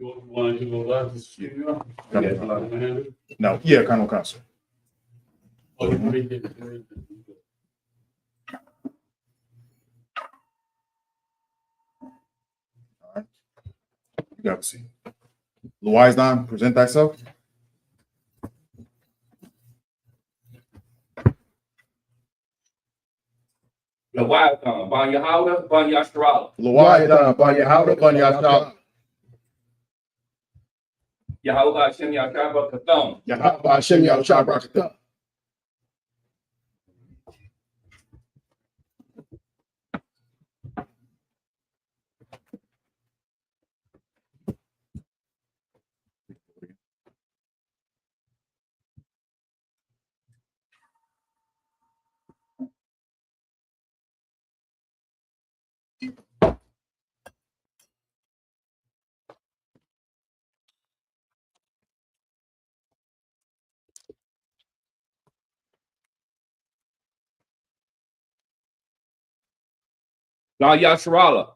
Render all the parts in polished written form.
You want to do a lot of studio? No, yeah, Colonel Council. Oh, you did. All right. You got to see. Louisdan, present thyself. Leviathan, Ban Yahanna, Ban Yashtarala. Louisdan, Ban Yahanna, Ban Yashtarala. Yahweh Hashem Yashtarala Katham. Yahweh Hashem Yashtarala. Ban Yashtarala.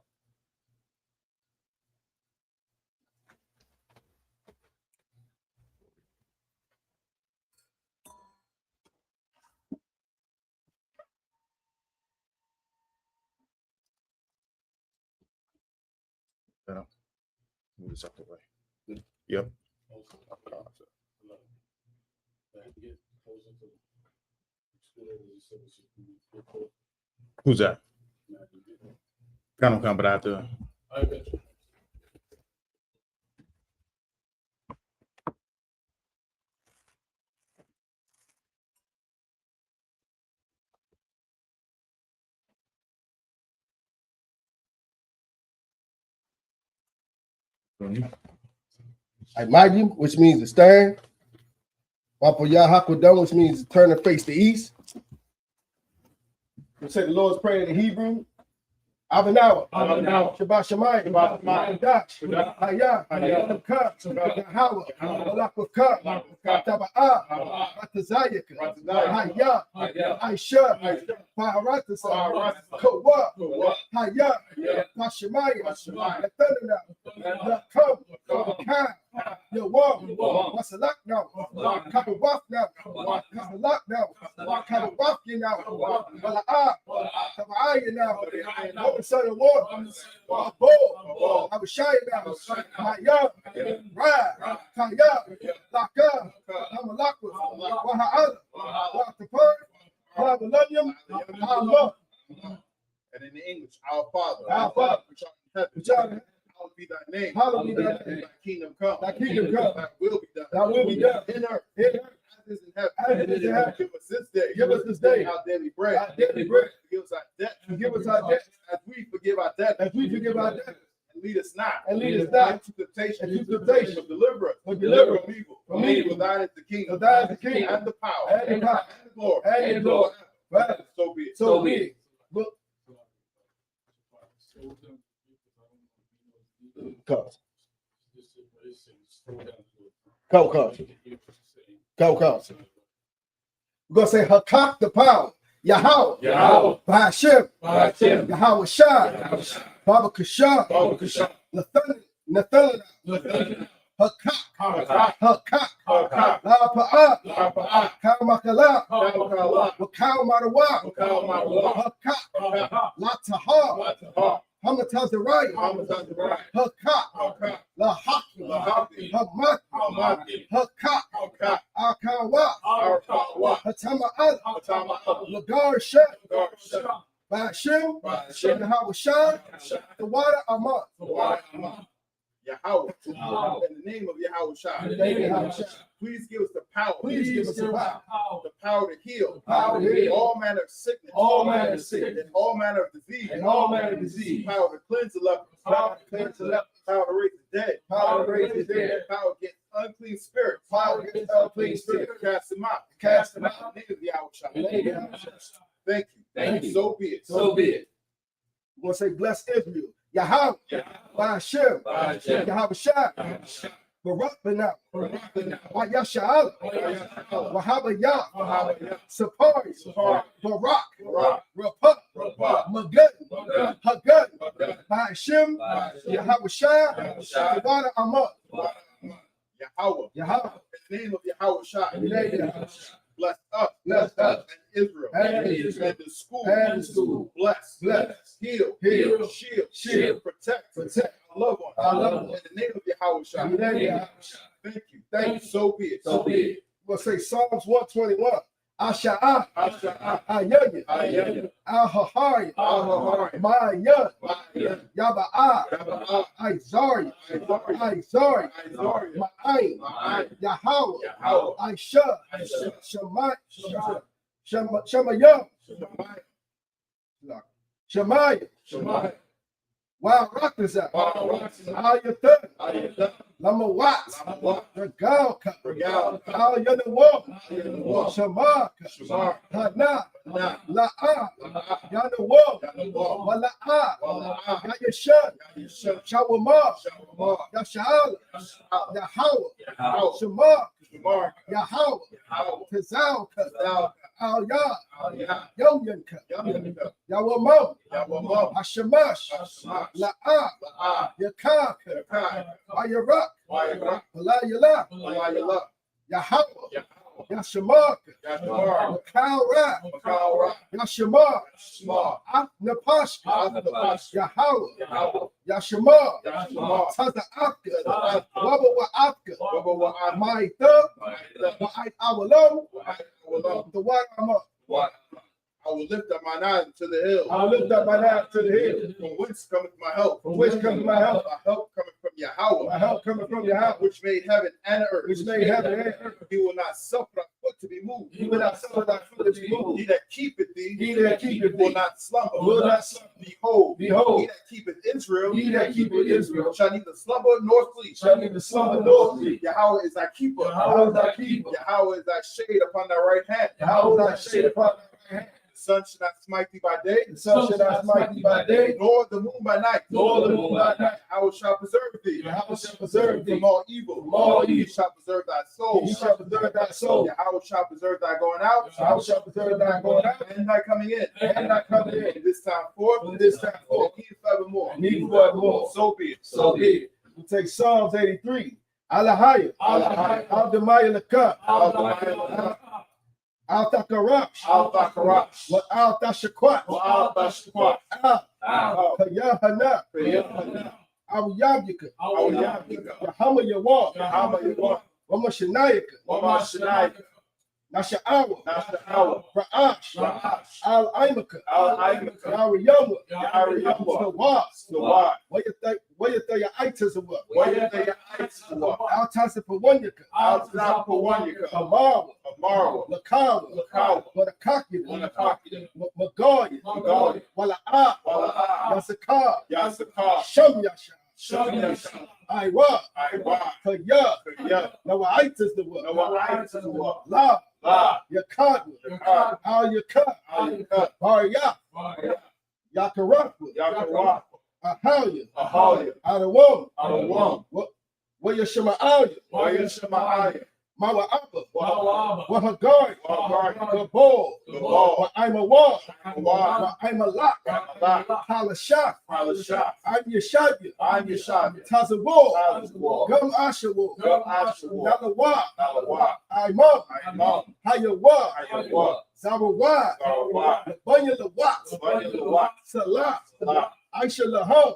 Move this out the way. Yep. Who's that? Colonel Cambrata. I bet you. Imagine, which means to stand. Wapo Yahakodon, which means to turn and face the east. We say the Lord's Prayer in Hebrew. Avanawa, Shabbat Shemayim, Dash, Hayah, Hayah, Yahweh, Malakukah, Taba'ah, Ratazayaka, Hayah, I.S.U.P.K, Paharatasa, Kowa, Hayah, Pashemayim, Yahanna, Ka, Yawam, Wasalak now, Kabawaf now, Kabalak now, Kabawafki now, Bala'ah, Taba'ah now, Son of war, Bo, I was shy now, Hayah, Rad, Kaya, Laka, Amalakwa, Waha'ala, Watapur, Babilonium, Allah. And in the English, our Father, which art in heaven, hallowed be thy name. Hallowed be thy name. Thy kingdom come. Thy kingdom come. Thy will be done. Thy will be done. In earth. In earth. As it is in heaven. As it is in heaven. Give us this day. Give us this day our daily bread. our daily bread. Forgive us our debt. Forgive us our debts. As we forgive our debt. As we forgive our debtors. And lead us not. And lead us not into temptation. into temptation. But deliver us. But deliver us from evil. from evil. For thine is the kingdom. For thine is the kingdom. And the power. And the power. And the glory. And the glory. Forever. So be it. So be it. Look. Come. We're going to say, Hakak the power. Yahweh. Bahashim. Yahweh Shai. Baba Kashah. Nathan. Hakak. La'apa'ah. Kaumakala. Wakau Marawa. Hakak. Lataha. Hamatazariah. Hakak. Lahaki. Hamaki. Hakak. Akawa. Hatama'at. Lagar Shet. Bahashim. Yahweh Shai. The water Amat. Yahweh. In the name of Yahweh Shai. Please give us the power. Please give us the power. The power to heal. Power to heal. All manner of sickness. All manner of sickness. And all manner of disease. And all manner of disease. Power to cleanse the leper. Power to cleanse the leper. Power to raise the dead. Power to raise the dead. Power against unclean spirits. Power against unclean spirits. Cast them out. Cast them out. In the name of Yahweh Shai. In the name of Yahweh Shai. Thank you. Thank you. So be it. So be it. We're going to say, bless Israel. Yahweh. Bahashim. Yahweh Shai. Barak Benah, Yasha'ala, Wahaba Yah, Sapari, Barak, Rapah, Magad, Hagad, Hashem, Yahweh Shai, Tabana Amah, Yahweh. Yahweh, In the name of Yahweh Shai. in the name of Yahweh Shai. Bless us. Bless And Israel. And Israel. And the school. And the school. Bless. Bless. Heal. Heal. Shield. Protect. Our loved ones. Our loved ones. In the name of Yahweh Shai. In the name of Yahweh Shai. Thank you. Thank you. So be it. So be it. We'll say Psalms 121. Asha'ah, Asha'ah. Ayaya, Ayaya. Al-Hahari, Al-Hahari. Ma'ayan, Ma'ayan. Yaba'ah, Yaba'ah. Izari, Izari. Ma'ayin, Ma'ayin. Yahweh, Yahweh. Aisha, Aisha. Shemayah, Shemaiah, Shemaiah. Wild Rockers, Ayatan, Lama Watts, Regal Cup, Al Yanawam, Shamaka, Hana, La'a, Yanawam, Wala'a, Yayashan, Shawama, Yasha'ala, Yahweh, Shema, Yahweh, Tazal Cup, Al Yah, Yom Cup, Yawamam, Hashemash, La'a, Yakak, Ayarak, Alayala, Yahweh, Yashamak, Makalra, Yashama, Napashka, Yahweh, Yashama, Taza Apka, Wabba Apka, Maita, Wa'ai Awalam, the one I'm up. I will lift up mine eyes to the hill. I'll lift up my eyes to the hill. From whence cometh my help? From whence cometh my help? My help coming from Yahweh. My help coming from Yahweh, Which made heaven and earth. which made heaven and earth. He will not suffer thy foot to be moved. He will not suffer thy foot to be moved. He that keepeth thee, He that keepeth will thee not slumber. will not slumber. Behold, Behold, he that keepeth Israel, he that keepeth Israel shall neither slumber nor sleep. shall neither slumber nor sleep. Yahweh is thy keeper. Yahweh is thy keeper. Yahweh is thy shade upon thy right hand. Yahweh is thy shade upon thy right hand. The sun shall not smite thee by day, The sun shall not smite thee by day, nor the moon by night. nor the moon by night. Yahweh shall preserve thee Yahweh shall preserve thee from all evil. from all He evil. shall preserve thy soul. He shall preserve thy soul. Yahweh shall preserve thy going out Yahweh shall preserve thy going out and thy coming in. and thy coming in. From this time forth, From this time forth, and he forevermore. and even forevermore. So be it. So be it. We take Psalms 83. Alahaya, Alahaya. Al-Demaya Lakah, Al-Demaya. Al-Thakarash, Al-Thakarash. wa Al-Tashakwat, Al-Thakarash. Yahanna, Al-Yabika, Yahanna Yawam, Wamashanayaka, Nasha'awa, Ra'ash, Al-Aimaka, Yariyama, Tawaz, Wayataya Itazawah, Al-Tasapawanyaka, Amara, Lakawa, Wadakakida, Magaya, Wala'a, Yasaka, Shamyasha, Iwa, Kaya, Nawaitas the word, La, Yakadwa, Al Yakad, Barya, Yakarakwa, Ahalia, Adawam, Wayashima'alia, Mawa Abba, Wahagari, Gabor, Wa'aimawa, Wa'aimalak, Halashak, I'm Yeshabia, Tazawar, Gum Ashawo, Nalawa, Imam, Hayawa, Zawawa, Banya Lawat, Salah, Aisha Laham,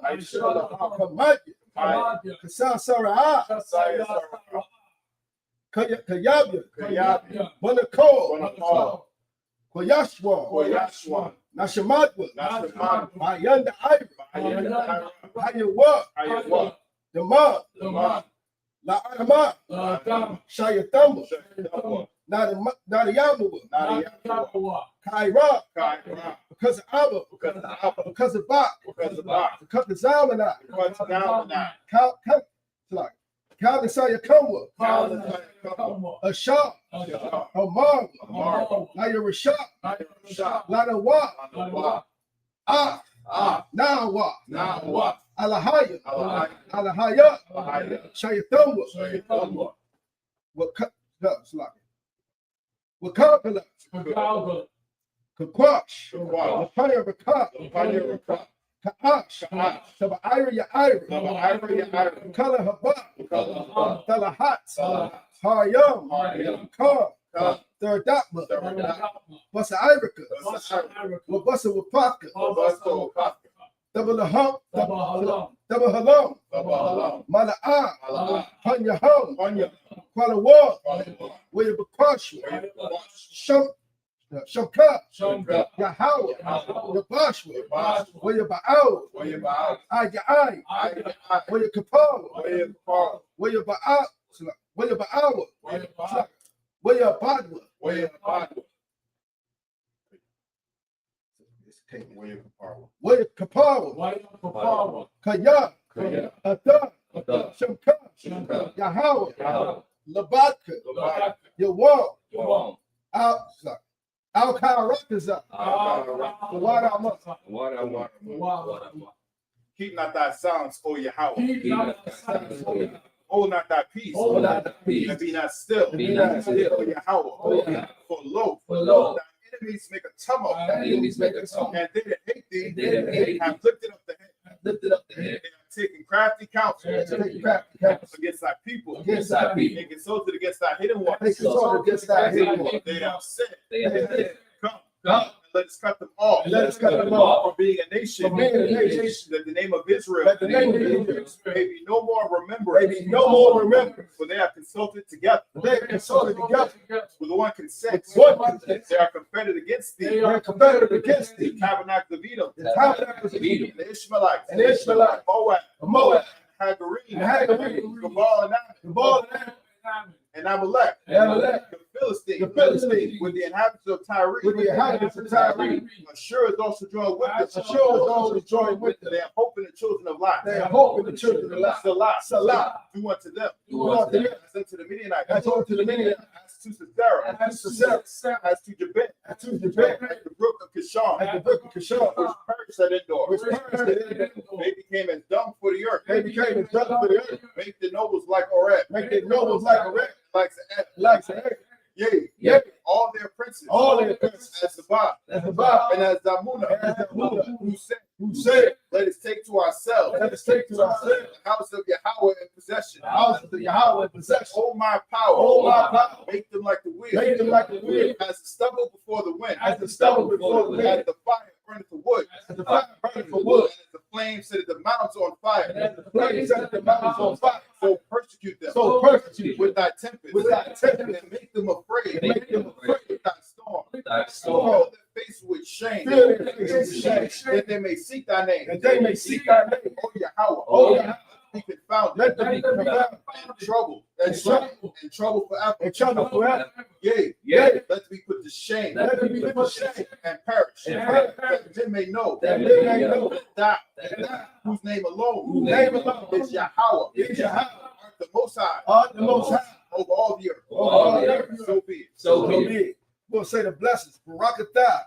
Kamaya, Kasa Sarah, Kayabia, Bonako, Koyashwa, Nashamadwa, Ayanda Ira, Hayawa, Dama, La Adama, Shayatamba, Nadiyamawa, Kaira, because of Abba, because of Bach, because of Zalmanai, Kalisaya Kamwa, Ashah, Amar, Naya Rashah, Lanawa, Now what? Alahaya. Alahaya. Alahaya. Alahaya. Shayathamwa. What cut? What Kakala? Kakwash. Lapaya Rakah. Ka'ash. Tabaira Yaira. Kala Haba. Talahat. Haryam. Ka. Thirdatma. Basa Irika. Wabasa Wapaka. Double hump. Double halom. Mala'a. Panya home. Kuala War. Where you crush. Shamka. Yahweh. Yabashwa. Where you ba'al. Ay. Where you kapal. Where you ba'al. Where you ba'al. Where you badwa. Where you kapal. Kaya. Ada. Shamka. Yahweh. Labaka. Yawal. Al-Karakiza. Keep not thy silence, O Yahweh. Hold not thy peace. And be not still. O Yahweh. For lo, thy enemies make a tumult. And they that hate thee have lifted up the head. They have taken crafty counsel against thy people. And consulted against thy hidden ones. They have said, Come, and let us cut them off. From being a nation. That the name of Israel may be no more remembered. For they have consulted together. With one consent. They are confederate against thee. The tabernacle of Edom. The Ishmaelites. Moab. Hagarine. Gebal and Amalek. The Philistines. With the inhabitants of Tyre. Assure those who join with them. They have hope in the children of life. Salah. Do unto them. As unto the Midianites. As to Sisera. As to Jabin. At the brook of Kishon. Which perished at Endor. They became as dung for the earth. Make the nobles like Oreb. Like Ze'ev. Yea. All their princes. As Zabah. And as Zamunah. Who said, let us take to ourselves. The house of Yahweh in possession. Hold my power. Make them like the wheel. As the stubble before the wind. As the fire burneth the wood. And as the flame set the mountains on fire. So persecute them. With thy tempest. And make them afraid. With thy storm. Fill their face with shame. That they may seek thy name. O Yahweh. Be confounded. And trouble forever. Yea. Let them be put to shame. And perish. That men may know. That thou, whose name alone is Yahweh. Art the Most High. Over all the earth. So be it. We'll say the blessings. Barakatah.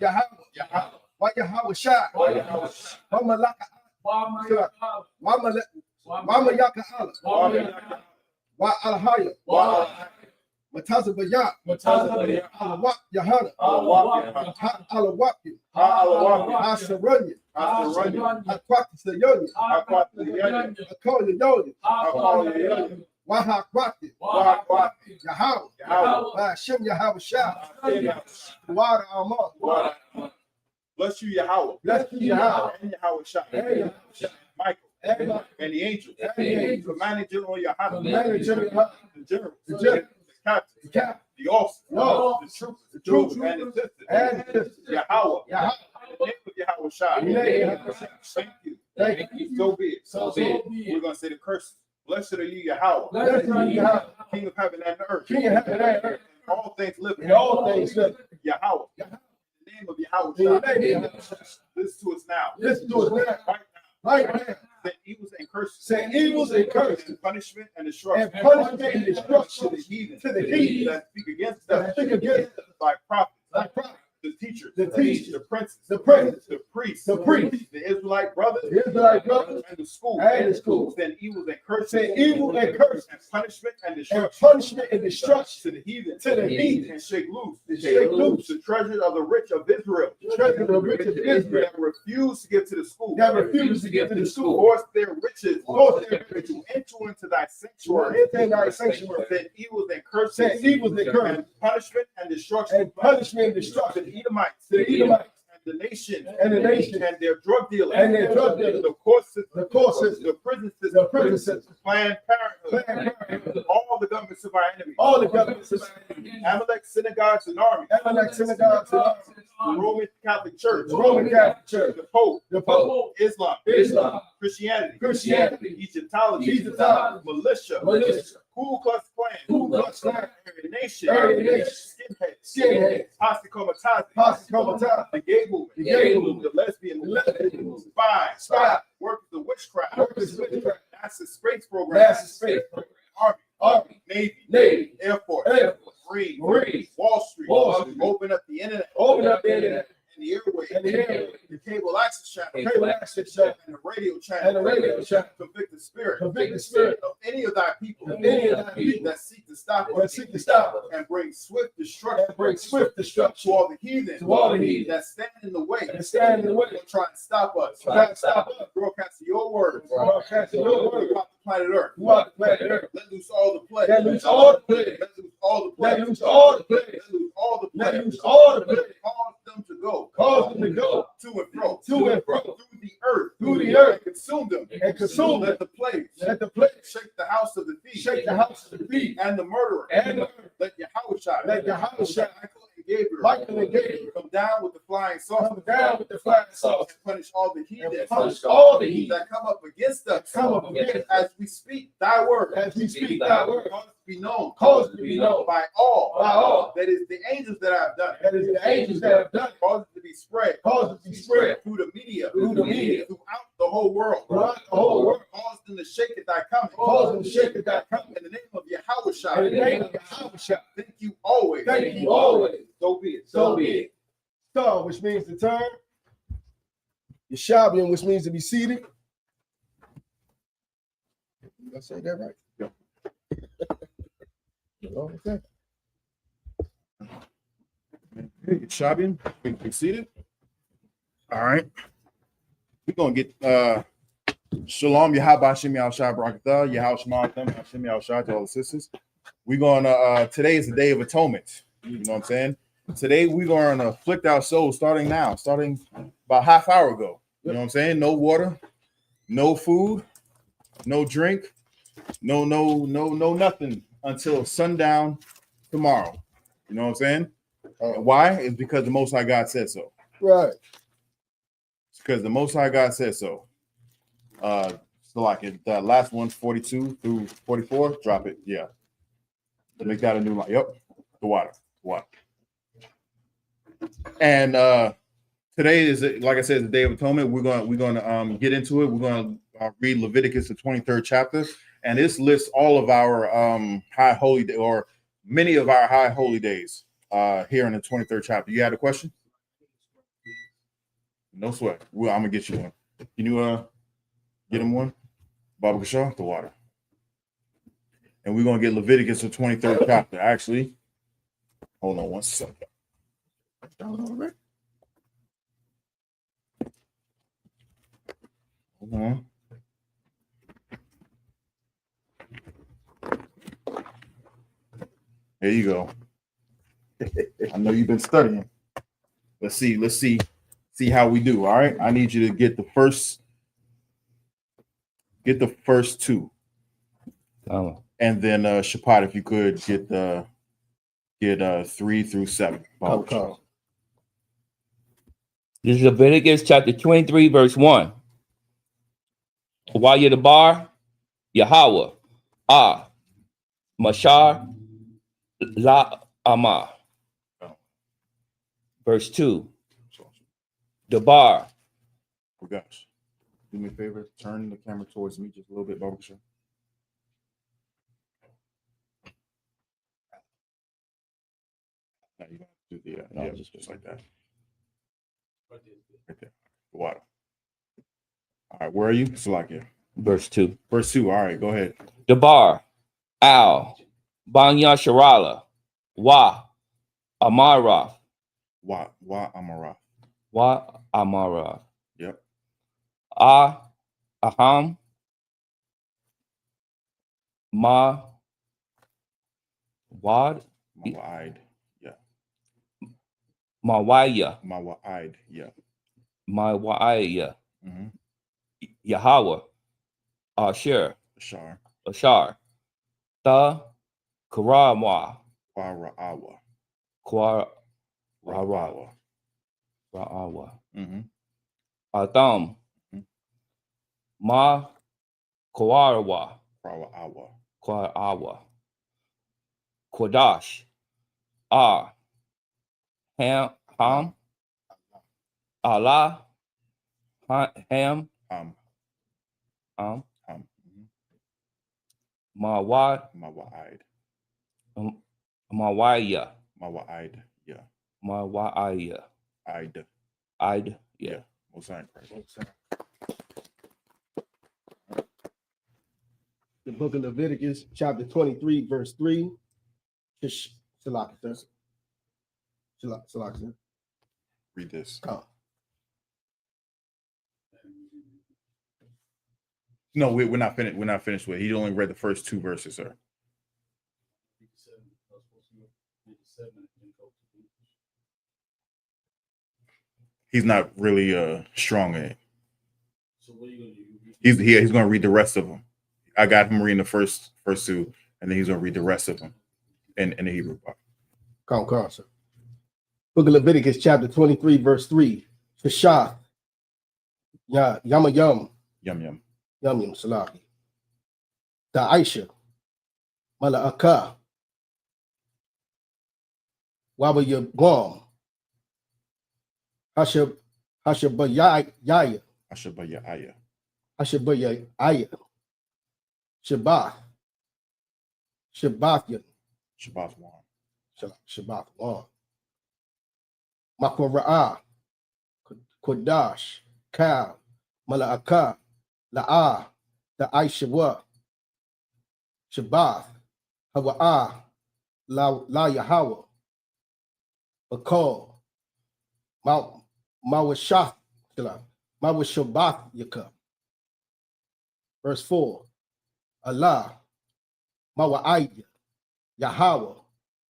Yahweh. Why Yahweh Shai? Wama Yaka Allah. Wa Alahaya. Mataza Bayat. Alawak Yahanna. Alawak you. Asaranya. Akwati Sayonia. Akol Yonia. Waha Kwati. Yahweh. Hashem Yahweh Shai. Wada Amon. Bless you, Yahweh. And Yahweh Shai. Michael. And the angels. Commanding General Yahanna. The generals. The captains. The officers. The troops. And the sisters. Yahweh. In the name of Yahweh Shai. Thank you. So be it. We're going to say the curses. Blessed are you, Yahweh. King of heaven and earth. And all things living. Yahweh. In the name of Yahweh Shai. Listen to us now. Right now. Send evils and curses. And punishment and destruction. To the heathen. That speak against us. By prophets. To teach teachers, the teachers, the princes, the princes, the priests, the priests, the Israelite brothers, the Israelite brothers, and the schools, and the schools. send evils and curses, Send evil and curses, and punishment and and destruction punishment and destruction to the heathen, to the heathen, and shake loose, shake loose the treasures of the rich of Israel, the treasure of the rich of Israel that refuse to give to the school, that refuse to give to the school. force their riches, Force their riches to enter into thy sanctuary, enter thy sanctuary. send evils and curses, Send evils and curses, and punishment and destruction, and punishment and to destruction the Edomites, to the Edomites, and the nation, and the nation, and their drug dealers, and their drug dealers, the court system, the court system, the prison system, the prison system, Planned Parenthood, Planned Parenthood, all the governments of our enemies, all the governments of Amalek synagogues and armies, Amalek synagogues, and the Roman Catholic Church, the Roman Catholic Church, the Pope, the Pope, Islam, Christianity, Egyptology, Egyptology, militia, Ku Klux Klan, Ku Klux Klan, Aryan Nation, Skinheads, Posse Comitatus, Posse Comitatus, the gay movement, the gay movement, the lesbian movement, Spy, workers of witchcraft, workers of witchcraft, NASA space program, NASA space program, Army, Navy, Air Force, Air Force, Marines, Wall Street, open up the internet, open up the internet, and the airways, and the airways, the cable access channel, cable access channel, and the radio channel, and the radio channel, convict the spirit, of any of thy people, that seek to stop us, and bring swift destruction, to all the heathens, that stand in the way, and try and stop us, broadcasting your words, throughout the planet Earth. Let loose all the plague. Let loose all the plague. Let loose all the plague. Let loose all the plague. Let loose all the plague. Let loose all the plague. Cause them to go. Cause them to go to and fro. to and fro Through the earth. through the earth. And consume them. And consume Let them. the plagues. Let the plague Shake the house of the thief. shake the house of the thief And the murderer. and the Let Yahushua. Let Yahushua, Michael and Gabriel. Come down with the flying saucer. come down with the flying saucer And punish all the and heathens. punish all the heathen That come up against us. come up against us As we speak thy word. as we speak thy word. Cause it to be known. Cause it to be known By all. by all That is the angels that have done it. that is the angels that have done it. Cause it to be spread. Cause it to be spread Through the media. through the media Throughout the whole world. throughout the whole world. Cause them to shake at thy coming. Cause them to shake at thy coming. In the name of In the Yahushua. name of Yahushua. Thank you always. Thank you always. So be it. So be it. So, which means to turn. Yeshabian, which means to be seated. Did I say that right? Yeah. Okay. Hey, Shabian, be seated. All right. We're gonna get Shalom Yahaba Shem Yahshua Barakatah, Yahweh Shema Shem Yahshua to all the sisters. We're gonna today is the Day of Atonement. You know what I'm saying? Today we're gonna afflict our souls starting about half hour ago. You know what I'm saying? No water, no food, no drink, no nothing until sundown tomorrow. You know what I'm saying? And why? It's because the Most High God said so. Right. It's because the Most High God said so. So like it, the last one, 42 through 44, drop it. Yeah. Make that a new line. Yep. The water. And today is, like I said, the Day of Atonement. We're gonna get into it. We're gonna read Leviticus, the 23rd chapter, and this lists all of our high holy day, or many of our high holy days here in the 23rd chapter. You had a question? No sweat. I'm gonna get you one. Can you get him one? Baba Kashaw, the water. And we're gonna get Leviticus, the 23rd chapter. Actually, hold on one second. Hold on. There you go. I know you've been studying. Let's see how we do. All right. I need you to get the first two. And then Shapat, if you could get 3 through 7. Okay. This is Leviticus chapter 23, verse 1. While you're the bar, Yahweh, Mashar, La Amah. Verse 2. The bar. Oh gosh. Do me a favor, turn the camera towards me just a little bit, Baba Kashaw. Now you gotta do the just like that. Right there. Right there. Water. All right, where are you? Salakia. Verse 2. Verse 2. All right, go ahead. Debar, Al, Banya Sharala, Wa, Amarath, Wa Amara. Wa, Amarath, Yep. Aham, Ma, Wad, Mawa'id. Yeah. Mawaya, Mawa'id. Yeah. Mawaya, Mm-hmm. Yahweh, Asher, Ashar. Ashar, Ta, Karamwa, Wara'awa. Kwar, Ra'awa. Ra'awa, Mm-hmm. Atham, Mhm. Ma, Kawarwa, Ra'awa. Kwarawa, Kodash, Ham, Allah, Ham, Mhm. Mawad, Mawa'id. Mawaya, Mawa'id. Yeah. Mawaya, Id. I'd, Yeah. yeah. Most High Christ. The book of Leviticus, chapter 23, verse 3. Salakia. Read this. Come. No, we're not finished. We're not finished with it. He only read the first 2 verses, sir. He's not really strong in it. So what are you gonna do? He's going to read the rest of them. I got him reading the first 2, and then he's going to read the rest of them in the Hebrew part. Come, sir. Book of Leviticus, chapter 23, verse 3. Shashath. Yama Yum. Yum Salaki. Da'aisha. Mala'aka. Waba Yagwam. Hashabayaya. Ashabaya'aya. Hashabayaya. Shabbath. Shabbathian. Shabbat 1. Shabbath 1. Makora'ah. Kodash. Kal. Mala'aka. La'ah. Da'aisha. Shabbath. Hawa'ah. La Yahweh. Bakal. Mawashath. Mawashabath Yakub. Verse 4. Allah. Mawa'ayya. Yahweh.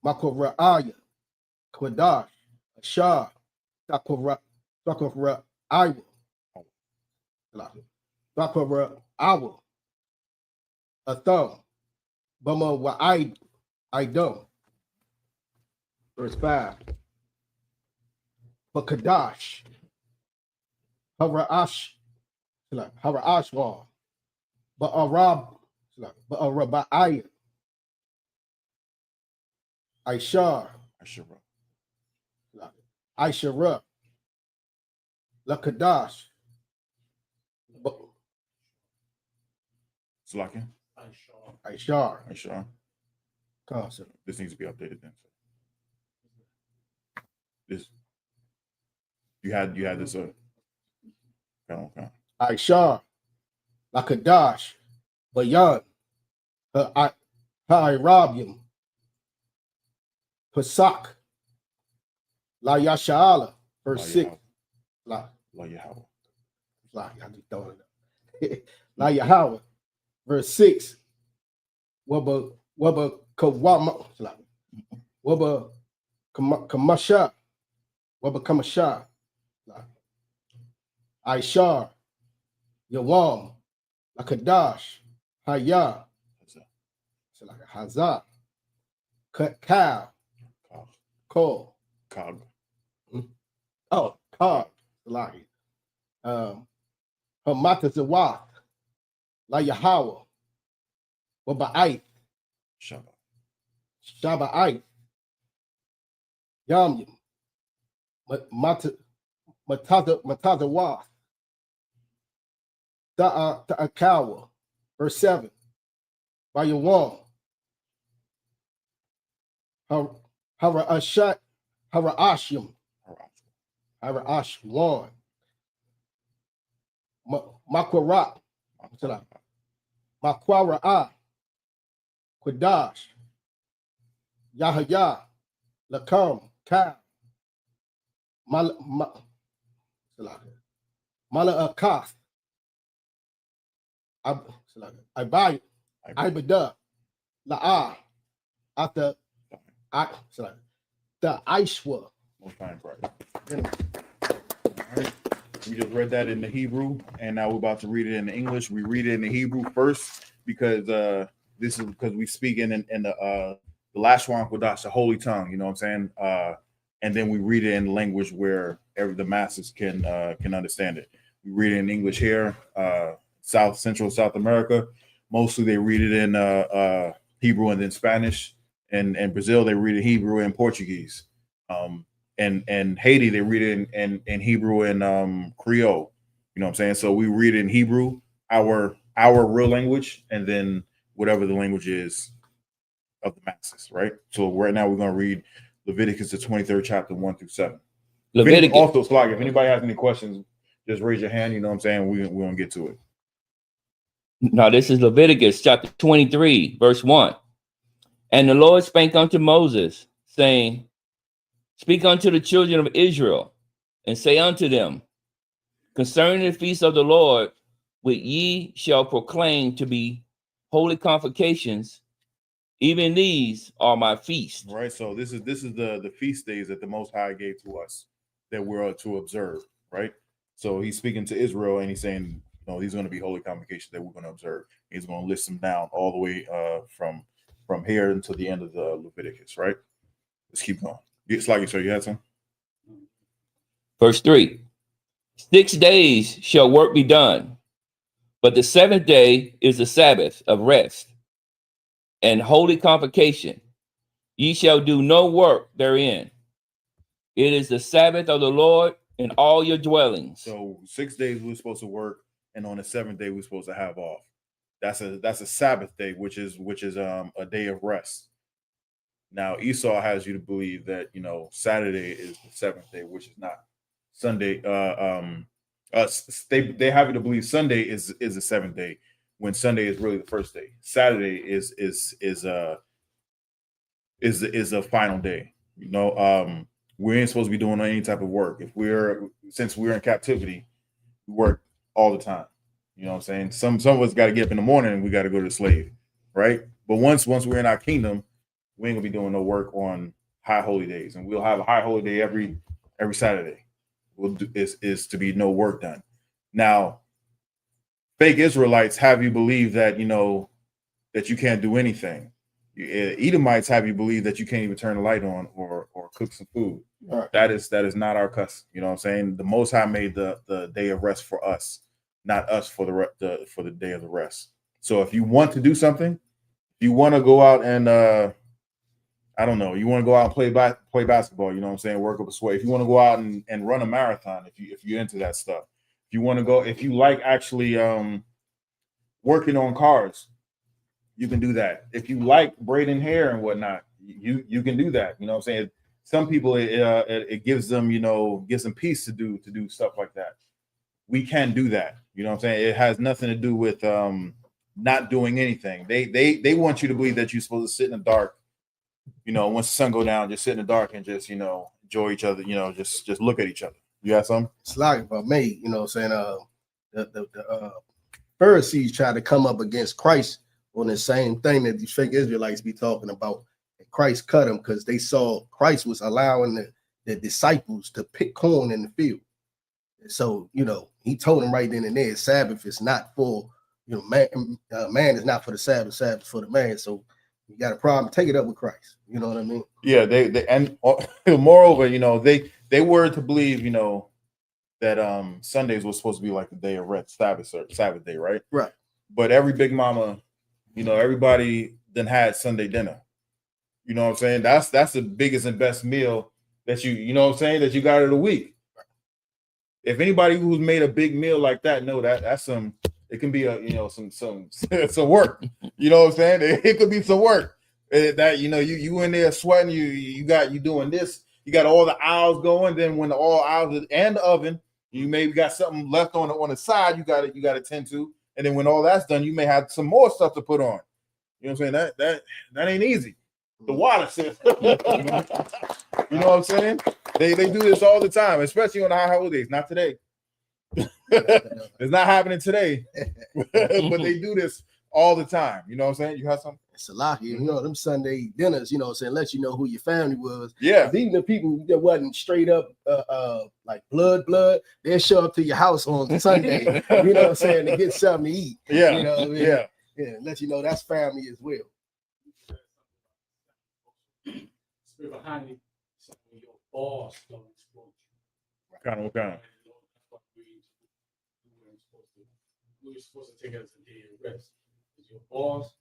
Makora'aya. Kodash. Ashar. Takora'aya. Takora'awa. Atham. Bama Wa'id. Idom. Verse 5. Bakadash. Hara'ashwa. Ba'araba'aya. Aishar. Aishara. Lakadash. Salakia. Aishar. Aisha. Concept. This needs to be updated then. This. You had this. Okay. Aishar. Lakadash. Bayan. Ha'irabium. Pasak. La Yasha'ala. Verse 6. La Yahweh. I just throwing it up. La Yahweh. Verse 6. Waba Kawama. Waba Kamasha. Waba Kamasha. Aishar. Yawam. Lakadash. Haya. Hazah. Kal. Kol. Cog. Oh, Kog. Salaki. Hamatazawah. La Yahweh. Waba'ait. Shabbat. Shaba'ait. Yamyam. Matazawah. Ta'akawa. Verse 7. By your one. Hara'ashyam. Harash, one. Makwara, Makwara, Quadash, Yahya, Lakam, Ka, Mala Akath, Ibai, Ibada, La'a, after the Aishwa. Most times, right. We just read that in the Hebrew, and now we're about to read it in the English. We read it in the Hebrew first because this is because we speak in the Lashwan Kodash, the holy tongue. You know what I'm saying? And then we read it in the language where the masses can understand it. We read it in English here, Central South America. Mostly they read it in Hebrew and then Spanish. And Brazil they read it Hebrew and Portuguese. And Haiti, they read it in Hebrew and Creole. You know what I'm saying? So we read it in Hebrew, our real language, and then whatever the language is of the masses, right? So right now we're going to read Leviticus, the 23rd chapter, 1-7. Leviticus. Also, Slag, if anybody has any questions, just raise your hand. You know what I'm saying? We're going to get to it. Now, this is Leviticus chapter 23, verse 1. And the Lord spake unto Moses, saying, Speak unto the children of Israel, and say unto them, Concerning the feast of the Lord, which ye shall proclaim to be holy convocations, even these are my feasts. Right. So this is the feast days that the Most High gave to us that we're to observe. Right. So he's speaking to Israel, and he's saying, these are going to be holy convocations that we're going to observe. He's going to list them down all the way from here until the end of the Leviticus. Right. Let's keep going. It's like you said, you had some. Verse 3. 6 days shall work be done, but the seventh day is the Sabbath of rest and holy convocation. Ye shall do no work therein. It is the Sabbath of the Lord in all your dwellings. So 6 days we're supposed to work, and on the seventh day we're supposed to have off. That's a Sabbath day, which is a day of rest. Now Esau has you to believe that Saturday is the seventh day, which is not. Sunday. They have you to believe Sunday is the seventh day, when Sunday is really the first day. Saturday is a final day. We ain't supposed to be doing any type of work. Since we're in captivity, we work all the time. You know what I'm saying? Some of us got to get up in the morning and we got to go to the slave, right? But once we're in our kingdom, we ain't gonna be doing no work on high holy days, and we'll have a high holy day every Saturday. Is to be no work done. Now, fake Israelites have you believe that that you can't do anything. Edomites have you believe that you can't even turn the light on or cook some food. Right. That is not our custom. You know what I'm saying? The Most High made the day of rest for us, not us for the day of the rest. So if you want to do something, if you want to go out and I don't know, you want to go out and play basketball, you know what I'm saying? Work up a sweat. If you want to go out and run a marathon, if you're into that stuff, if you like actually working on cars, you can do that. If you like braiding hair and whatnot, you can do that. You know what I'm saying? Some people it gives them, gives them peace to do stuff like that. We can do that. You know what I'm saying? It has nothing to do with not doing anything. They want you to believe that you're supposed to sit in the dark. Once the sun go down, just sit in the dark and just, enjoy each other, just look at each other. You got something? It's like about me, saying the Pharisees try to come up against Christ on the same thing that these fake Israelites be talking about. And Christ cut them because they saw Christ was allowing the disciples to pick corn in the field. And so, he told them right then and there, Sabbath is not for, man is not for the Sabbath, Sabbath for the man. So you got a problem, take it up with Christ. You know what I mean? Yeah, they and moreover, they were to believe, that Sundays was supposed to be like the day of rest, Sabbath day, right? Right. But every big mama, everybody then had Sunday dinner. You know what I'm saying? That's the biggest and best meal that you know what I'm saying, that you got of the week. If anybody who's made a big meal like that, know that's some. It can be some work. You know what I'm saying? It could be some work. That you in there sweating. You doing this. You got all the aisles going. Then when all aisles and the oven, you maybe got something left on the side. You got to tend to. And then when all that's done, you may have some more stuff to put on. You know what I'm saying? That ain't easy. The water system. You know what I'm saying? They do this all the time, especially on the high holidays. Not today. It's not happening today. But they do this all the time. You know what I'm saying? You have something? It's a lot here. You know, them Sunday dinners, you know what I'm saying, let you know who your family was. Yeah. Even the people that wasn't straight up like blood, they'll show up to your house on Sunday, you know what I'm saying, to get something to eat. Yeah. You know what I mean? Yeah. Yeah, let you know that's family as well. Spirit behind it, so when your boss don't exploit you. What kind? That's what we're supposed to take as a day of rest. Is your boss.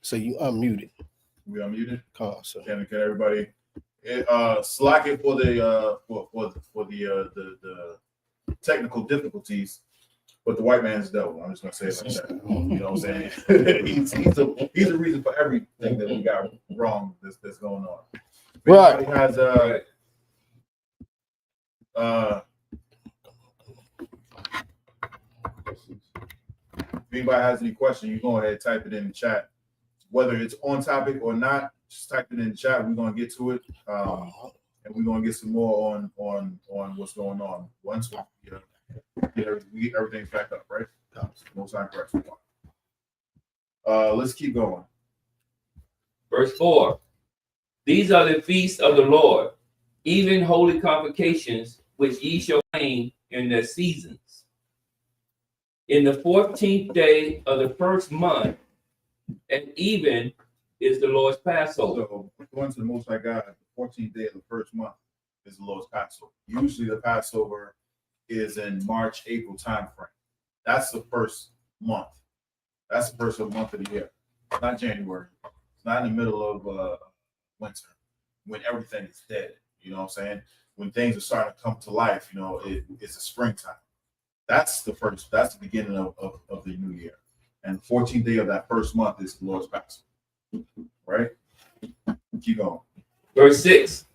So you unmuted. We unmuted. Call, so. Can everybody slack it for the technical difficulties, but the white man's devil. I'm just gonna say it like that. You know what I'm saying? he's a reason for everything that we got wrong that's going on. If Right. anybody has if anybody has any questions, you go ahead and type it in the chat. Whether it's on topic or not, just type it in the chat. We're gonna get to it, and we're gonna get some more on what's going on once we get everything back up, right? Most time correct. Let's keep going. Verse 4. These are the feasts of the Lord, even holy convocations, which ye shall claim in their seasons. In the 14th day of the first month, and even is the Lord's Passover. So, according to the Most High God, the 14th day of the first month is the Lord's Passover. Usually, the Passover is in March, April time frame. That's the first month. That's the first month of the year. It's not January. It's not in the middle of winter when everything is dead. You know what I'm saying? When things are starting to come to life, you know, it's a springtime. That's the beginning of the new year. And the 14th day of that first month is the Lord's Passover. Right? Keep going. Verse 6.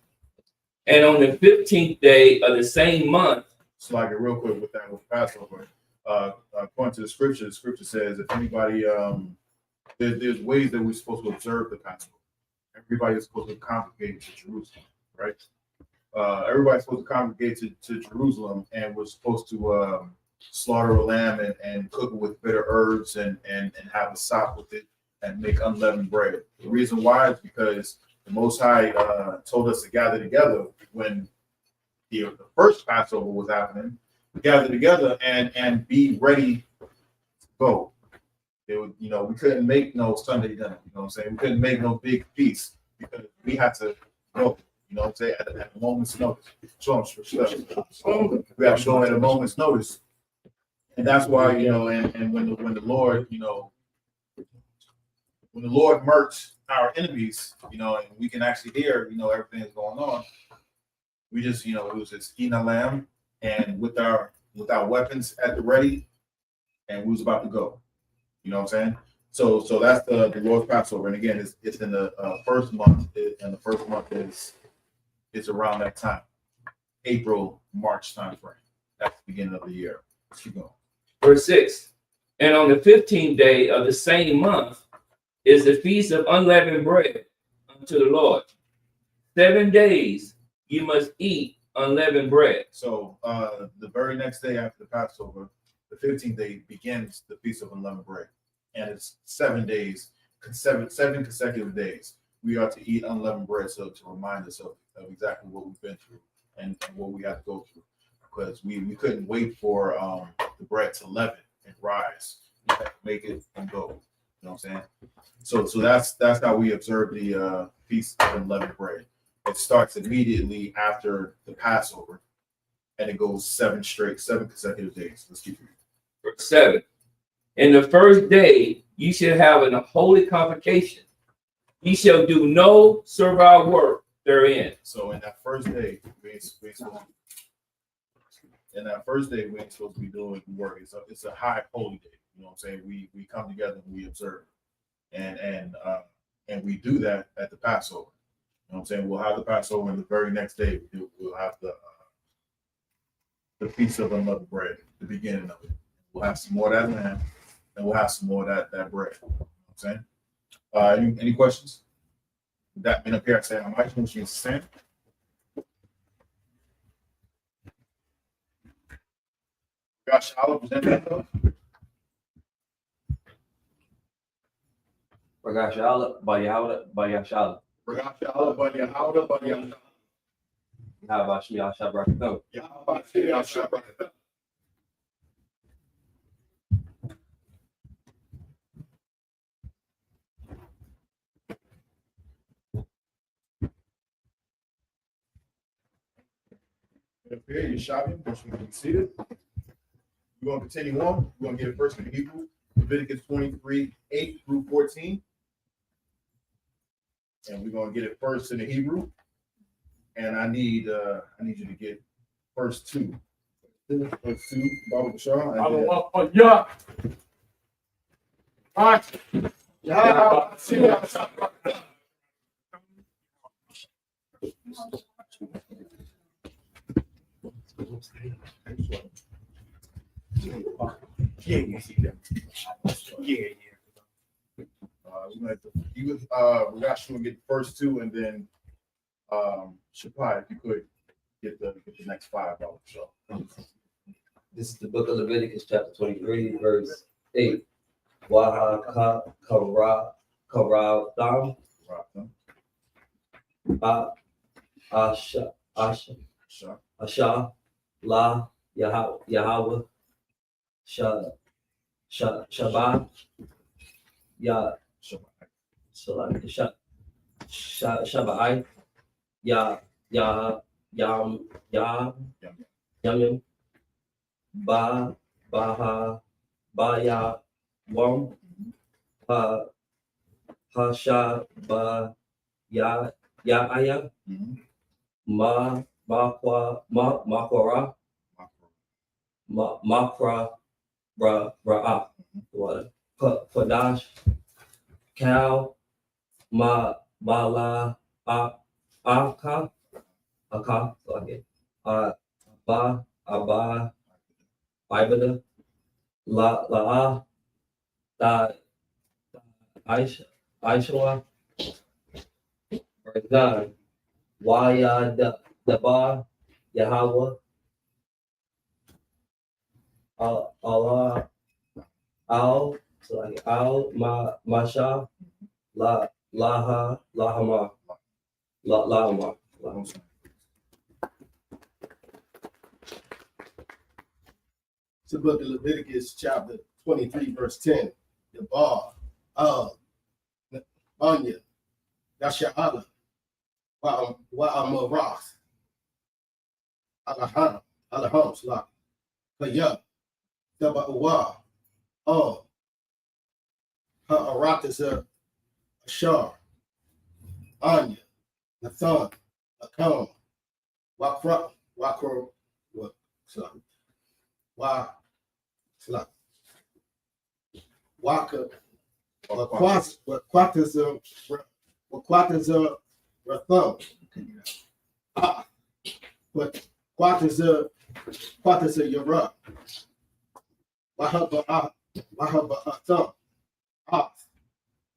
And on the 15th day of the same month. Slide it real quick with that with Passover. According to the scripture says if anybody there's ways that we're supposed to observe the Passover. Everybody is supposed to congregate to Jerusalem, right? Everybody's supposed to congregate to Jerusalem, and we're supposed to slaughter a lamb and cook it with bitter herbs and have a sop with it and make unleavened bread. The reason why is because the Most High told us to gather together when the first Passover was happening, gather together and be ready to go. It would, we couldn't make no Sunday dinner, you know what I'm saying? We couldn't make no big feast because we had to go, you know what I'm saying, at a moment's notice. We have to go at a moment's notice. And that's why, and when the Lord, when the Lord murks our enemies, and we can actually hear, everything that's going on, we just, it was just eating a lamb and with our weapons at the ready, and we was about to go. You know what I'm saying? So that's the Lord's Passover, and again, it's in the first month, and the first month is around that time, April, March time frame. That's the beginning of the year. Let's keep going. Verse 6. And on the 15th day of the same month is the feast of unleavened bread unto the Lord. 7 days you must eat unleavened bread. So the very next day after the Passover, the 15th day begins the Feast of Unleavened Bread. And it's 7 days, seven consecutive days. We are to eat unleavened bread, so to remind us of exactly what we've been through and what we have to go through. Because we couldn't wait for the bread to leaven and rise. We had to make it and go. You know what I'm saying? So that's how we observe the Feast of Unleavened Bread. It starts immediately after the Passover, and it goes 7 consecutive days. Let's keep reading. Verse 7. In the first day you shall have a holy convocation. Ye shall do no servile work therein. So in that first day, we ain't supposed to be doing work. It's a high holy day. You know what I'm saying? We come together and we observe, and we do that at the Passover. You know what I'm saying? We'll have the Passover, and the very next day we'll have the Feast of Unleavened Bread, the beginning of it. We'll have some more of that lamb, and we'll have some more of that bread. You know what I'm saying? Any questions? That been up here saying, I might change the same. Got SHALAM present that though? Yahanna, by Yahanna. Got SHALAM, by Yahanna. How about you? Yahanna. Yeah, up here, you're shopping, you can be seated. We're going to continue on. We're going to get it first in Hebrew, Leviticus 23, 8 through 14. And we're going to get it first in the Hebrew. And I need you to get first 2. First 2, Baba Bashar. Yeah. We got you to get the first 2, and then Shapai, if you could get the next 5 Baba Bashar. This is the book of Leviticus, chapter 23, verse 8. Waha kara dam asha la Yahweh Shabbat ya Shabbat ya yam ba ya wam ha ba ya aya makra ra'a Padash Cal Bala Aka okay Abba Ibada La I.S.U.P.K. Verse 9. Wa'yadabar Yahweh Allah Masha Lahama. It's the book of Leviticus, chapter 23, verse 10. The bar, Anya, Yasha'ala, Wa'amarath, Alaham, Slak, Kaya, Taba'uwa, Ha'aratas, Ashar, Anya, Nathan, Akam, Wakra, Waka, Waquatas, Ratham, but Quatas, Yara, Wahaba, Atham,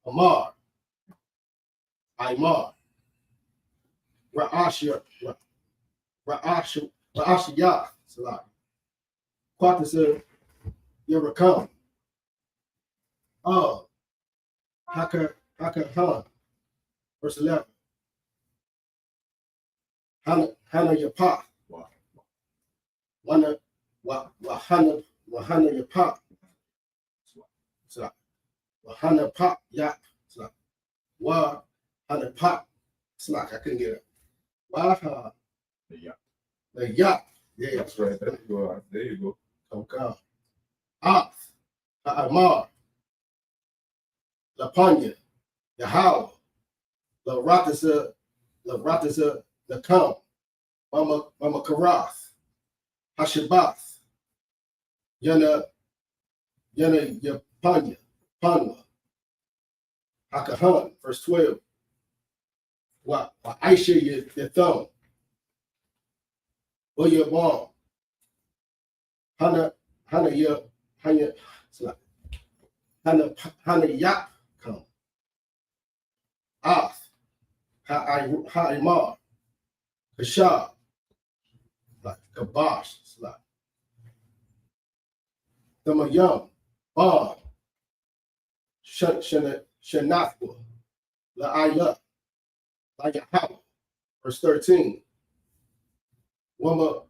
Amar, Imar, Ra'ashiyah, Salah, Quatas, Yarakam, Haka Han, verse 11. Hana Yapa, Wahana Yapa, Wahana Pop Yap, Hana Pop, Slack, I couldn't get it. Waha, the Yap, yeah, That's right. There you go. oh God. Amar, Lapanya, Yahweh, the Ratasa, the Kam, Mama Karath, Hashabath, Yana Yapanya, Panwa, Hakahan, verse 12. Wa Aisha Yatham, William Hana Yap come. Ha'imar, Kashab, like Kabash, like Damayam, Bar, Shanathwa, La'ayla, Layahawa, verse 13. Woman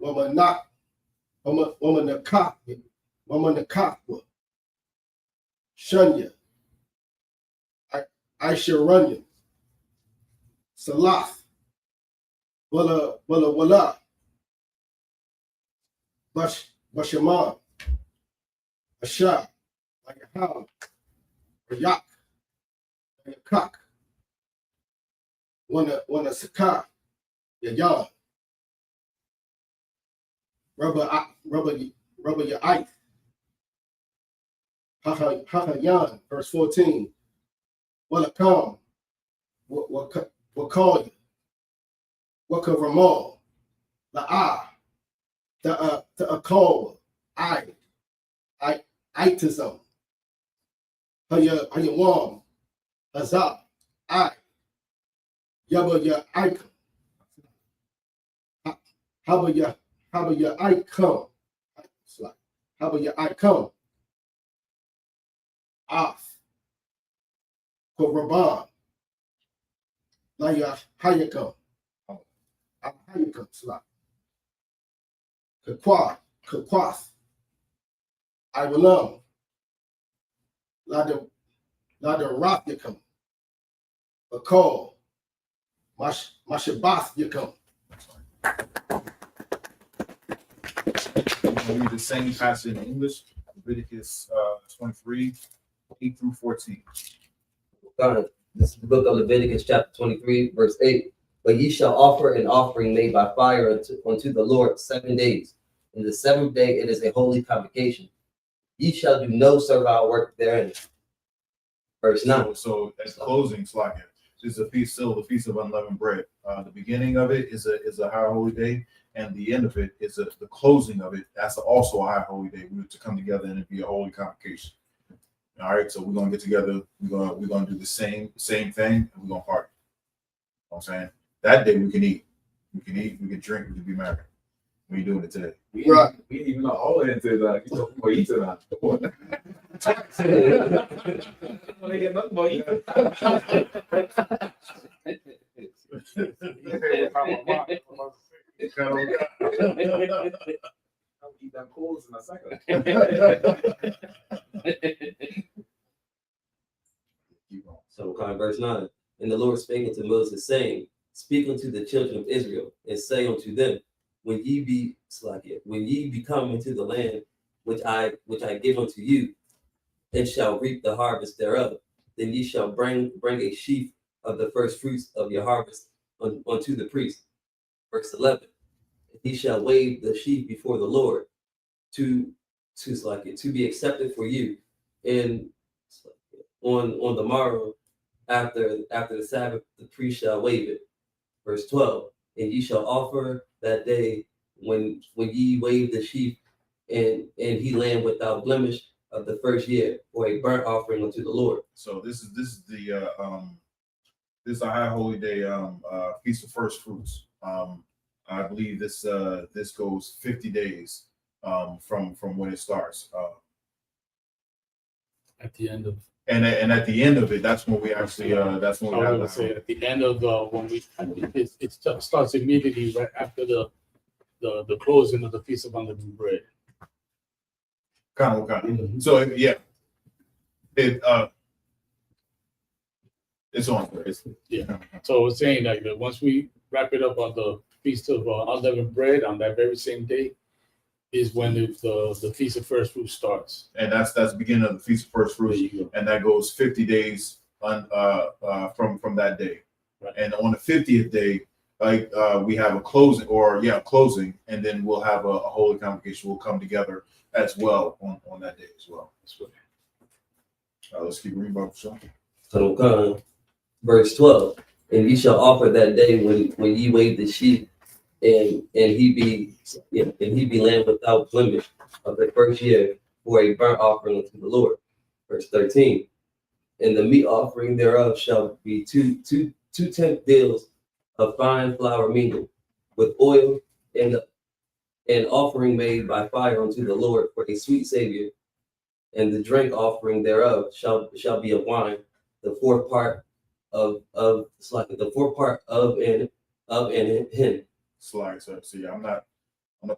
Nakakwa, Shunya, Aisharanya, Salath, Walla, Bashaman, Ashah, Ayaham, Rayak, Ayakak, Wana Sakah, Yayan, Rubber Ya'ite, Hahayan, verse 14. Walakam, Wakal, Wakaramah, La'ah, the Akal, Itism, Hayawam, Azab, Yabba Ya Icon, Haba Ya Icon, Haba Ya Icon, Af, Koraban, Laya Hayakam, Hayakam, Slap, Kakwath, Iwalam, Lada Rathikam, Bakal, Mashabath Yakam. I'll read the same passage in English, Leviticus 23, 8 through 14. This is the book of Leviticus, chapter 23, verse 8. But ye shall offer an offering made by fire unto the Lord 7 days. In the seventh day it is a holy convocation. Ye shall do no servile work therein. Verse 9. So at closing, Slakia, this is a feast, still the Feast of Unleavened Bread. The beginning of it is a high holy day, and the end of it is the closing of it. That's also a high holy day. We were to come together and it be a holy convocation. All right, so we're gonna get together. We're gonna do the same thing, and we're gonna party. You know what I'm saying that day we can eat, we can drink, we can be married. We ain't doing it today. We Right. ain't even know all into that. You talking about eating that. When they get nothing but eating. I'll eat them coals in a second. So, verse 9. And the Lord spake unto Moses, saying, Speak unto the children of Israel, and say unto them, when ye be come into the land which I give unto you, and shall reap the harvest thereof, then ye shall bring a sheaf of the first fruits of your harvest unto the priest. Verse 11. He shall wave the sheaf before the Lord to be accepted for you, and on the morrow after the Sabbath, the priest shall wave it. Verse 12. And ye shall offer that day when ye wave the sheaf, and he lamb without blemish of the first year, for a burnt offering unto the Lord. So this is the a high holy day feast of first fruits. I believe this goes 50 days from when it starts. At the end of, And at the end of it, that's when we actually that's when we I have would say at the end of it starts immediately right after the closing of the Feast of Unleavened Bread. kind of. So yeah, it's on Thursday. Yeah. So we're saying that once we wrap it up on the Feast of Unleavened Bread on that very same day is when the Feast of First Fruit starts. And that's the beginning of the Feast of First There Fruits, you go. and that goes 50 days from that day. Right. And on the 50th day, we have a closing, and then we'll have a holy convocation. We'll come together as well on that day as well. Let's keep reading about something. So, verse 12. And ye shall offer that day when ye wave the sheep, and he be lamb without blemish of the first year, for a burnt offering unto the Lord. Verse 13. And the meat offering thereof shall be two tenth deals of fine flour mingled with oil, and an offering made by fire unto the Lord for a sweet savior. And the drink offering thereof shall be of wine, the fourth part of an hin. Slide, sir. See, I'm not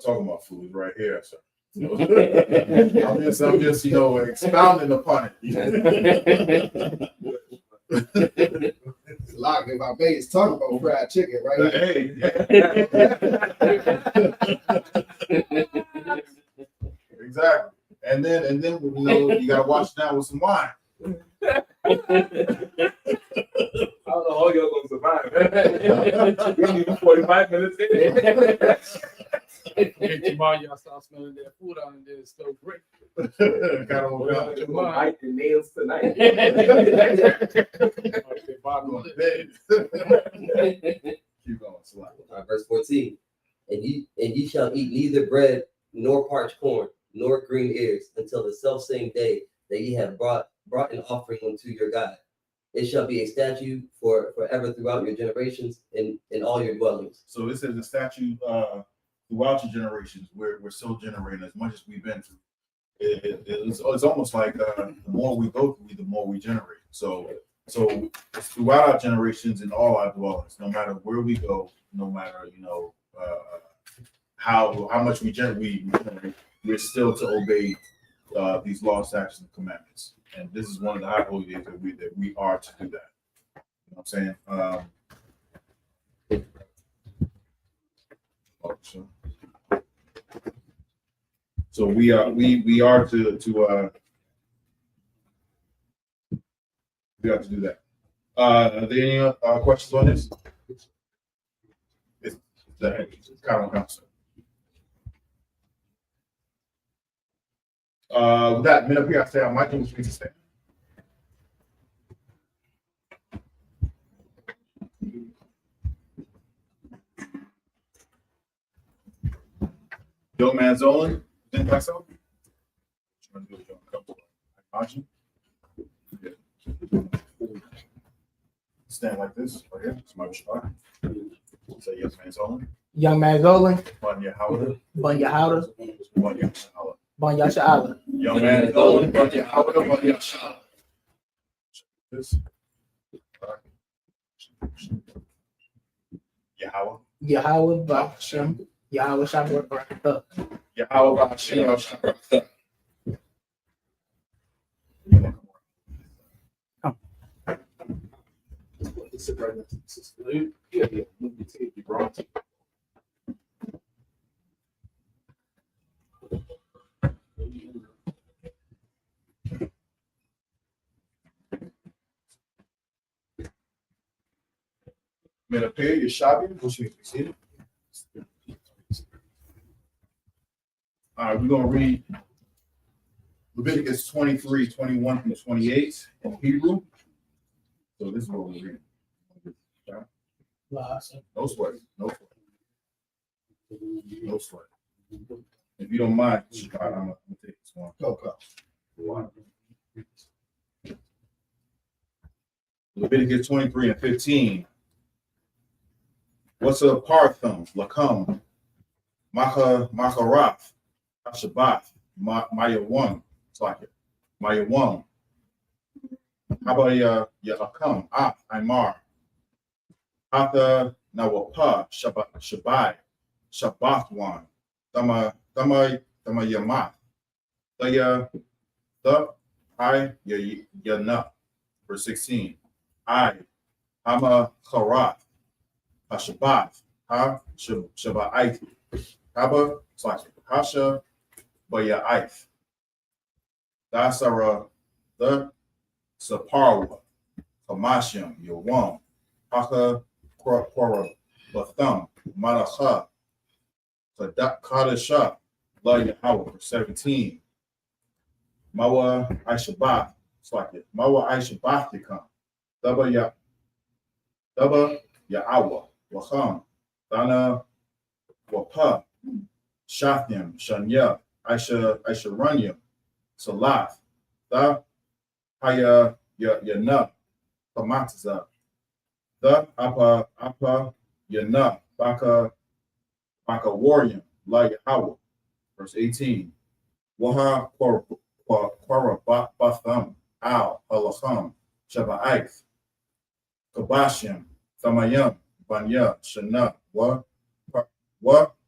talking about food right here, sir. I'm just expounding upon it. Like if I made talk about fried chicken, right? Hey. Exactly. And then you gotta wash it down with some wine. I don't know how y'all gonna survive. We need 45 minutes in. Hey, tomorrow y'all start smelling that food out and it's still great. We'll bite the nails tonight. Keep going, Slide. Verse 14. And ye shall eat neither bread nor parched corn nor green ears until the selfsame day that ye have brought an offering unto your God. It shall be a statute forever throughout your generations in all your dwellings. So this is a statute throughout your generations. We're still generating as much as we've been through. It's almost like the more we go through, the more we generate. So it's throughout our generations in all our dwellings, no matter where we go, no matter how much we generate, we're still to obey these laws, statutes, and commandments. And this is one of the high holy days that we are to do that. You know what I'm saying? So we are to do that. Are there any questions on this? It's kind of concept. With that, men up here, I say I might do what we just said. Joe Manzolin, then myself. stand like this, right here. It's my Shabbat. Say yes, man's only. Young man Zolan, Bun Yahweh. Bun Yahweh, Bun Yahweh. Bun Yasha'Allah. Young man Zolan. Bun Yahweh. Bun Yahweh. This. Yahweh. Yahweh Ba'ashem, Yahweh Shabbat Barakatah. Yahweh Ba'ashem. Men appear, your shopping, which you can see. All right, we're going to read Leviticus 23, 21 through 28 in Hebrew. So this is what we're reading. No sweat. No sweat. No sweat. If you don't mind, I'm going to take this one. Okay. Leviticus 23 and 15. What's a parthum, lakam, macharath, Shabbat, Mayawam. It's like it. Mayawam. How about Akam, Imar, Hatha, Nawapa, Shabbai, Shabbatwan, Tama Yamath, Yana. Verse 16. Hama Charath, Hashabbat, Shabbat, Haba, it's like it. Hasha, Baya'ith. Dasara, the Saparwa, Kamashim, Yawam, Haka, Kwara, Batham, Malacha, Kadasha, La Yahweh, 17. Mawa I.S.U.P.K, it's like it. Mawa I.S.U.P.K to come. Daba Yahweh, Wacham, Dana, Wapa, Shathim, Shanya, Aisha Runya, Salath, Da Haya Yana, Kamataza, Da Apa Yana, Baka Warrior, La Yahweh. Verse 18. Waha Kwara Batham, Al Halacham, Shaba'ith, Kabashim, Thamayam, Banya, Shana, Wa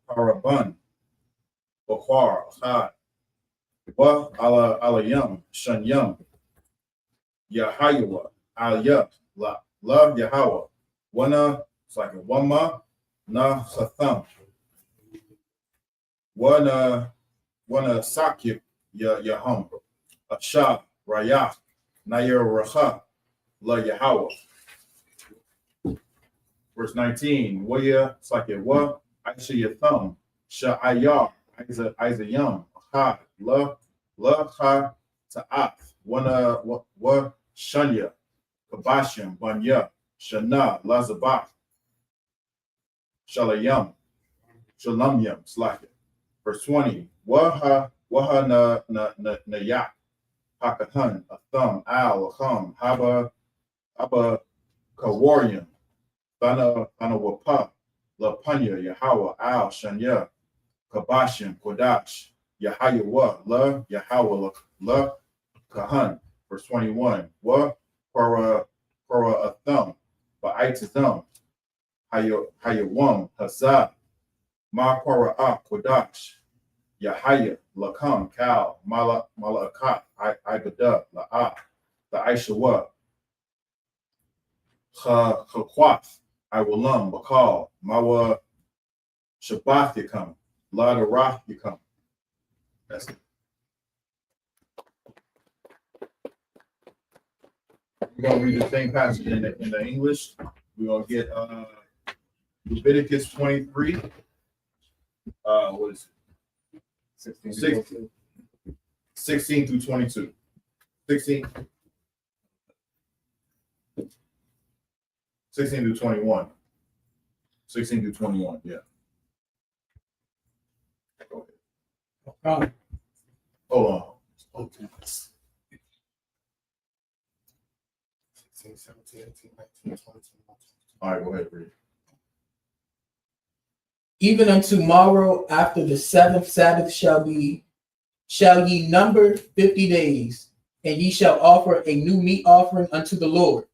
Paraban, Bakwar, Chad, Wa Alayam, Shanyam, Yahayawa, Aliyah, La Yahweh, Wana, it's like a Wama, Na Chatham, Wana Sakib, Yaham, Asha, Rayah, Nair Racha, La Yahweh. Verse 19, Waya, it's like a Wa, Aisha Yatham, Sha'ayah, Isayam, Ha, La Ha, Ta'ath, Wa Shanya, Kabashim, Banya, Shana, Lazabak, Shalayam, Shalamyam, it's like it. Verse 20, Waha Nayak, Hakahan, Atham, Al, Acham, Haba Kawarian, Thana Wapa, La Panya, Yahweh, Al, Shanya, Kabashim, Kodash, Yahayawa, La Yahweh, La Kahan. Verse 21, Wa Para Atham, Ba'itatham, Hayawam, Hazah, Ma Para Kodash, Yahaya, Lakam, Kal, Malakat, Ibada, La'ah, the Aishawa, Chakwath, Iwalam, Bakal, Mawa, Shabbath Yakam, La Rath Yakam. That's it. We're going to read the same passage in the English. We're going to get Leviticus 23. What is it? 16 through 22. 16 through 21. 16 through 21, yeah. Go ahead. Hold on. Okay. 16, 17, 18, 19, 20, 21. All right, go ahead, read. Even unto tomorrow after the seventh Sabbath shall ye number 50 days, and ye shall offer a new meat offering unto the Lord.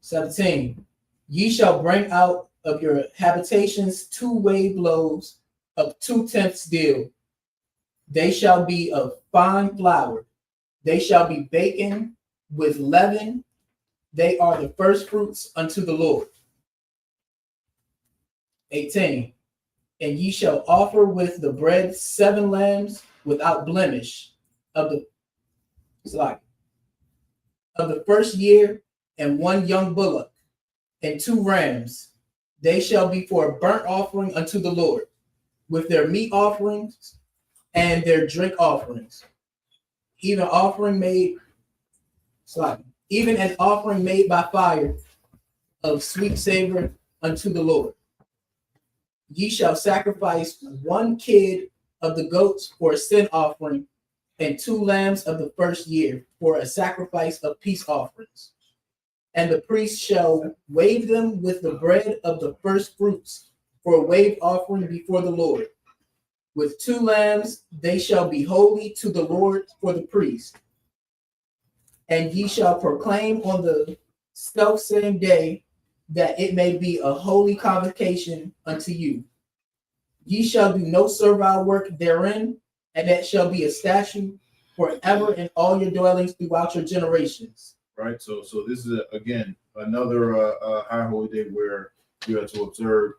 17. Ye shall bring out of your habitations 2 wave loaves of 2/10 deal. They shall be of fine flour. They shall be baken with leaven. They are the first fruits unto the Lord. 18. And ye shall offer with the bread 7 lambs without blemish of the first year, and 1 young bullock, and 2 rams. They shall be for a burnt offering unto the Lord, with their meat offerings and their drink offerings, even an offering made by fire of sweet savor unto the Lord. Ye shall sacrifice 1 kid of the goats for a sin offering, and 2 lambs of the first year for a sacrifice of peace offerings. And the priest shall wave them with the bread of the first fruits for a wave offering before the Lord. With 2 lambs they shall be holy to the Lord for the priest. And ye shall proclaim on the selfsame day that it may be a holy convocation unto you. Ye shall do no servile work therein, and that shall be a statute forever in all your dwellings throughout your generations. Right. So this is again another high holy day where you have to observe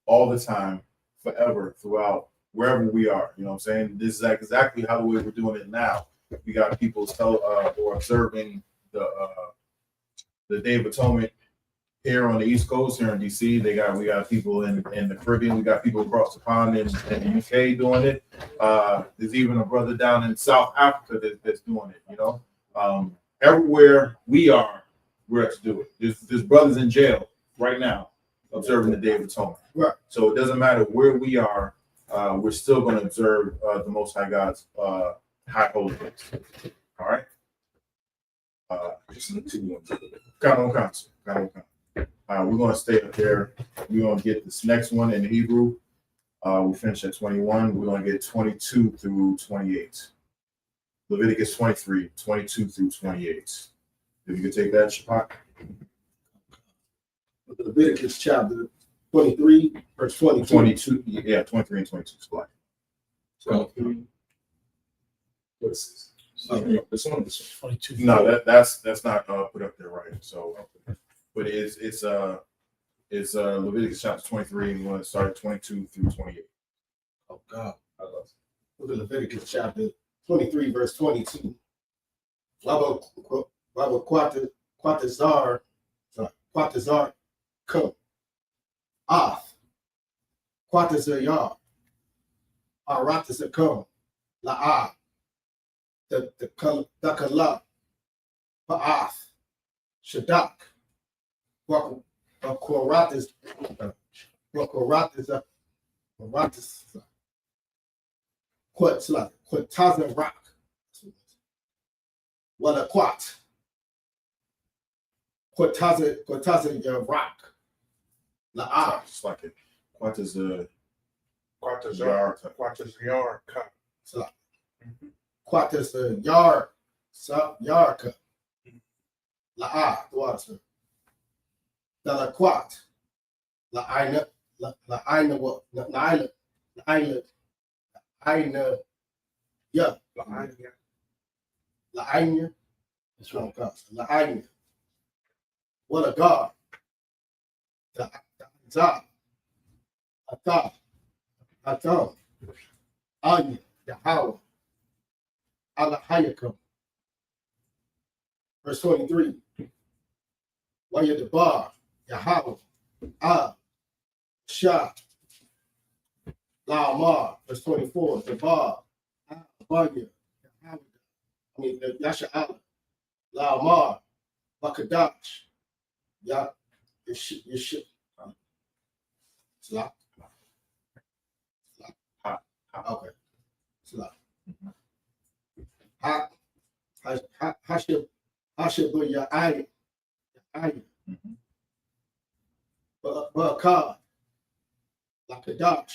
all the time, forever, throughout wherever we are. You know what I'm saying? This is exactly how the way we're doing it now. We got people or observing the Day of Atonement here on the East Coast, here in DC. We got people in the Caribbean. We got people across the pond in the UK doing it. There's even a brother down in South Africa that's doing it. You know, everywhere we are, we're to do it. There's brothers in jail right now observing the Day of Atonement. Right. So it doesn't matter where we are, we're still going to observe the Most High God's high holy days. All right. Count on council. We're going to stay up there. We're going to get this next one in Hebrew. We finish at 21. We're going to get 22 through 28. Leviticus 23, 22 through 28. If you could take that, Shapak. Leviticus chapter 23, verse 22. 22, yeah, 23 and 22. Splat. So, what's this? This one. 22. No, that's not put up there right. So, but it's Leviticus chapter 23, and we're going to start at 22 through 28. Oh God. Leviticus chapter 23, verse 22. Quatazar come. Quatazar Aratazar come. La'ah. The Kala. Pa'ath. Shadak. Quaratas. Quatazar rock. Wala quat. Quatazar rock. La'ah. It's like it. What is the Quatazar cup. Quatazar yard. Yarka. La'ah. Water. La quat. La aina. La aina what? La aina. La aina. Aina. Yeah. La aina. That's right. La aina. What a God. The Atam. Anya. Yahweh. Allah Hayakam. Verse 23. Waya the bar. Yahweh. Shah. La'amar. Verse 24. The bar. Banya. Yasha Allah. La'amar. Bakadash. Ya. Yeshit. Slap. Okay. Slap. Hashib ya I Aya. Barakah, Lakadash,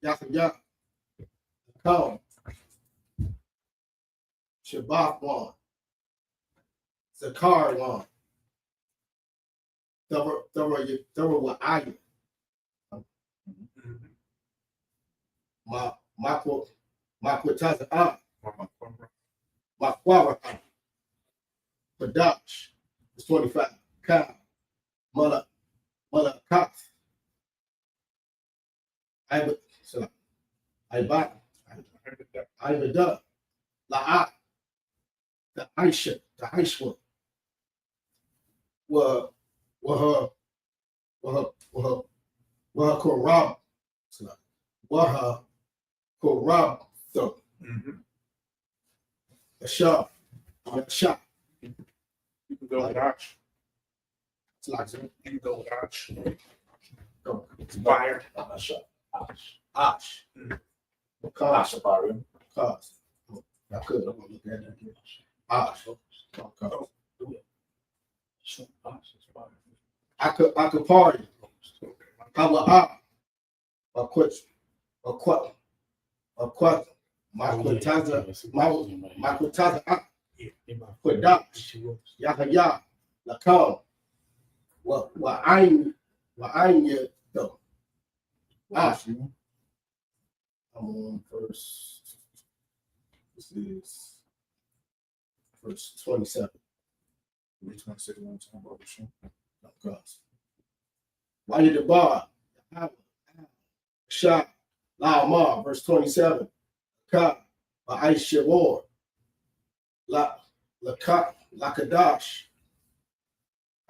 Yahanna, Lakam, Shabbat one, Zakar one, Thorough Aya, Makwataza, Makwara, Padash, it's 25, Ka, Mala, Kat, Ibada, La'at, the Aisha, were her corrupt, so a shot, You can go with Arch. it's like You can go with Arch. go. It's fire. Ash. Cause. Cause. I could. I'm gonna look at that again. Ash. I could party. How about a quit. My quitaza. Quadash. Yahya. Lakam. What I'm yet though. Ash. I'm on verse. This is verse 27. 26. Why did the bar? Shot. La'amar, verse 27. Ka. I.S.U.P.K. Lakadash.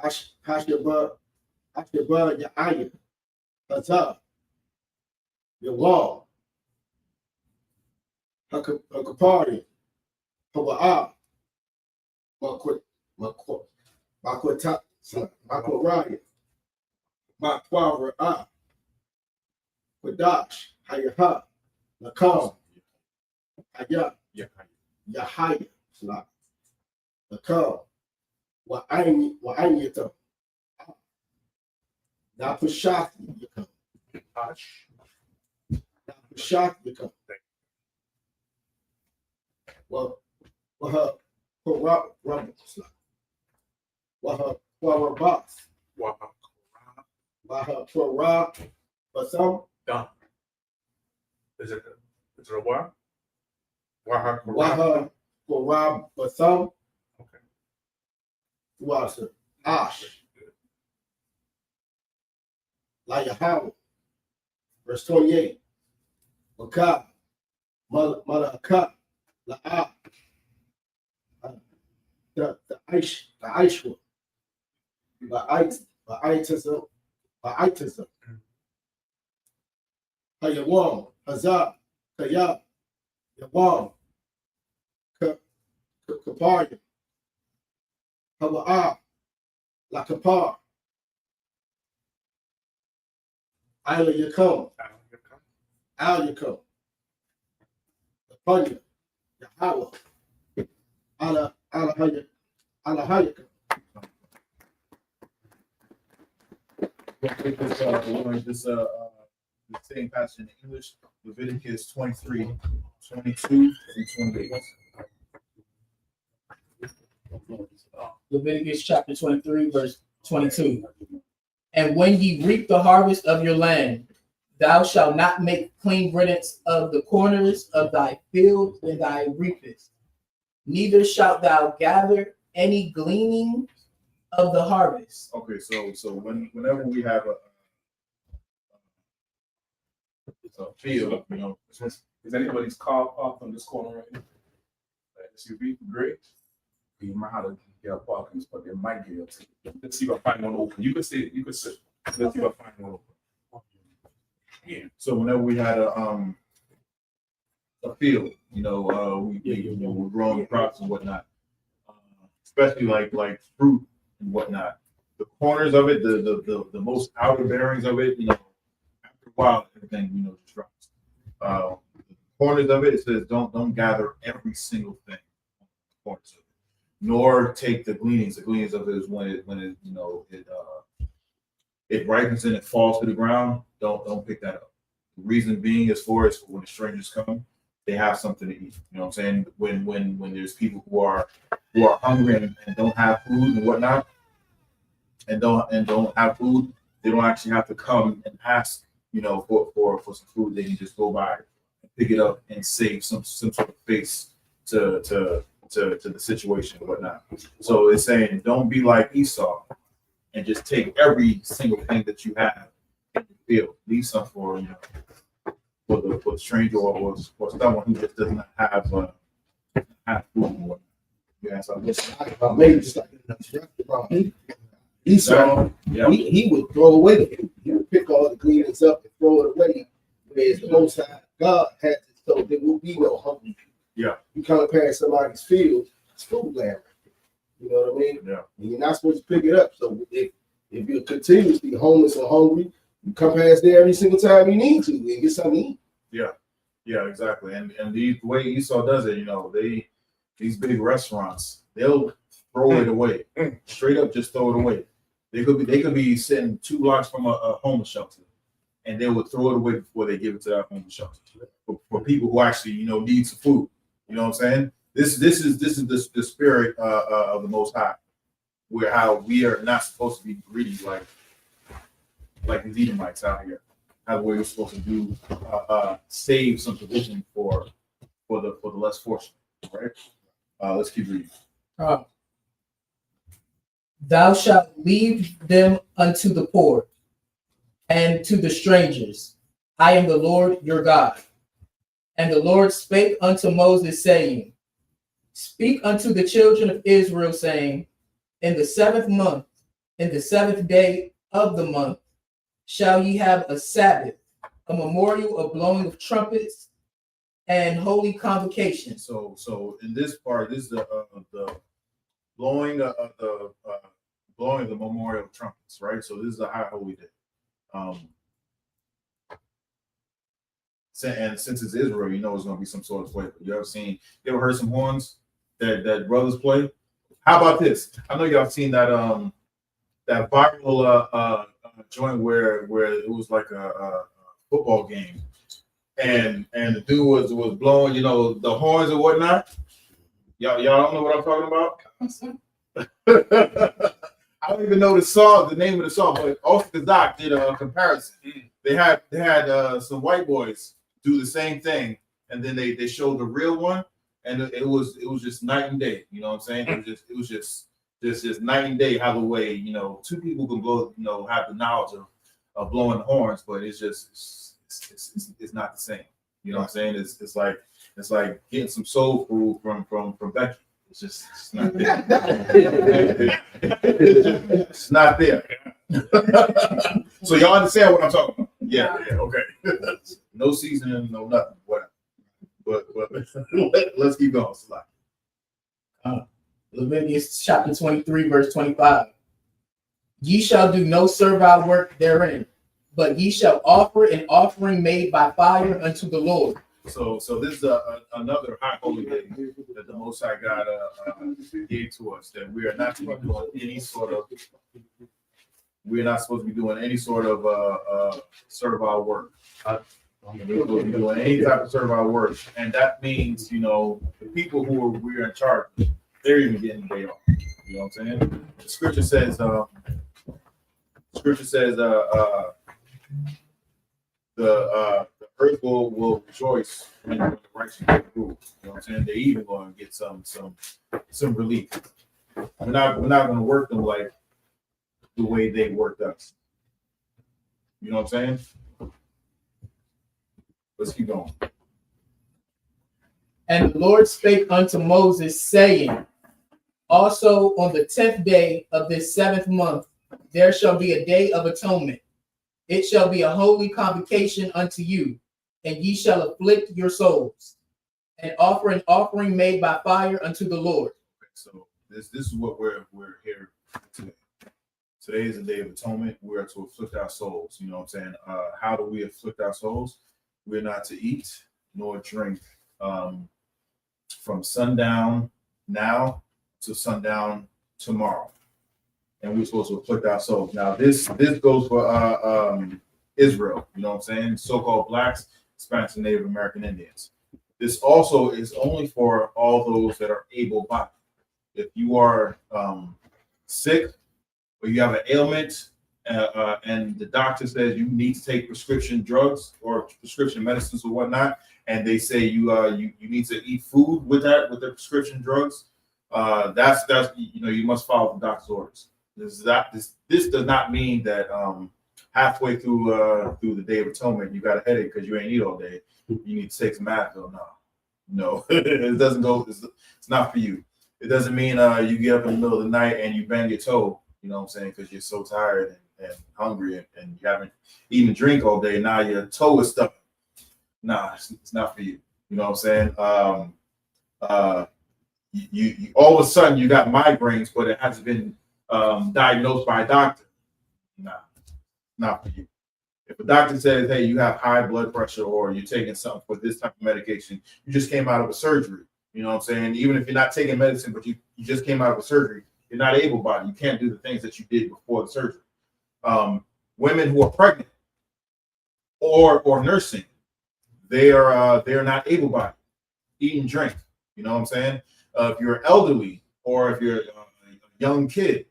Hashabah. Yahanna. Hazah. Yawam. Hakapari, Hawa'a, Makwara, Quadash, Hayaha, Lakam, Haya, Yahaya, Lakam, Wa'anyata, Napushat, Arch. Napushat, Yakam. Well, her but some Done. Is it a what? but some Okay. was Ash, like Yahanna, verse 28. Maka, Malaka, La'a, the I.S.U.P.K, the Hayawam, Hazah, Kaya, Yawam, Kapar, Hawa'a, Lakapar, Al Yakum, Panya, Yahweh, Ala Hayaka. The same passage in English, Leviticus 23, 22 and 28. Leviticus chapter 23, verse 22. And when ye reap the harvest of your land, thou shalt not make clean riddance of the corners of thy field when thou reapest, neither shalt thou gather any gleaning of the harvest. Okay, so whenever we have a field, you know, Is anybody's car parked on this corner right now? SUV, great. You might have to get a parking spot. They might get up. Let's see if I find one open. You could sit. Let's see if I find one open. Yeah. so whenever we had a field, you know, we're growing crops and whatnot, especially like fruit and whatnot. The corners of it, the most outer bearings of it, you know, after a while, everything, you know, just drops. The corners of it, it says don't gather every single thing on the corners of it. nor take the gleanings. The gleanings of it is when it it ripens and it falls to the ground. Don't pick that up. The reason being is for when the strangers come, they have something to eat. You know what I'm saying? When there's people who are hungry and don't have food and whatnot, and don't have food, they don't actually have to come and ask, for some food. They can just go by, pick it up, and save some sort of face to the situation and whatnot. So it's saying, don't be like Esau and just take every single thing that you have in the field. Leave some for the stranger or someone who just does not have food and whatnot. Yeah, so Maybe just like Esau, he would throw away. He would pick all the gleanings up and throw it away. Whereas the Most High God had it so there will be no hungry people. Yeah. You come past somebody's field, it's food land. You know what I mean? Yeah. And you're not supposed to pick it up. So if you're continuously homeless or hungry, you come past there every single time you need to and get something to eat. Yeah, exactly. And the way Esau does it, these big restaurants, they'll throw it away. Straight up just throw it away. They could be sitting 2 blocks from a homeless shelter, and they would throw it away before they give it to that homeless shelter for people who actually need some food. You know what I'm saying? This is the spirit of the Most High, where how we are not supposed to be greedy like the Edomites out here. How we're supposed to do save some provision for the less fortunate, right? Let's keep reading. Thou shalt leave them unto the poor and to the strangers. I am the Lord your God. And the Lord spake unto Moses, saying, Speak unto the children of Israel, saying, In the 7th month, in the 7th day of the month, shall ye have a Sabbath, a memorial of blowing of trumpets and holy convocation. So in this part, this is the blowing of the memorial trumpets, right? So this is a high holy day. And since it's Israel, it's going to be some sort of play. You ever heard some horns that brothers play? How about this? I know y'all seen that that viral joint where it was like a football game, and the dude was blowing the horns and whatnot. Y'all don't know what I'm talking about? I don't even know the name of the song, but also Kazak did a comparison. They had some white boys do the same thing, and then they showed the real one, and it was just night and day. You know what I'm saying? It was just night and day how the way 2 people can blow have the knowledge of blowing horns, but it's not the same. You know what I'm saying? It's like getting some soul food from Becky. It's not there. It's not there. So y'all understand what I'm talking about? Yeah, okay. No seasoning, no nothing, whatever. But let's keep going. Leviticus chapter 23, verse 25. Ye shall do no servile work therein, but ye shall offer an offering made by fire unto the Lord. So this is another high holy day that the Most High God gave to us, that we are not to be doing any sort of. We're not supposed to be doing any sort of servile work. We're supposed to be doing any type of servile work, and that means the people who we're in charge, they're even getting the day off. You know what I'm saying? The scripture says. The earth will rejoice when the righteous get ruled. You know what I'm saying? They're even going to get some relief. We're not going to work them like the way they worked us. You know what I'm saying? Let's keep going. And the Lord spake unto Moses, saying, Also on the 10th day of this 7th month, there shall be a day of atonement. It shall be a holy convocation unto you, and ye shall afflict your souls, and offer an offering made by fire unto the Lord. Okay, so this is what we're here today. Today is the day of atonement. We are to afflict our souls. You know what I'm saying? How do we afflict our souls? We're not to eat nor drink from sundown now to sundown tomorrow. And we're supposed to afflict ourselves. Now, this goes for Israel, you know what I'm saying? So-called blacks, Hispanics, and Native American Indians. This also is only for all those that are able-bodied. If you are sick or you have an ailment and the doctor says you need to take prescription drugs or prescription medicines or whatnot, and they say you need to eat food with the prescription drugs, that's you must follow the doctor's orders. This does not mean that halfway through the Day of Atonement you got a headache because you ain't eat all day. You need to take some Advil. No, it doesn't go. It's not for you. It doesn't mean you get up in the middle of the night and you bang your toe. You know what I'm saying? Because you're so tired and hungry and you haven't eaten a drink all day. Now your toe is stuck. Nah, it's not for you. You know what I'm saying? You all of a sudden you got migraines, but it hasn't been diagnosed by a doctor. Nah, not for you. If a doctor says, hey, you have high blood pressure or you're taking something for this type of medication, you just came out of a surgery. You know what I'm saying? Even if you're not taking medicine, but you just came out of a surgery, you're not able-bodied. You can't do the things that you did before the surgery. Women who are pregnant or nursing, they're not able-bodied. Eat and drink. You know what I'm saying? If you're elderly or if you're a young kid,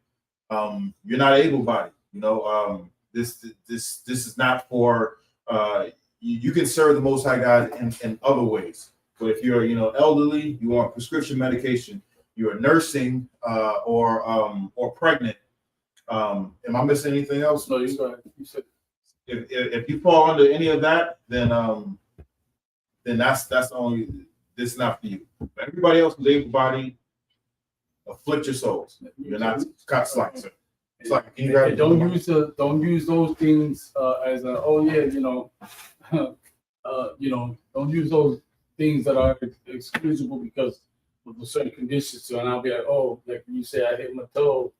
you're not able-bodied. You know, this is not for you can serve the Most High God in other ways. But if you're elderly, you want prescription medication, you're nursing or pregnant. Am I missing anything else? No, you said if you fall under any of that, then that's only this is not for you. But everybody else who's able-bodied, afflict your souls. You're not cut slack, sir. It's like don't use those things as a don't use those things that are excusable because of a certain conditions. So and I'll be like, oh, like you say, I hit my toe,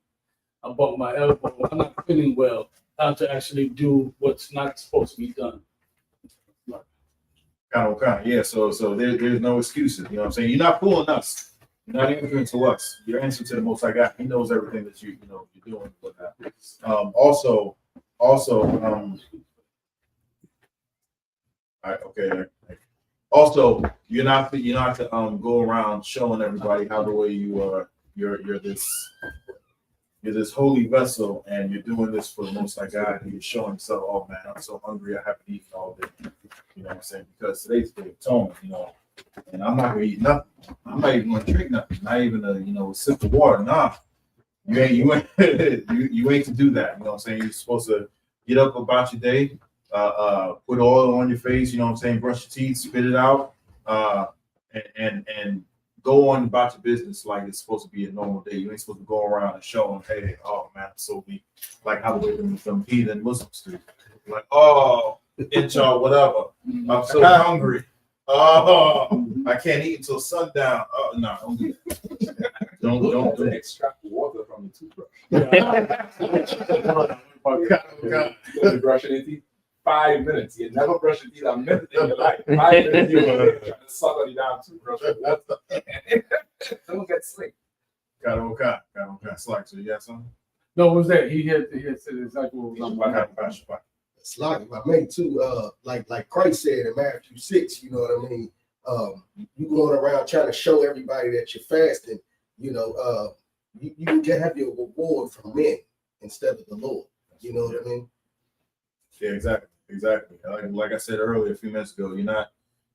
I bumped my elbow, I'm not feeling well. How to actually do what's not supposed to be done. Kind of, yeah. So there's no excuses. You know what I'm saying? You're not fooling us. You're not answering to us. You're answering to the Most High God. He knows everything that you're doing. Also, you're not to go around showing everybody how the way you are. You're this holy vessel, and you're doing this for the Most High God. And you're showing yourself, oh man, I'm so hungry. I haven't eaten all day. You know what I'm saying? Because today's the Day of Atonement. And I'm not gonna eat nothing. I'm not even gonna drink nothing. Not even a sip of water. Nah, you ain't you ain't to do that. You know what I'm saying? You're supposed to get up about your day, put oil on your face. You know what I'm saying? Brush your teeth, spit it out, and go on about your business like it's supposed to be a normal day. You ain't supposed to go around and show them, hey, oh man, I'm so weak. Like how the way some heathen Muslims do. Like, oh, y'all, whatever. I'm so hungry. Oh, I can't eat until sundown. Oh no, don't do that. Don't extract water from the toothbrush. God. Brushing your teeth 5 minutes. You never brush your teeth a minute in your life. 5 minutes you're trying to suck on the damn toothbrush. Don't get slick. Got okay. Slack. So you got something? No, what was that? He had said exactly what was on. It's like if I may too, like Christ said in Matthew 6, you know what I mean? You going around trying to show everybody that you're fasting, you can have your reward from men instead of the Lord. You know what I mean? Yeah, exactly. Like I said earlier a few minutes ago, you're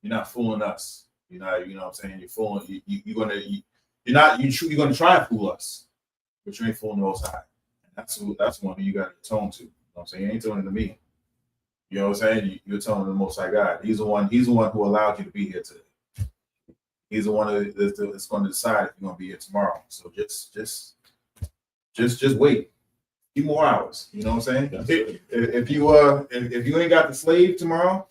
not fooling us. You know what I'm saying? You're fooling you're gonna try and fool us, but you ain't fooling the Most High. That's one you gotta atone to. You know what I'm saying? You ain't atoning to me. You know what I'm saying? You're telling the Most High God. He's the one who allowed you to be here today. He's the one that's going to decide if you're going to be here tomorrow. So just wait a few more hours. You know what I'm saying? If you ain't got the slave tomorrow,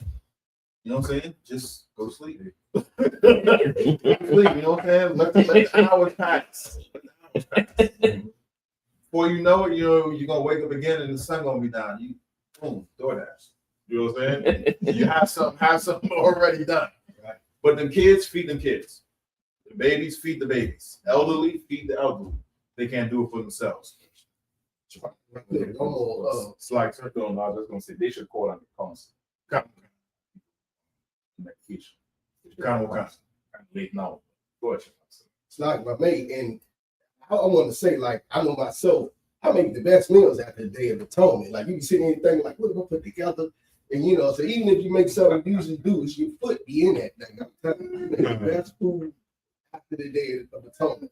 you know what I'm saying? Just go to sleep. Go to sleep. You know what I'm saying? Let the hours pass. Before you know it, you're gonna wake up again and the sun gonna be down. Boom, DoorDash. You know what I'm saying? You have something already done. Right. But the kids, feed them kids. The babies feed the babies. Elderly feed the elderly. They can't do it for themselves. It's like, I was just gonna say, they should call on the council. Medication. Late now. Go ahead. It's like my mate, and I want to say, like, I know myself, I make the best meals after the Day of Atonement. Like, you can sit there and think, like, what am I put together? And, you know, so even if you make something you usually do, it's your foot be in that thing. I'm telling you, you make the best food after the Day of Atonement.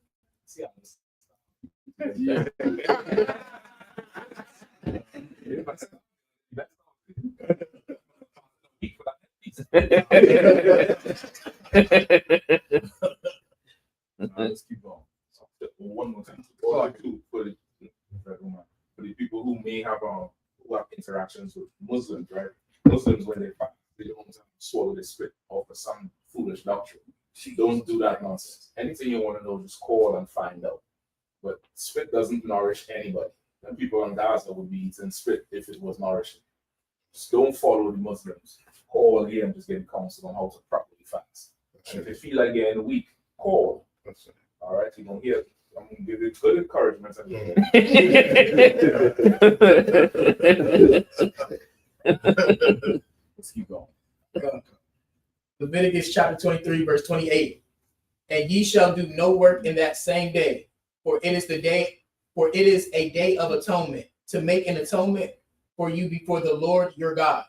Let's keep going. One more time. For the people who may have who have interactions with Muslims, right? Muslims, when they fast, they don't swallow the spit or for some foolish doctrine. Don't do that nonsense. Anything you want to know, just call and find out. But spit doesn't nourish anybody. And people in Gaza would be eating spit if it was nourishing. Just don't follow the Muslims. Call here and just get counsel on how to properly fast. And if you feel like you're in a week, call. All right, you don't hear. I'm gonna give you good encouragement. Let's keep going. Leviticus chapter 23, verse 28. And ye shall do no work in that same day, for it is a day of atonement, to make an atonement for you before the Lord your God.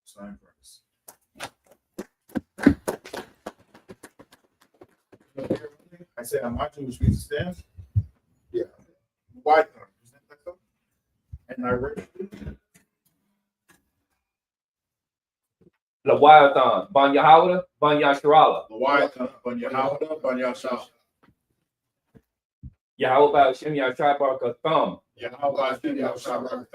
Sign first. I said, am I Jewish means to stand? Yeah. Why? And I read Leviathan, Ban Yahanna, Ban Yasharala. Leviathan, Ban Yahanna, Ban Yasha. Yahweh Hashem Yashai Barakatham. Yahweh Hashem Yahweh.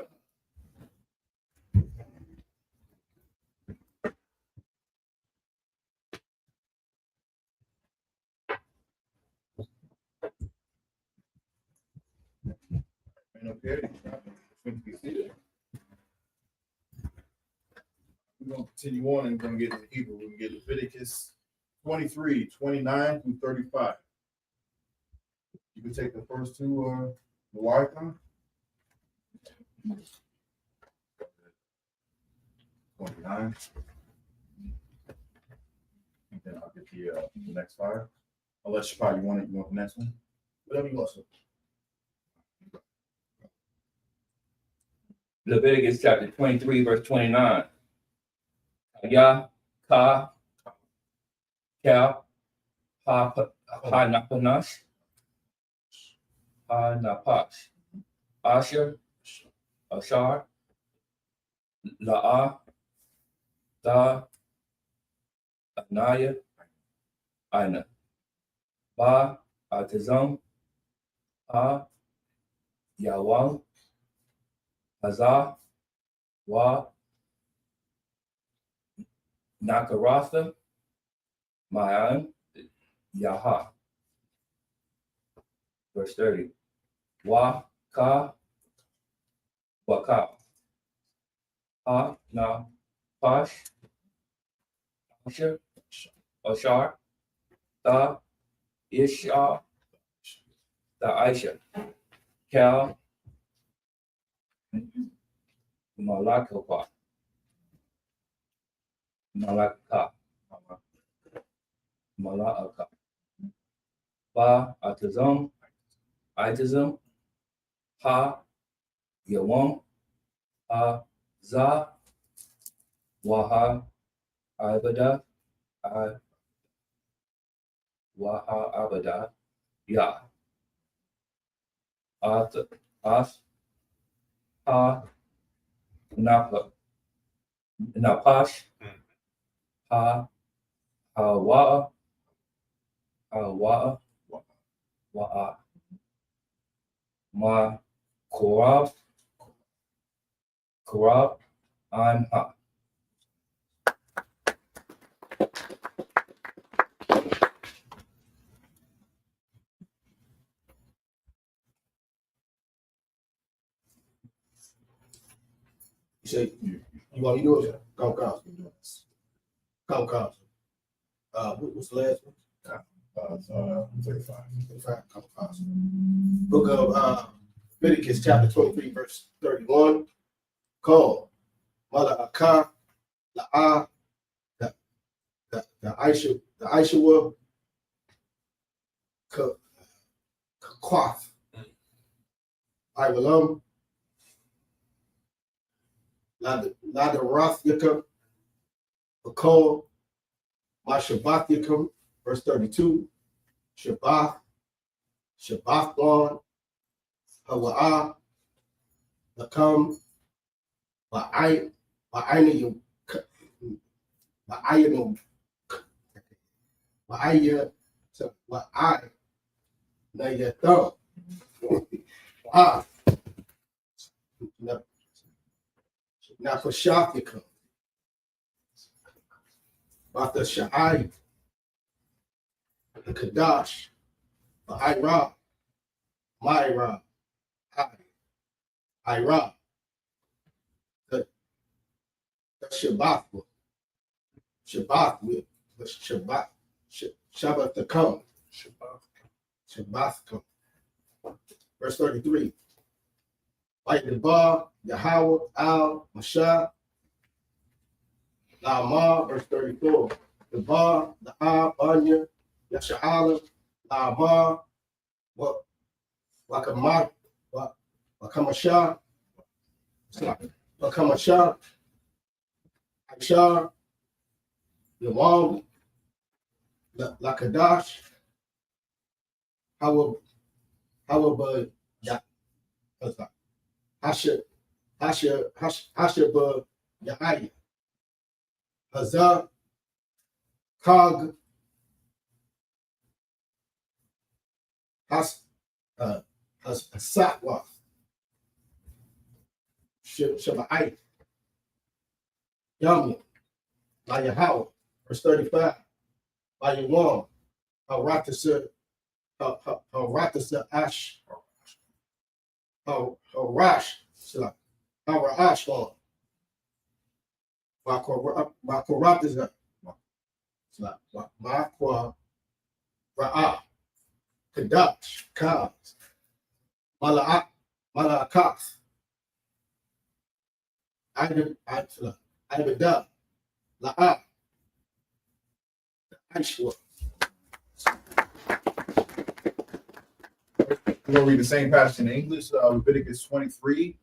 Okay. We're going to continue on and we're going to get to Hebrew. We're going to get Leviticus 23, 29 through 35. You can take the first two, the Leviathan. 29. And then I'll get the next file. Unless you probably want the next one. Whatever you want, sir. Leviticus chapter 23, verse 29. Yah, Ka, Kal, Ha Napanash, Ha Napash, Asher, Ashar, La'ah, Da, Anaya, Aina, Ba, Atazam, Ha, Yawam, Hazah, Wa, Nakaratha, Mayan, Yaha. Verse 30. Wa, Ka, Waka. Ha, Na, Pash, Asher, Ashar, Da, Isha, Da Aisha, Cal, Malakapa, Malaka, Malaka, Ba, Atazam, Itazam, Ha, Yawam, Ha, Za, Waha, Abada, Waha, Abada, Ya, As, Ha, Napa, Napash, Ha, Hawa, Hawa, Wa'a, Ma, Korab, I'm Ha. You say, you want to do it? Come. What's the last one? 35. 35, possible. Book of Leviticus chapter 23, verse 31. Call Mala'aka, La'a, the I.S.U.P.K, Kwath, Iwalam, Ladarathyakum, Bakol, Mashabatyakum, verse 32. Shabbath, Shabbathon, Hawa'ah, Lakam, Ba'ayanu, Ba'ayanu, Ba'aya, Ba'ay, Nayatham, Nafashathikum, Bata Sha'ai, the Kadash, Ba'ira, Myra, Ira, the Shabbat, the Shabbat to come, Shabbat come. Verse 33. Like the bar, Yahweh, Al, Mashah, La'amah, verse 34. The bar, the Ab, Anya, Yasha'ala, La'amah, Wakamashah, Wakamashah, Aishar, Yawam, Lakadash, Hawab, Hasha, Yahaya, Hazah, Kag, Satwa, Shabbat, Yami, Layahawa, verse 35, Layawam, Haratasa, Ash, Harash, Harashon, Makoratasa, Makwa, Ra'ah, Kadash, Kaz, Mala'akath, Ibadah, La'ah, I.S.U.P.K. We're going to read the same passage in English, Leviticus 23,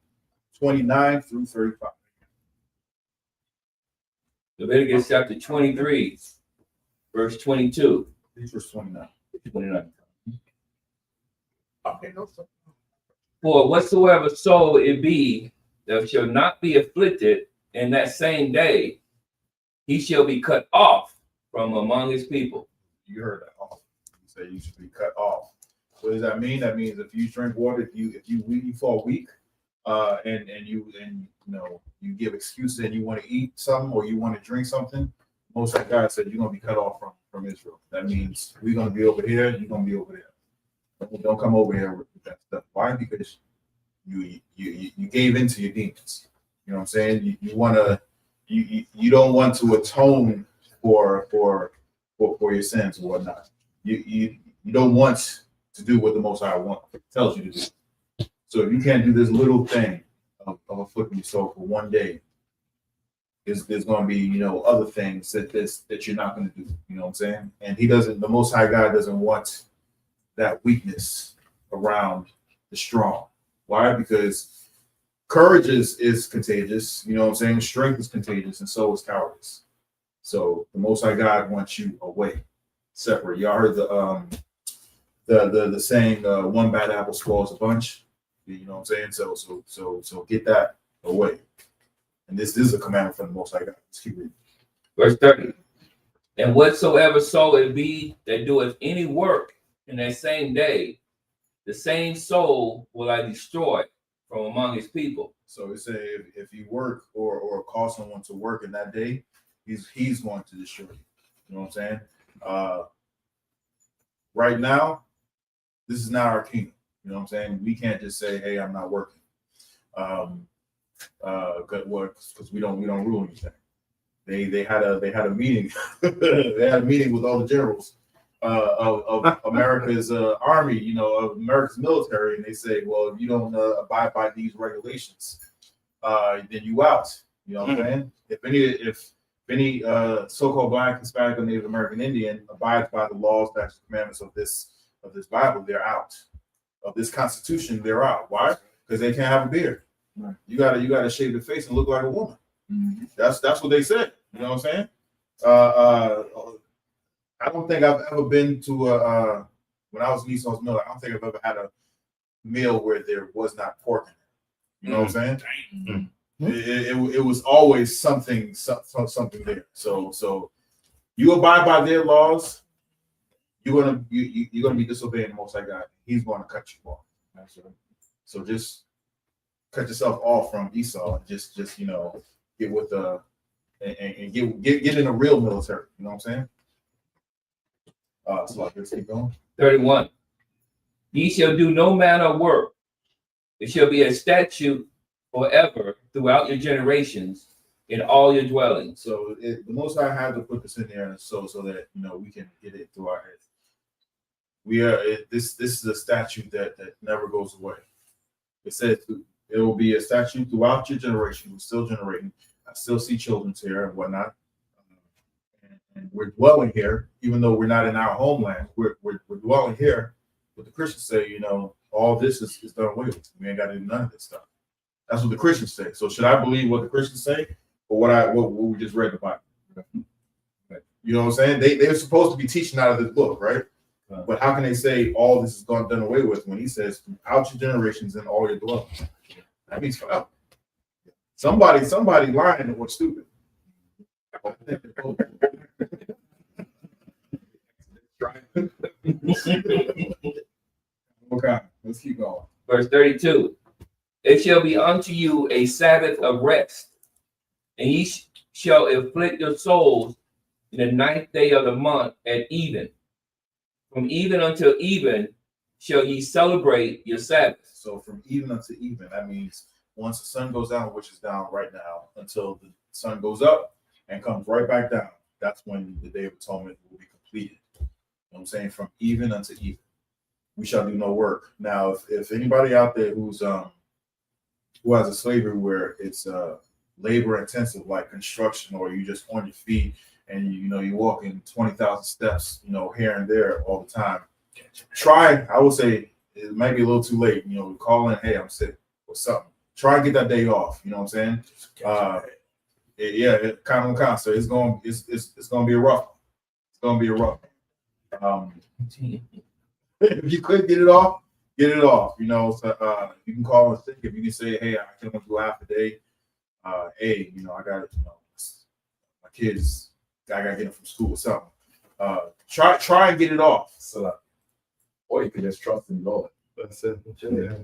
29 through 35. Leviticus chapter 23, verse 22. Verse 29. 29. Okay, no, sir. For whatsoever soul it be that shall not be afflicted in that same day, he shall be cut off from among his people. You heard that. You said you should be cut off. What does that mean? That means if you drink water, if you fall weak, and you give excuses and you want to eat something or you want to drink something, most of God said you're gonna be cut off from Israel. That means we're gonna be over here, you're gonna be over there. Don't come over here with that stuff. Why? Because you gave into your demons. You know what I'm saying? You don't want to atone for your sins or whatnot. You don't want to do what the Most High tells you to do. So if you can't do this little thing of afflicting your soul for one day, there's going to be other things that you're not going to do. You know what I'm saying? And the Most High God doesn't want that weakness around the strong. Why? Because courage is contagious. You know what I'm saying? Strength is contagious, and so is cowardice. So the Most High God wants you away, separate. Y'all heard the saying, one bad apple spoils a bunch. You know what I'm saying? So get that away. And this is a commandment from the Most High God. Let's keep reading. Verse 30. And whatsoever soul it be that doeth any work in that same day, the same soul will I destroy from among his people. So it say if you work or cause someone to work in that day, he's going to destroy you. You know what I'm saying? Right now, this is not our kingdom. You know what I'm saying? We can't just say, "Hey, I'm not working," because we don't rule anything. They had a meeting. They had a meeting with all the generals, of America's army, you know, of America's military, and they say, well, if you don't abide by these regulations, then you out. You know what I'm saying? If any so-called Black, Hispanic, or Native American Indian abides by the laws, statutes, commandments of this Bible, they're out. Of this Constitution, they're out. Why? Because they can't have a beard. Right. You gotta shave your face and look like a woman. Mm-hmm. That's what they said. You know what I'm saying? I don't think I've ever been to when I was in Esau's Mill, I don't think I've ever had a meal where there was not pork in it. You know what I'm saying? Mm-hmm. It was always something there. So you abide by their laws, you're gonna be disobeying the Most High God. He's going to cut you off. Absolutely. So just cut yourself off from Esau and just you know, get with and get in a real military. You know what I'm saying? So let's keep going. 31. Ye shall do no manner of work. It shall be a statute forever throughout your generations in all your dwellings. So the Most High had to put this in there so that, you know, we can get it through our heads. This is a statute that never goes away. It says it will be a statute throughout your generation. We're still generating. I still see children here and whatnot. And we're dwelling here, even though we're not in our homeland. We're dwelling here. But the Christians say, you know, all this is done away with. We ain't got to do none of this stuff. That's what the Christians say. So should I believe what the Christians say, or what we just read in the Bible? You know what I'm saying? They're supposed to be teaching out of this book, right? But how can they say all this is done away with when he says throughout your generations and all your dwellings? That means forever. Somebody lying or stupid. Okay, let's keep going. Verse 32. It shall be unto you a Sabbath of rest, and ye shall afflict your souls in the 9th day of the month at even. From even until even shall ye celebrate your Sabbath. So from even unto even, that means once the sun goes down, which is down right now, until the sun goes up and comes right back down, that's when the Day of Atonement will be completed. You know what I'm saying? From even unto even, we shall do no work. Now, if anybody out there who has a slavery where it's labor intensive, like construction, or you just on your feet and you know you're walking 20,000 steps, you know, here and there all the time, I would say it might be a little too late. You know, call in, hey, I'm sick or something. Try and get that day off. You know what I'm saying? So it's gonna be a rough. It's gonna be a rough. If you could get it off, get it off. You know, so you can call and sick. If you can say, hey, I can only do half a day. Hey, you know, I got, you know, my kids, I gotta get them from school or something. Try and get it off. So, or you could just trust in the Lord. That's it. Yeah.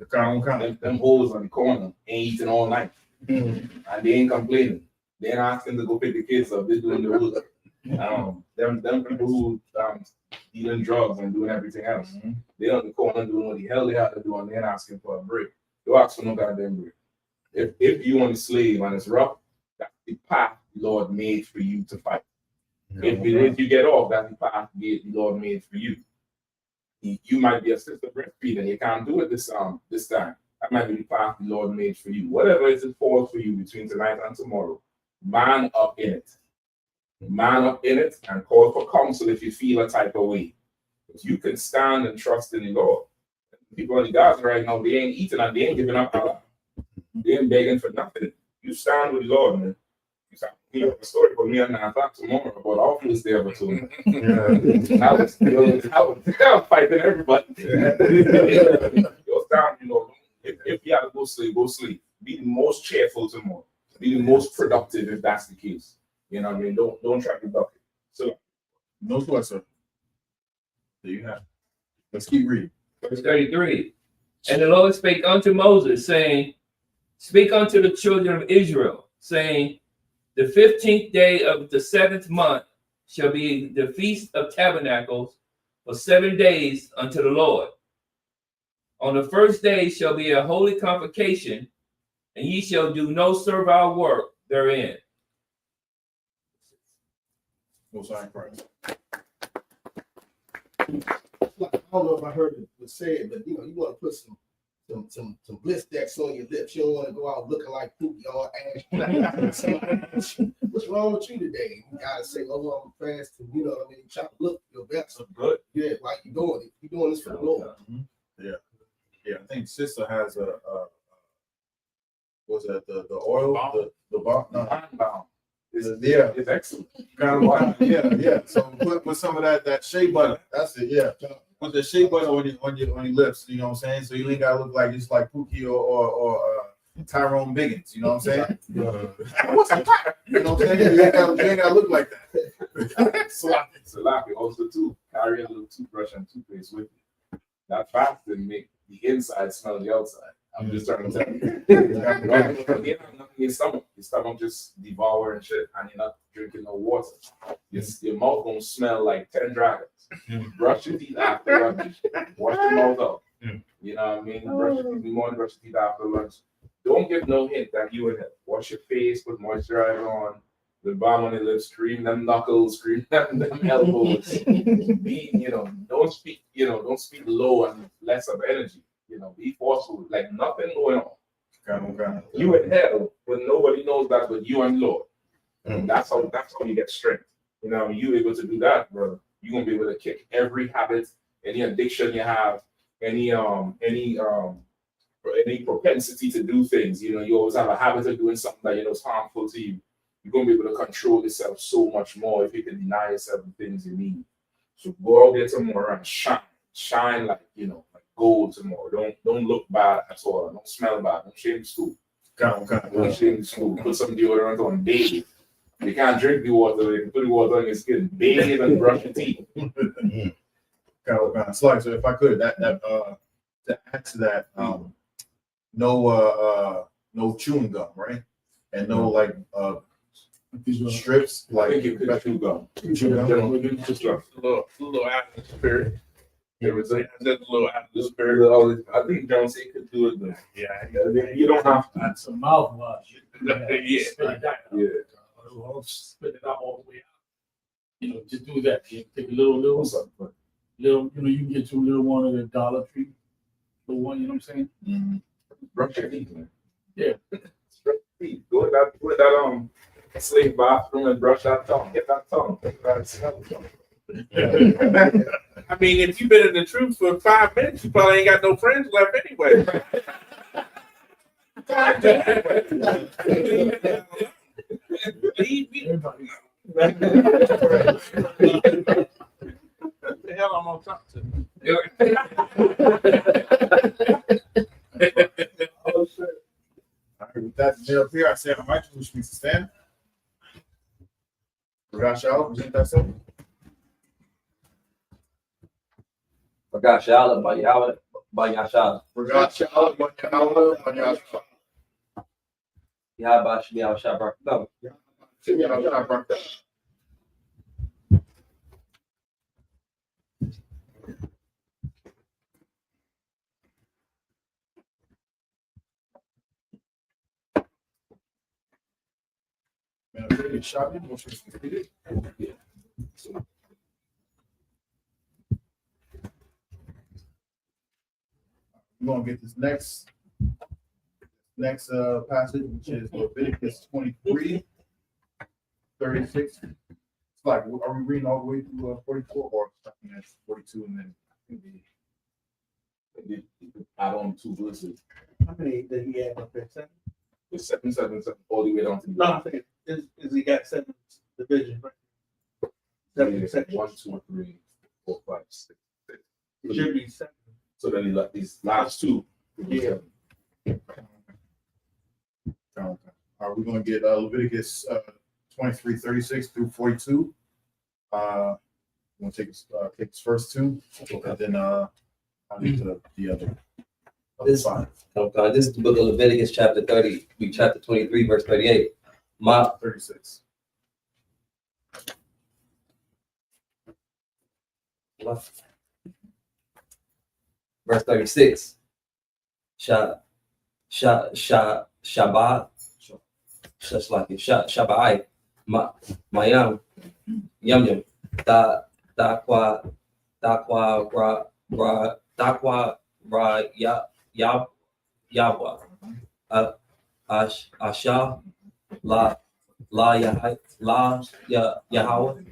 Them hoes on the corner ain't eating all night. And they ain't complaining. They ain't asking to go pick the kids up. They're doing the work. Them people who dealing drugs and doing everything else. Mm-hmm. They on the corner doing what the hell they have to do, and they're asking for a break. Don't ask for no goddamn break. If you want to slave and it's rough, that's the path the Lord made for you to fight. Yeah, if you get off, that's the path the Lord made for you. You might be a sister breastfeeding and you can't do it this time. That might be the path the Lord made for you. Whatever is it falls for you between tonight and tomorrow, man up in it. Man up in it and call for counsel if you feel a type of way. But you can stand and trust in the Lord. People in the Gaza right now, they ain't eating and they ain't giving up. They ain't begging for nothing. You stand with the Lord, man. You have a story for me and I thought tomorrow about all this there, but I was fighting everybody. You'll stand, you know, if you have to go sleep. Be the most cheerful tomorrow. Be the most productive if that's the case. You know what I mean? Don't try to duck it. So, no question. There you have it. Let's keep reading. Verse 33. And the Lord spake unto Moses, saying, Speak unto the children of Israel, saying, The 15th day of the 7th month shall be the feast of tabernacles for 7 days unto the Lord. On the first day shall be a holy convocation, and ye shall do no servile work therein. Most High Christ. I don't know if I heard it said, but you want to put some bliss decks on your lips. You don't want to go out looking like poop, y'all ass. What's wrong with you today? You gotta say, oh, I'm fasting. You know what I mean? Try to look your best. Good. Yeah, why you doing it? You doing this for the Lord. Yeah, I think sister has a was that the oil, the bomb? No. Bomb. Yeah, It's excellent. yeah. So put some of that shea butter. That's it. Yeah, put the shea butter on your lips. You know what I'm saying? So you ain't gotta look like just like Pookie or Tyrone Biggins. You know what I'm saying? What's that? You know what I'm saying? You ain't gotta look like that. Salami also too. Carry a little toothbrush and toothpaste with you. That fasting make the inside smell the outside. I'm just trying to tell you. You have nothing in your stomach. Your stomach just devouring shit, and you're not drinking no water. Your mouth gonna smell like 10 dragons. Brush your teeth after lunch. Wash your mouth out. You know what I mean? Brush your teeth in the morning, brush your teeth after lunch. Don't give no hint that you in it. Wash your face, put moisturizer on, the balm on your lips, cream them knuckles, cream them elbows. Don't speak low and less of energy. Be forceful, like nothing going on. You in hell, but nobody knows that but you and Lord. That's how you get strength. You able to do that, brother. You're gonna be able to kick every habit, any addiction you have, any propensity to do things. You always have a habit of doing something that is harmful to you. You're gonna be able to control yourself so much more if you can deny yourself the things you need. So go out there tomorrow and shine like gold tomorrow. Don't look bad at all. Don't smell bad. Don't shame the school. Don't shame the school. Put some deodorant on. Bathe. You can't drink the water. You can put the water on your skin. Bathe and brush your teeth. So if I could, that to add to that, no chewing gum, right? And no strips I like think you could chew gum. Chew gum. Just a little after the spirit. There was a little after the spirit. I think John said could do it. Yeah, you don't have to. And some mouthwash. Yeah. Spit it out all the way out. To do that, you take a little, you can get you a little one of the Dollar Tree, the one, you know what I'm saying? Brush your teeth, man. Yeah. Brush your teeth. Go to that slave bathroom and brush that tongue. Get that tongue. I mean, if you've been in the truth for 5 minutes, you probably ain't got no friends left anyway. Leave me. What the hell I'm gonna talk to? Oh shit. All right, with that up here, I say I might wish me to stand. Forgot y'all, present that something. Forgot SHALAM by Yahweh, by Yahshua. Forgot y'all, but y'all. Yahweh should be our Shabbat. No. We're gonna get this next passage, which is Leviticus 23, 36. It's like, are we reading all the way through 44 or starting at 42 and then maybe add on 2 verses. How many did he have up there? 7? It's 7, all the way down to the No, I'm saying, is he got 7 divisions, right? 7 sections. 1, 2, 3, 4, 5, 6. It should be 7. So then these last 2. Yeah. Are we gonna get Leviticus 23, 36 through 42? We're gonna take his first 2, and then I'll get to the other. This is the book of Leviticus, chapter 30, chapter 23, verse 38. 36. Verse 36. Shabbat. Just like it. Shabbat. Mayam. Yum. Da kwa Dakwa Ra Yabwa Asha Yahweh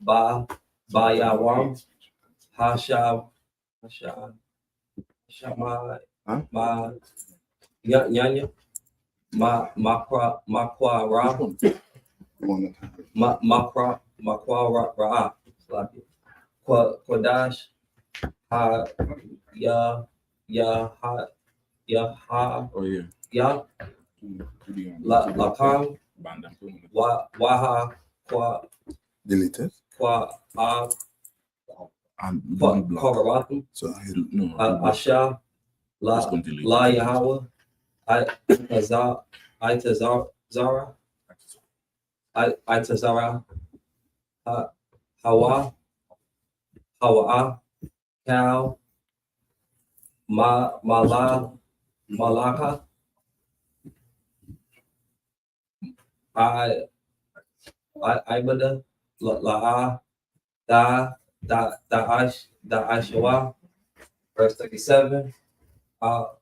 Ba Yawam Hasha Shama Ma Nyanya Makwa Ra Makwa Ra Quadash Ha Ya Ha Oh yeah. Ya Lakam Waha Deleted. Kwa And Korabatum so I hit no. Asha La Yahweh Itazara Hawa Cow Malaka Ibada La Ashawa, verse 37. Allah.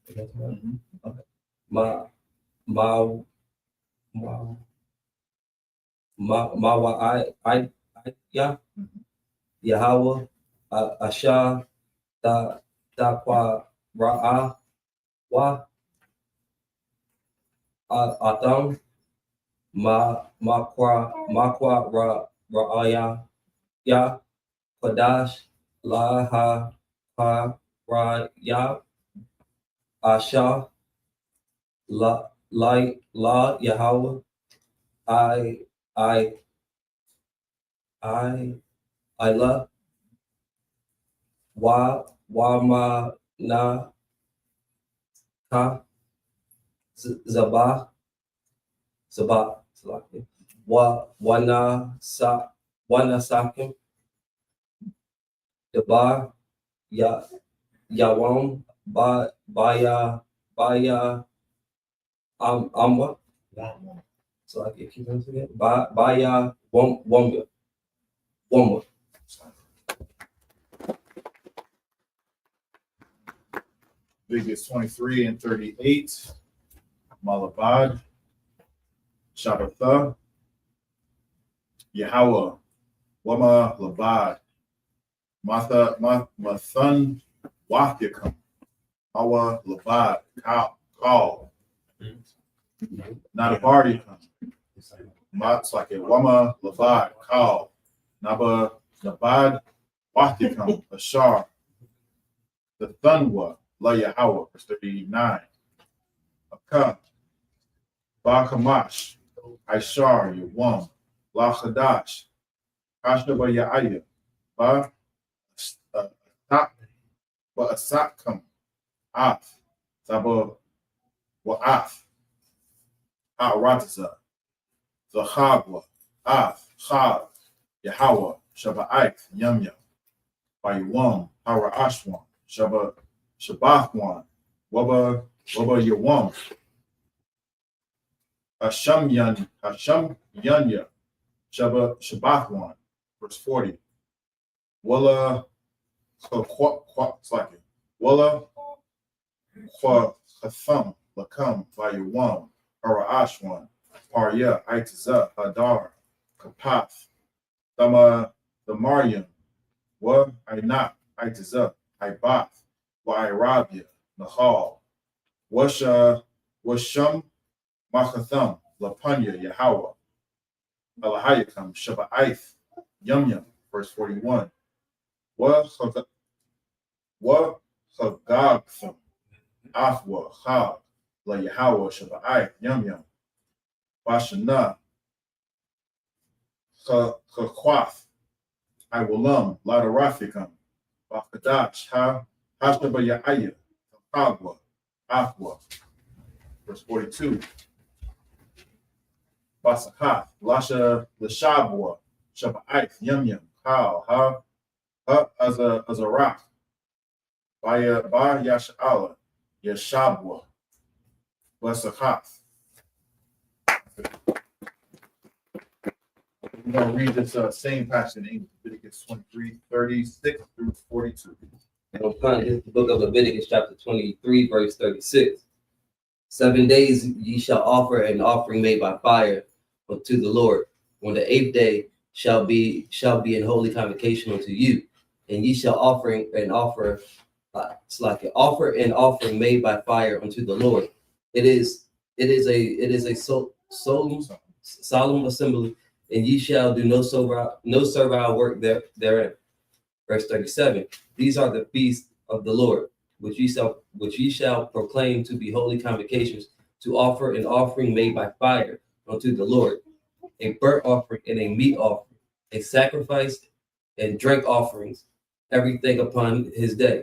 Okay. Yahweh Asha Kwa Ra'a Wa Atam Makwa Ra'aya Ya Kodash La Ra Ya Asha La Yahweh I love Ma Na Ka Zabah Wana Sakim Debar Yawam Baya Amwa. So I can keep on again. Baya Womba. Leviticus 23 and 38. Malabad. Shabbatha. Yahweh. Wama Labad. Mathan Wafyakam. Awa Labad. Call. Not a party come. Mats like a Wama Labad. Call. Naba Labad. Wafyakam. Ashar. The Thunwa. La Yahweh. Verse 39. Akam. Bakamash. Ishar. Yawam. La Chadash. Ashaba Ya'aya. Ba Asakam. Af. Saba Wa'af. Rataza. Zahagwa. Af. Chav. Yahweh. Shaba'ik. Yum. Bayawam. Hara'ashwan. Shabbathwan. Waba Yawam. Hasham Yanya. Shabbathwan. Verse 40. Walla Slaki. Walla Chatham Lakam Bayawam. Hara'ashwan. Parya Aitaza Hadar. Kapath. Thama the Maryam. Wa Ainat Aitaza. Ibath. Wa-Arabia, Nahal, Washam, Machatham, Lapanya, Yahweh, Alahayakam, Shaba'ith, Yum, verse 41. Wa-Chagagtham, Afwa, Chag, La Yahweh, Shaba'ith, Yum, Bashana, Chakwath, Iwalam, Ladarafikam, Bakadash, Hashaba Ya'aya, Agwa, Afwa, verse 42. Basahath, Lasha Lashabwa, Shaba'ith, Yum, Kal, as a rock, Ba Yasha'ala, Yashabwa, Basahath. We're going to read this same passage in English, Leviticus 23, 36 through 42. The book of Leviticus, chapter 23, verse 36. 7 days ye shall offer an offering made by fire unto the Lord. On the 8th day shall be an holy convocation unto you, and ye shall offer an offering made by fire unto the Lord. It is a solemn assembly, and ye shall do no servile work therein. Verse 37. These are the feasts of the Lord, which ye shall proclaim to be holy convocations, to offer an offering made by fire unto the Lord, a burnt offering and a meat offering, a sacrifice and drink offerings, everything upon his day.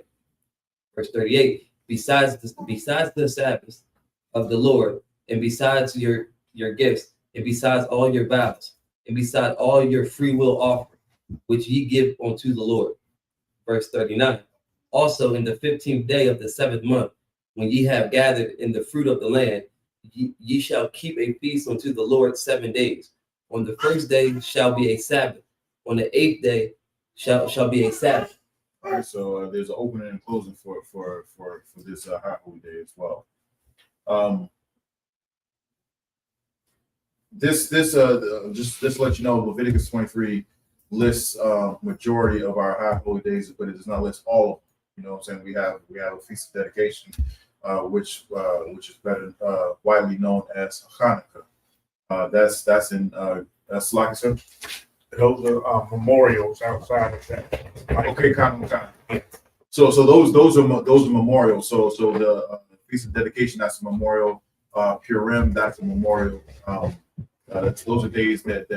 Verse 38. Besides the Sabbath of the Lord, and besides your gifts, and besides all your vows, and besides all your free will offering, which ye give unto the Lord. Verse 39. Also in the 15th day of the 7th month, when ye have gathered in the fruit of the land, ye shall keep a feast unto the Lord 7 days. On the 1st day shall be a Sabbath. On the 8th day shall be a Sabbath. All right, so there's an opening and closing for this high holy day as well. This just to let you know, Leviticus 23 lists majority of our high holy days, but it does not list all of them. You know what I'm saying? We have a feast of dedication, which is better widely known as Hanukkah. That's like I said. Those are memorials outside of that. Okay, kind of. So those are memorials. So the feast of dedication, that's a memorial. Purim, that's a memorial. Those are days that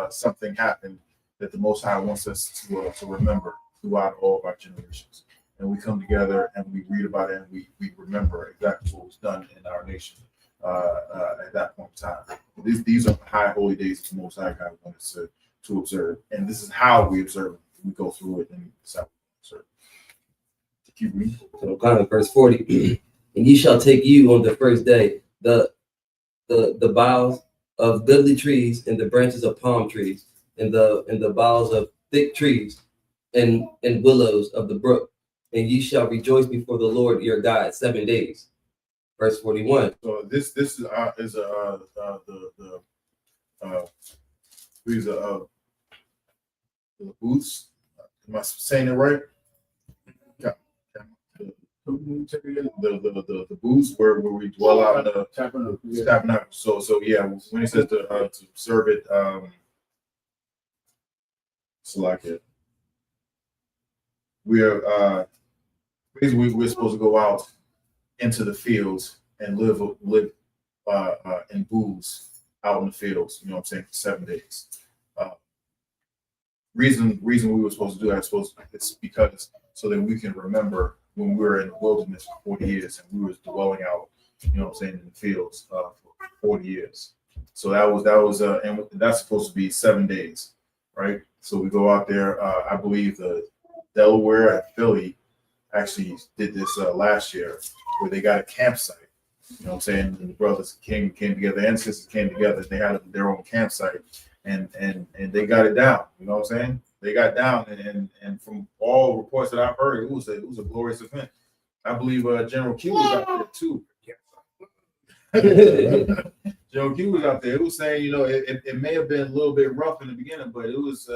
something happened that the Most High wants us to remember throughout all of our generations. And we come together and we read about it and we remember exactly what was done in our nation at that point in time. These are high holy days that the Most High God wants us to observe. And this is how we observe it. We go through it and it's how we observe it. Keep reading. So kind of verse 40. And ye shall take you on the 1st day the boughs of goodly trees and the branches of palm trees and the boughs of thick trees and willows of the brook, and ye shall rejoice before the Lord your God 7 days. Verse 41. So these are the booths. Am I saying it right? Yeah. The booths where we dwell out in the tabernacle. So yeah, when he says to observe it, it's like it. We're supposed to go out into the fields and live in booths out in the fields. You know what I'm saying? For 7 days. Reason we were supposed to do that, it's because so that we can remember when we were in the wilderness for 40 years and we was dwelling out, you know what I'm saying, in the fields for 40 years. So that was and that's supposed to be 7 days, right? So we go out there. I believe the Delaware and Philly actually did this last year, where they got a campsite. You know what I'm saying? And the brothers came together, the ancestors came together. They had their own campsite, and they got it down. You know what I'm saying? They got down, and from all reports that I've heard, it was a glorious event. I believe General Q was out there too. General Q was out there. It was saying, it may have been a little bit rough in the beginning, but it was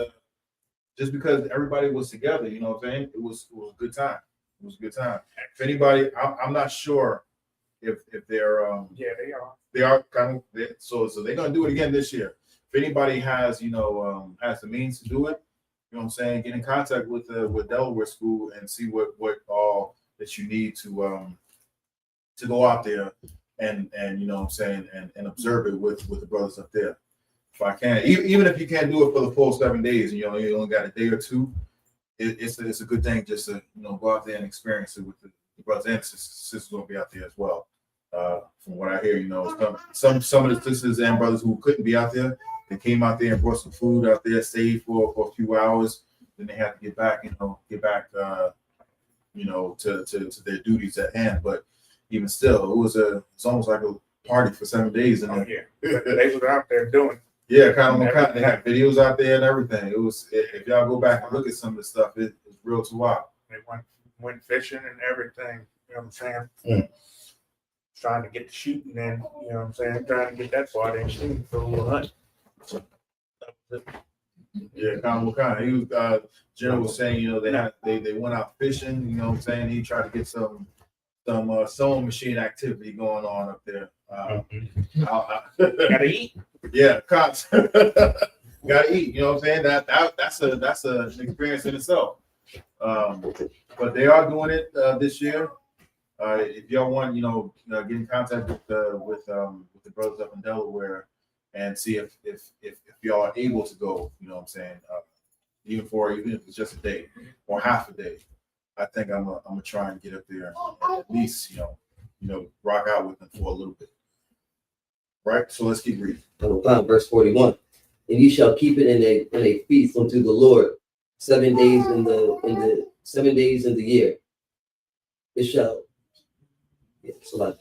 just because everybody was together. You know what I'm saying? It was a good time. It was a good time. If anybody, I'm not sure if they're they are kind of so they're gonna do it again this year. If anybody has has the means to do it, you know what I'm saying, get in contact with Delaware School and see what all that you need to go out there and you know what I'm saying, and observe it with the brothers up there. If I can, even if you can't do it for the full 7 days, you only got a day or two, it's a good thing just to go out there and experience it with the brothers and sisters going to be out there as well. From what I hear, some of the sisters and brothers who couldn't be out there, they came out there and brought some food out there, stayed for a few hours, then they had to get back to their duties at hand. But even still, it's almost like a party for 7 days. They was out there doing it. Yeah, kind of. They have videos out there and everything. It was, if y'all go back and look at some of the stuff, it's real to wild. They went fishing and everything. You know what I'm saying? Mm. Trying to get the shooting in. You know what I'm saying? Trying to get that part in. Shooting for a little hunt. Yeah, kind of. He was, General was saying, you know, they went out fishing. You know what I'm saying? He tried to get some sewing machine activity going on up there. Gotta eat. Yeah, cops. Gotta eat. You know what I'm saying? That's an experience in itself. But they are doing it this year. If y'all want, get in contact with the brothers up in Delaware and see if y'all are able to go. You know what I'm saying? Even if it's just a day or half a day, I think I'm gonna try and get up there and at least rock out with them for a little bit. Right. So let's keep reading. Verse 41. And you shall keep it in a feast unto the Lord 7 days in the 7 days in the year. It shall. Yeah, so like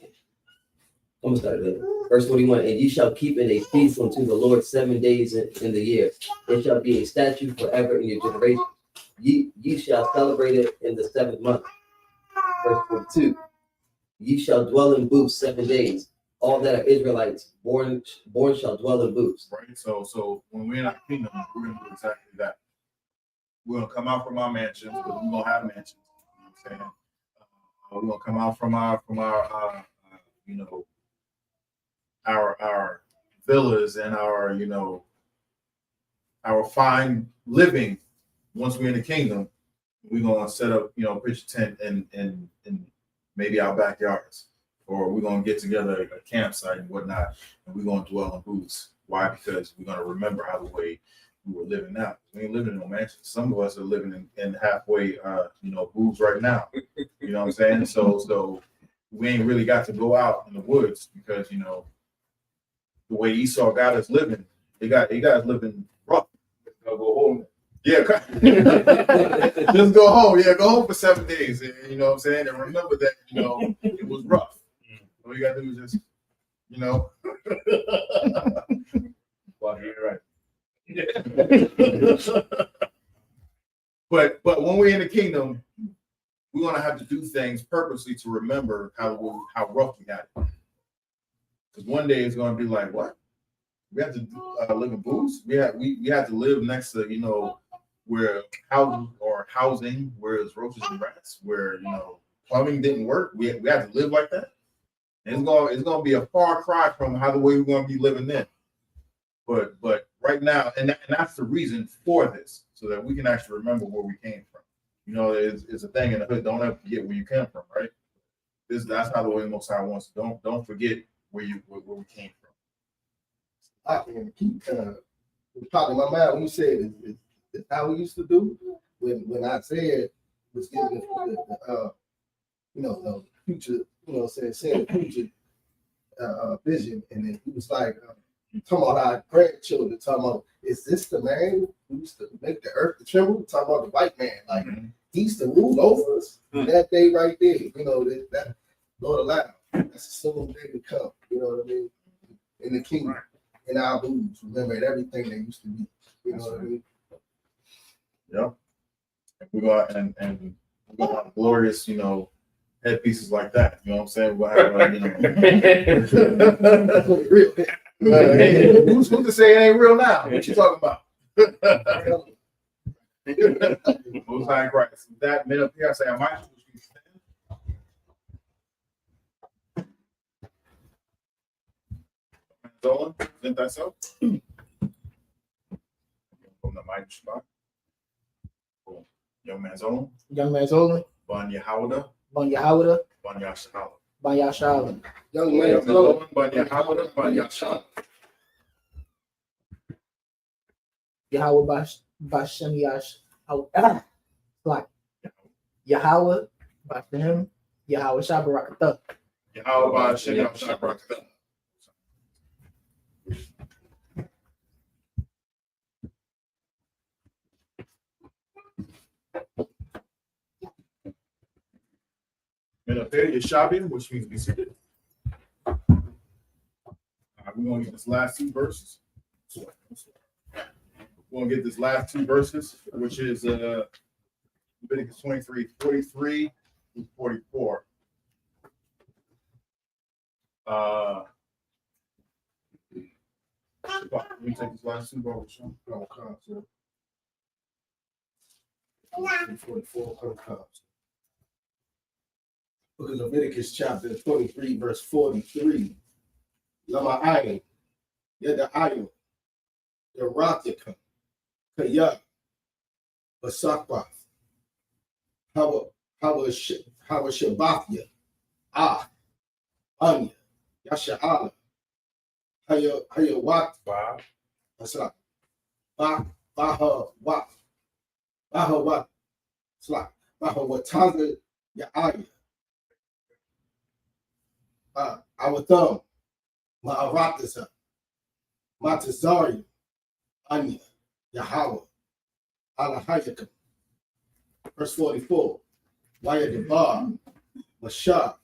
I'm gonna start there. Verse 41. And you shall keep in a feast unto the Lord 7 days in the year. It shall be a statute forever in your generation. Ye shall celebrate it in the 7th month. Verse 42. Ye shall dwell in booths 7 days. All that are Israelites born shall dwell in booths. Right. So when we're in our kingdom, we're gonna do exactly that. We're gonna come out from our mansions, because we're gonna have mansions. You know what I'm saying? We're gonna come out from our our villas and our fine living. Once we're in the kingdom, we're gonna set up, pitch a tent in maybe our backyards, or we're gonna get together at a campsite and whatnot, and we're gonna dwell in booths. Why? Because we're gonna remember how the way we were living now. We ain't living in no mansions. Some of us are living in halfway, booths right now. You know what I'm saying? So we ain't really got to go out in the woods, because the way Esau got us living, he got us living rough. Go home. Yeah, just go home. Yeah, go home for 7 days. And, you know what I'm saying? And remember that, it was rough. All you gotta do is just, well, you're right. But when we're in the kingdom, we're gonna have to do things purposely to remember how rough we had it. Because one day it's gonna be like, what? We have to live in booths. We have to live next to where housing where it's roaches and rats, where plumbing didn't work. We had to live like that. And it's gonna be a far cry from how the way we're gonna be living then. But right now, and that's the reason for this, so that we can actually remember where we came from. It's a thing in the hood. Don't ever forget where you came from, right? That's how the way Most High wants. Don't forget where we came from. I can keep talking in my mind when you said it's how we used to do when I said was giving the future, saying future vision, and then he was like talking about our grandchildren, talking about, is this the man who used to make the earth to tremble? Talking about the white man, like he used to rule over us that day right there. That Lord allow. That's assuming they would come. You know what I mean? In the kingdom, in our booths, remember everything they used to be. You know what I mean? Yeah. We go out and we go have glorious, headpieces like that. You know what I'm saying? We'll have, real. Who's to say it ain't real now? What you talking about? Most High Christ. With that, men up here, I say, I might. Dolan, present thyself. From the mighty spot. Young man's own. Young man's only. Ban Yahanna. Ban Yahanna. Ban Yashalam. Ban Yashalam. Young man's own. Ban Yahanna. Ban Yashalam. Yahweh Bashem Yash. Like Yahweh Bashem Yahweh Shabarakatah. Yahweh Bashem Shabarakatah. Men up there, Yeshabin, which means be seated. We're going to get this last two verses. We're gonna get this last two verses, which is Leviticus 23, 43 through 44. Let me take these last two verses. So 44 comes. Book of Leviticus chapter 23, verse 43. Lama ayin, yada ayin, erotica, kaya, basakwa, Hawa Shabathya, Anya, Yasha'ala, Haya Wat, Asla, Baha Wat, Sla, Baha Wataga, Ya'aya, our thumb, Ma'aratasa, Matazari, Anya, Yahweh, Alahayaka. Verse 44. Waya Debar, Mashah,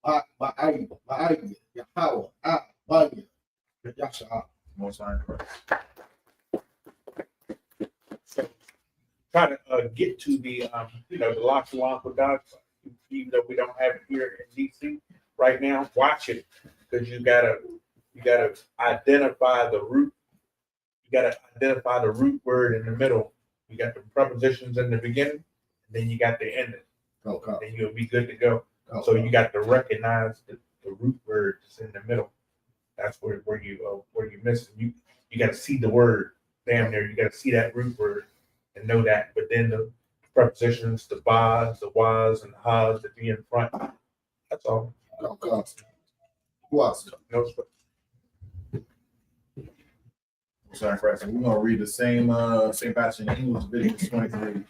Ma'ayya, Yahweh, Banya, Yasha. Most High Christ. So try to get to the the lost along with God, even though we don't have it here in DC right now. Watch it, because you gotta identify the root. You gotta identify the root word in the middle. You got the prepositions in the beginning, and then you got the ending. Okay. And you'll be good to go. Okay. So you got to recognize the root word that's in the middle. That's where you miss it. You got to see the word damn near. You got to see that root word and know that. But then the prepositions, the bas, the was, and the has that be in front. That's all. Okay. Who else? No sweat. Sorry, Christ. And we're gonna read the same passage in English, Leviticus 23,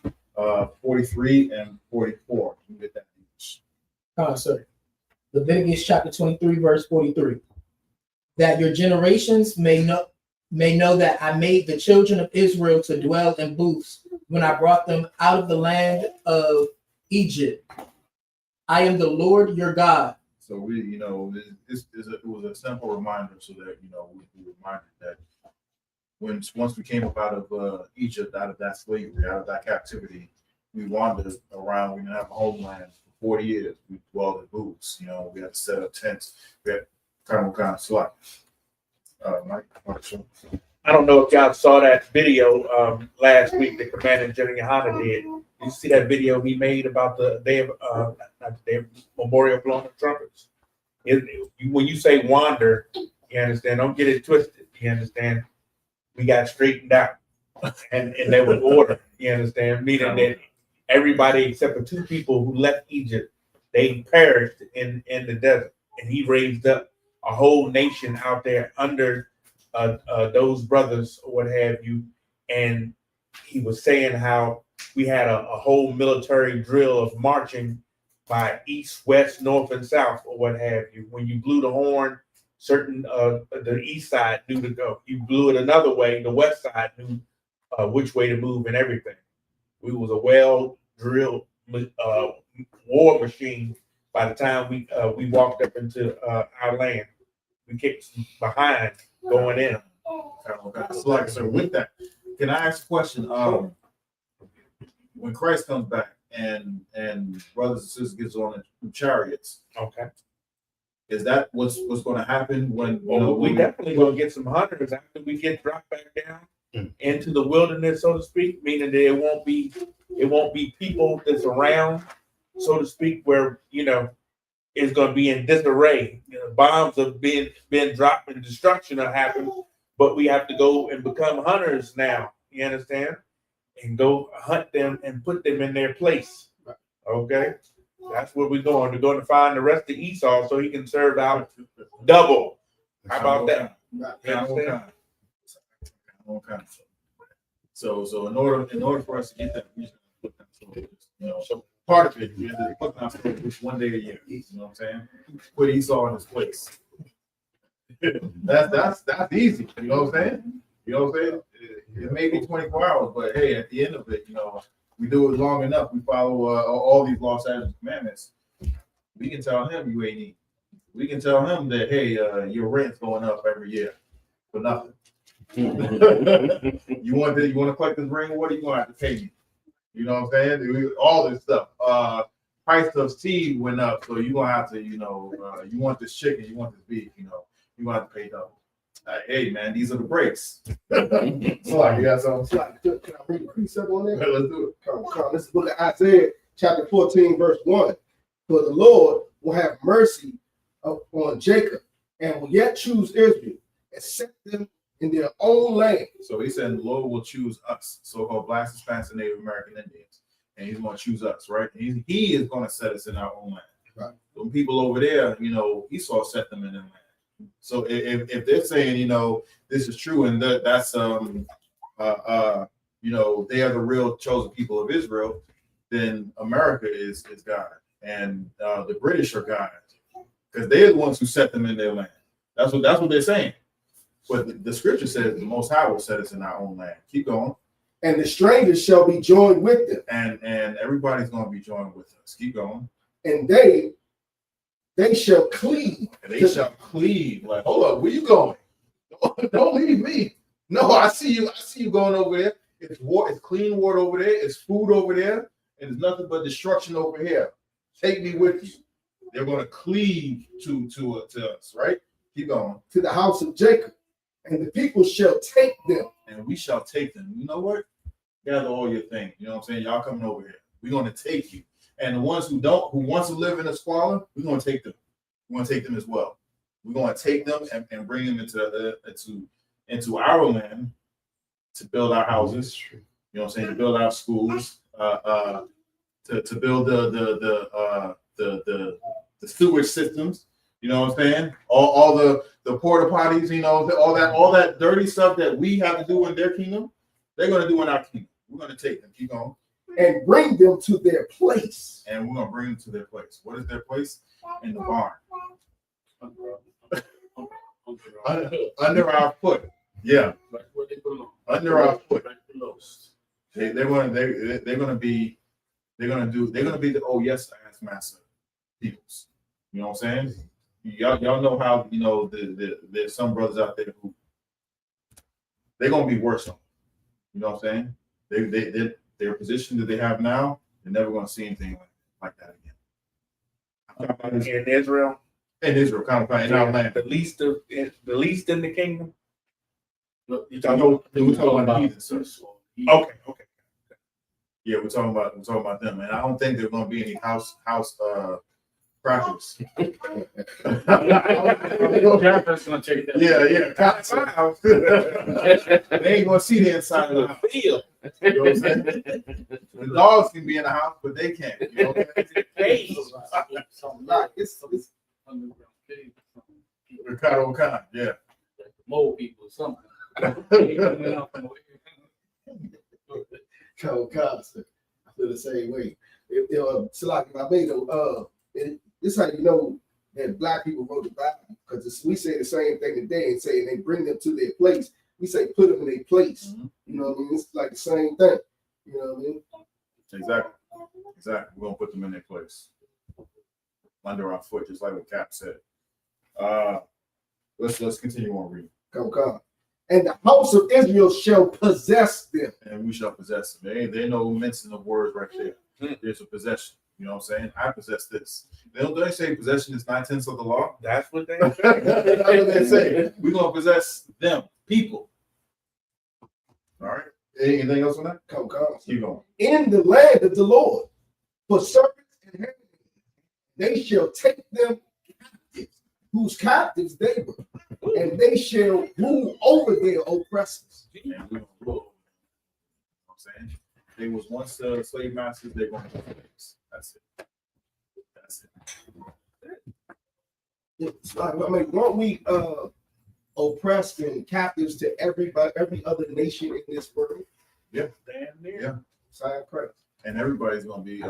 43 and 44. You get that? Sorry. Leviticus chapter 23, verse 43. That your generations may know that I made the children of Israel to dwell in booths when I brought them out of the land of Egypt. I am the Lord your God. So we, it was a simple reminder so that we reminded that once we came up out of Egypt, out of that slavery, out of that captivity, we wandered around. We didn't have a homeland for 40 years. We dwelled in booths. We had to set up tents. We had kind of slot. Mike, I don't know if y'all saw that video last week that Commander General Yahanna did. You see that video he made about the day of not the day of Memorial blowing of trumpets. When you say wander, you understand? Don't get it twisted. You understand? We got straightened out, and there was order. You understand? Meaning that everybody except for two people who left Egypt, they perished in the desert, and he raised up a whole nation out there under those brothers or what have you. And he was saying how we had a whole military drill of marching by east, west, north, and south or what have you. When you blew the horn, certain the east side knew to go. You blew it another way, the west side knew which way to move and everything. We was a well-drilled war machine by the time we walked up into our land. We kicked behind going in. So with that, can I ask a question? When Christ comes back and brothers and sisters gets on the chariots, Okay. is that what's going to happen when we definitely gonna get some hunters after we get dropped back down into the wilderness, so to speak, meaning that it won't be people that's around, so to speak, where it's gonna be in disarray. Bombs have been dropped and destruction will happen, but we have to go and become hunters now. You understand? And go hunt them and put them in their place. Okay? That's where we're going. We're going to find the rest of Esau so he can serve out double. How about that? You understand? So in order for us to get that, we just put that. So part of it is putting our just one day a year. You know what I'm saying? Put Esau in his place. that's easy. You know what I'm saying? You know what I'm saying? It may be 24 hours, but hey, at the end of it, we do it long enough. We follow all these law, statutes, and commandments. We can tell him you ain't eat. We can tell him that hey, your rent's going up every year. for nothing. You want to collect this rainwater, you're gonna have to pay me. You know what I'm saying? All this stuff. Price of seed went up, so you're gonna have to, you want this chicken, you want this beef, you're gonna have to pay double. Hey man, these are the breaks. Slack, you got something? Slack, can I read a precept on that? Let's do it. Come. This is the book of Isaiah, chapter 14, verse 1. For the Lord will have mercy on Jacob and will yet choose Israel and set them in their own land. So he said the Lord will choose us, so-called Blacks, Hispanics, and Native American Indians, and he's going to choose us, right? He is going to set us in our own land. Right. So people over there, Esau set them in their land. So if they're saying, this is true, and that's they are the real chosen people of Israel, then America is God, and the British are God, because they're the ones who set them in their land. That's what they're saying. But the scripture says the Most High will set us in our own land. Keep going. And the strangers shall be joined with them. And everybody's going to be joined with us. Keep going. And they shall cleave. And they shall cleave. Like, hold up, where you going? Don't leave me. No, I see you. I see you going over there. It's clean water over there. It's food over there. And there's nothing but destruction over here. Take me with you. They're going to cleave to us, right? Keep going. To the house of Jacob. And the people shall take them. And we shall take them. You know what? Gather all your things. You know what I'm saying? Y'all coming over here. We're going to take you. And the ones who want to live in a squalor, we're going to take them. We're going to take them as well. We're going to take them and bring them into our land to build our houses. You know what I'm saying? To build our schools. To build the sewage systems. You know what I'm saying? All the porta potties, all that dirty stuff that we have to do in their kingdom, they're going to do in our kingdom. We're going to take them. Keep going. And bring them to their place. And we're going to bring them to their place. What is their place? In the barn. Under our foot. Yeah. Under our foot. They're going to be the oh yes, I ask master peoples. You know what I'm saying? Y'all know how there's some brothers out there who they're gonna be worse on. You know what I'm saying? Their position that they have now, they're never gonna see anything like that again. In Israel. In Israel, kind of in our land. The least in the kingdom. We're talking about heathens. Okay. Yeah, we're talking about them, and I don't think there's gonna be any house practice. Gonna take that. Yeah. They ain't gonna see the inside of the house. You know what I'm saying? The dogs can be in the house, but they can't. You know what I'm saying? It's underground cave. Yeah. Mole people or something. I feel the same way. Salaki Barbados, this is how you know that black people wrote the Bible, because we say the same thing today and say they bring them to their place. We say put them in their place. Mm-hmm. You know what I mean? It's like the same thing. You know what I mean? Exactly. We're gonna put them in their place. Under our foot, just like what Cap said. Let's continue on reading. Come. And the house of Israel shall possess them. And we shall possess them. There ain't no mention of words right there. There's a possession. You know what I'm saying? I possess this. They say possession is 9/10 of the law. That's what they That's what they say. We're gonna possess them, people. All right. Anything else on that? Come. Keep going. In the land of the Lord, for servants and handmaids, they shall take them captives, whose captives they were, and they shall rule over their oppressors. And we're gonna rule. You know what I'm saying? They was once slave masters, they're going to be slaves. That's it. It's like, I mean, weren't we oppressed and captives to every other nation in this world? Yeah. Damn near. Yeah. Side Christ. And everybody's going to be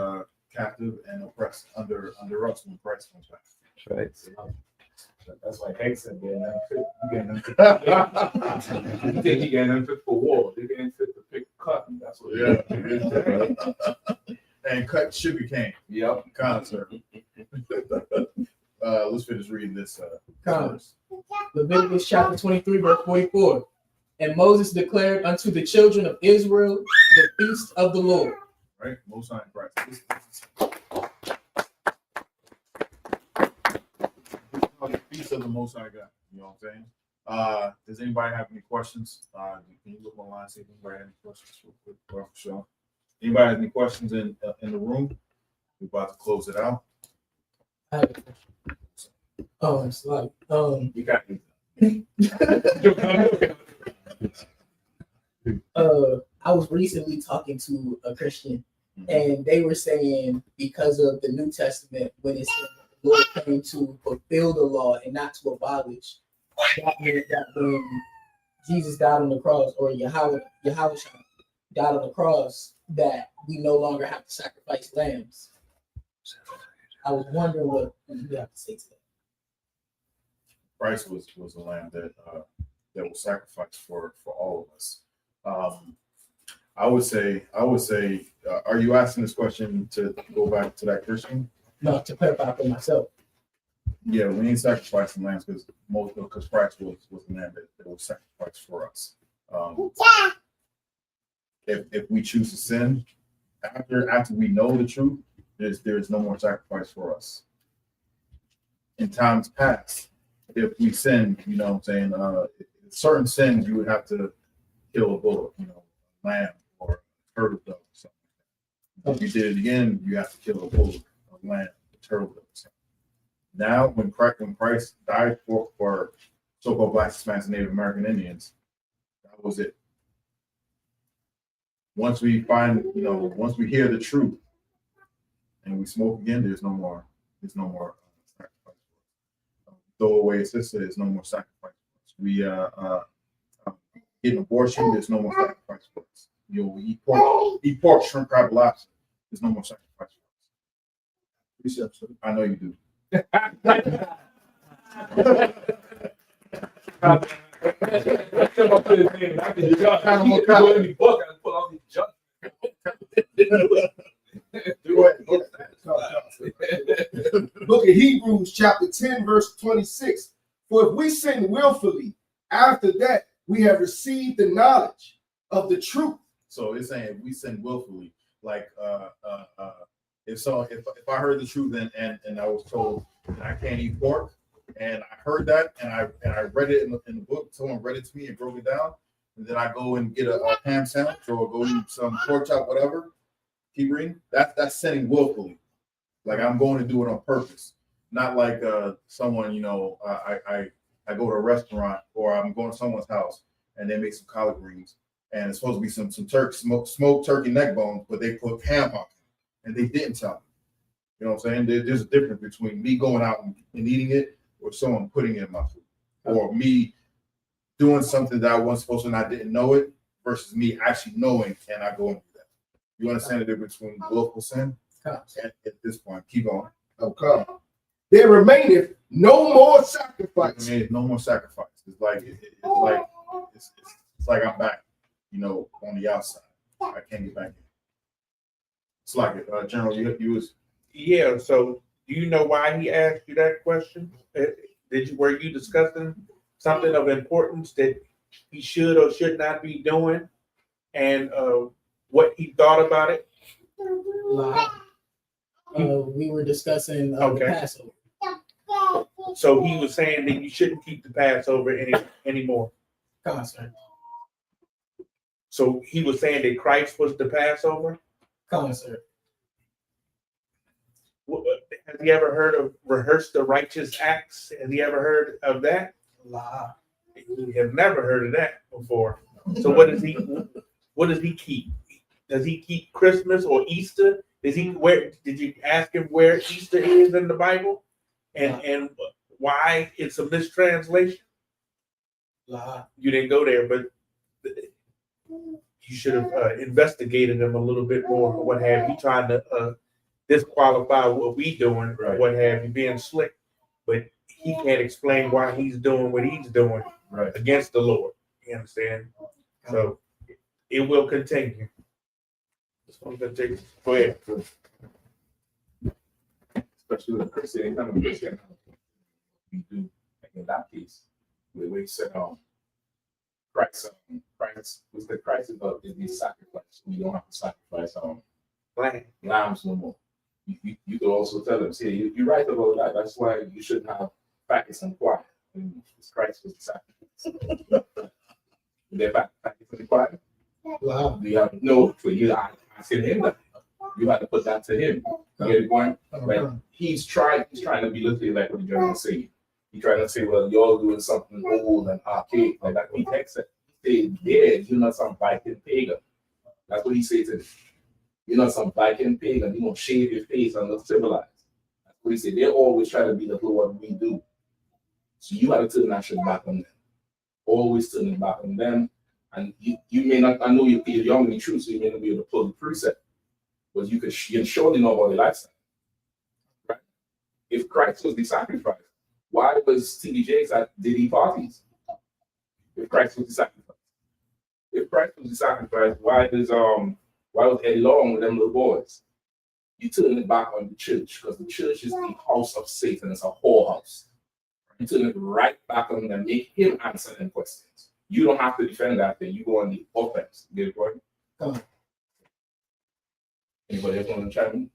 captive and oppressed under us when Christ comes back. That's right. That's why Hank said, you getting unfit for war. They're getting fit to pick cotton. That's what. Yeah. And cut sugar cane. Yep. Concert. Let's finish reading this. Come. Leviticus chapter 23, verse 44. And Moses declared unto the children of Israel the feast of the Lord. Right? Most High in Christ. The feast of the Most High God. You know what I'm saying? Does anybody have any questions? Can you look online, see if anybody has any questions real quick? For sure. Anybody have any questions in the room? We're about to close it out. Oh, it's like You got it. I was recently talking to a Christian, and they were saying because of the New Testament, when it said the Lord came to fulfill the law and not to abolish, that meant that when Jesus died on the cross, or Yahanna died on the cross, that we no longer have to sacrifice lambs. I was wondering what you have to say to that. Christ was a lamb that was sacrificed for all of us. I would say, are you asking this question to go back to that Christian? No, to clarify for myself. Yeah, we ain't sacrificing lambs because Christ was the lamb that was sacrificed for us. If we choose to sin after we know the truth, there's no more sacrifice for us. In times past, if we sin, you know what I'm saying, certain sins you would have to kill a bullock, a lamb or a turtle dove or something. If you did it again, you have to kill a bullock, a lamb, a turtle dove or something. Now, when Christ died for so-called Black, Hispanics, and Native American Indians, that was it. Once we once we hear the truth and we smoke again, there's no more sacrifice. Throw away a sister, there's no more sacrifice. We get an abortion, there's no more sacrifice for us. We eat pork, shrimp, crab, lobster. There's no more sacrifice for us. I know you do. Book of Hebrews, chapter 10, verse 26. For if we sin willfully, after that we have received the knowledge of the truth. So it's saying if we sin willfully, like if I heard the truth and I was told that I can't eat pork, and I heard that and I read it in the book, someone read it to me and broke it down, and then I go and get a ham sandwich or go eat some pork chop, whatever. Keep reading. That's sinning willfully. Like I'm going to do it on purpose, not like someone, I go to a restaurant or I'm going to someone's house and they make some collard greens and it's supposed to be some smoked turkey neck bones, but they put ham on it and they didn't tell me. You know what I'm saying? There's a difference between me going out and eating it or someone putting it in my food, or me doing something that I wasn't supposed to and I didn't know it versus me actually knowing and I go and do that. You understand the difference between willful sin? At this point, keep going. Okay. There remaineth no more sacrifice. No more sacrifice. It's like I'm back, on the outside. I can't get back in. It's like it. General, you was. Yeah. So, do you know why he asked you that question? Were you discussing something of importance that he should or should not be doing, and what he thought about it? We were discussing the Passover. So he was saying that you shouldn't keep the Passover anymore. Concert. So he was saying that Christ was the Passover? Concert. Has he ever heard of rehearse the righteous acts? Has he ever heard of that? La. He has never heard of that before. So what does he keep? Does he keep Christmas or Easter? Did you ask him where Easter is in the Bible? And why it's a mistranslation? La. You didn't go there, but you should have investigated him a little bit more. What have you, trying to disqualify what we doing, or what have you, being slick? But he can't explain why he's doing what he's doing against the Lord. You understand? So it will continue. Go ahead. Especially with Christian, anytime a Christian, we do in that case, where he said, Christ was the Christ is the sacrifice. We don't have to sacrifice lambs no more. You could also tell them, see, you're right about that. That's why you should have practice and quiet. Christ was the sacrifice. They're practice and quiet. Wow. You have no for you asking him that. You have to put that to him. You get the point? Like he's trying to be literally like what the Germans say. He's trying to say, well, you're doing something old and archaic, like that. He takes it. He said, yeah, you're not some Viking pagan. That's what he said to me. You're not some Viking pagan. You don't shave your face and look civilized. That's what he said. They're always trying to be like what we do. So you have to turn that shit back on them. Always turn it back on them. And you may not, I know you're young and true, so you may not be able to pull the precept. But you can surely know about the lifestyle. Right? If Christ was the sacrifice, why was TD Jakes at Diddy parties? If Christ was the sacrifice. If Christ was the sacrifice, why was Eddie Long with them little boys? You turn it back on the church, because the church is the house of Satan. It's a whorehouse. You turn it right back on them, make him answer them questions. You don't have to defend that thing. You go on the offense. You get it, boy? Come on. Anybody else want to chime in?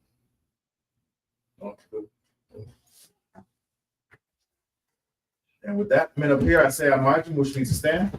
No? Good. And with that men up here, I say our margin, which means to stand.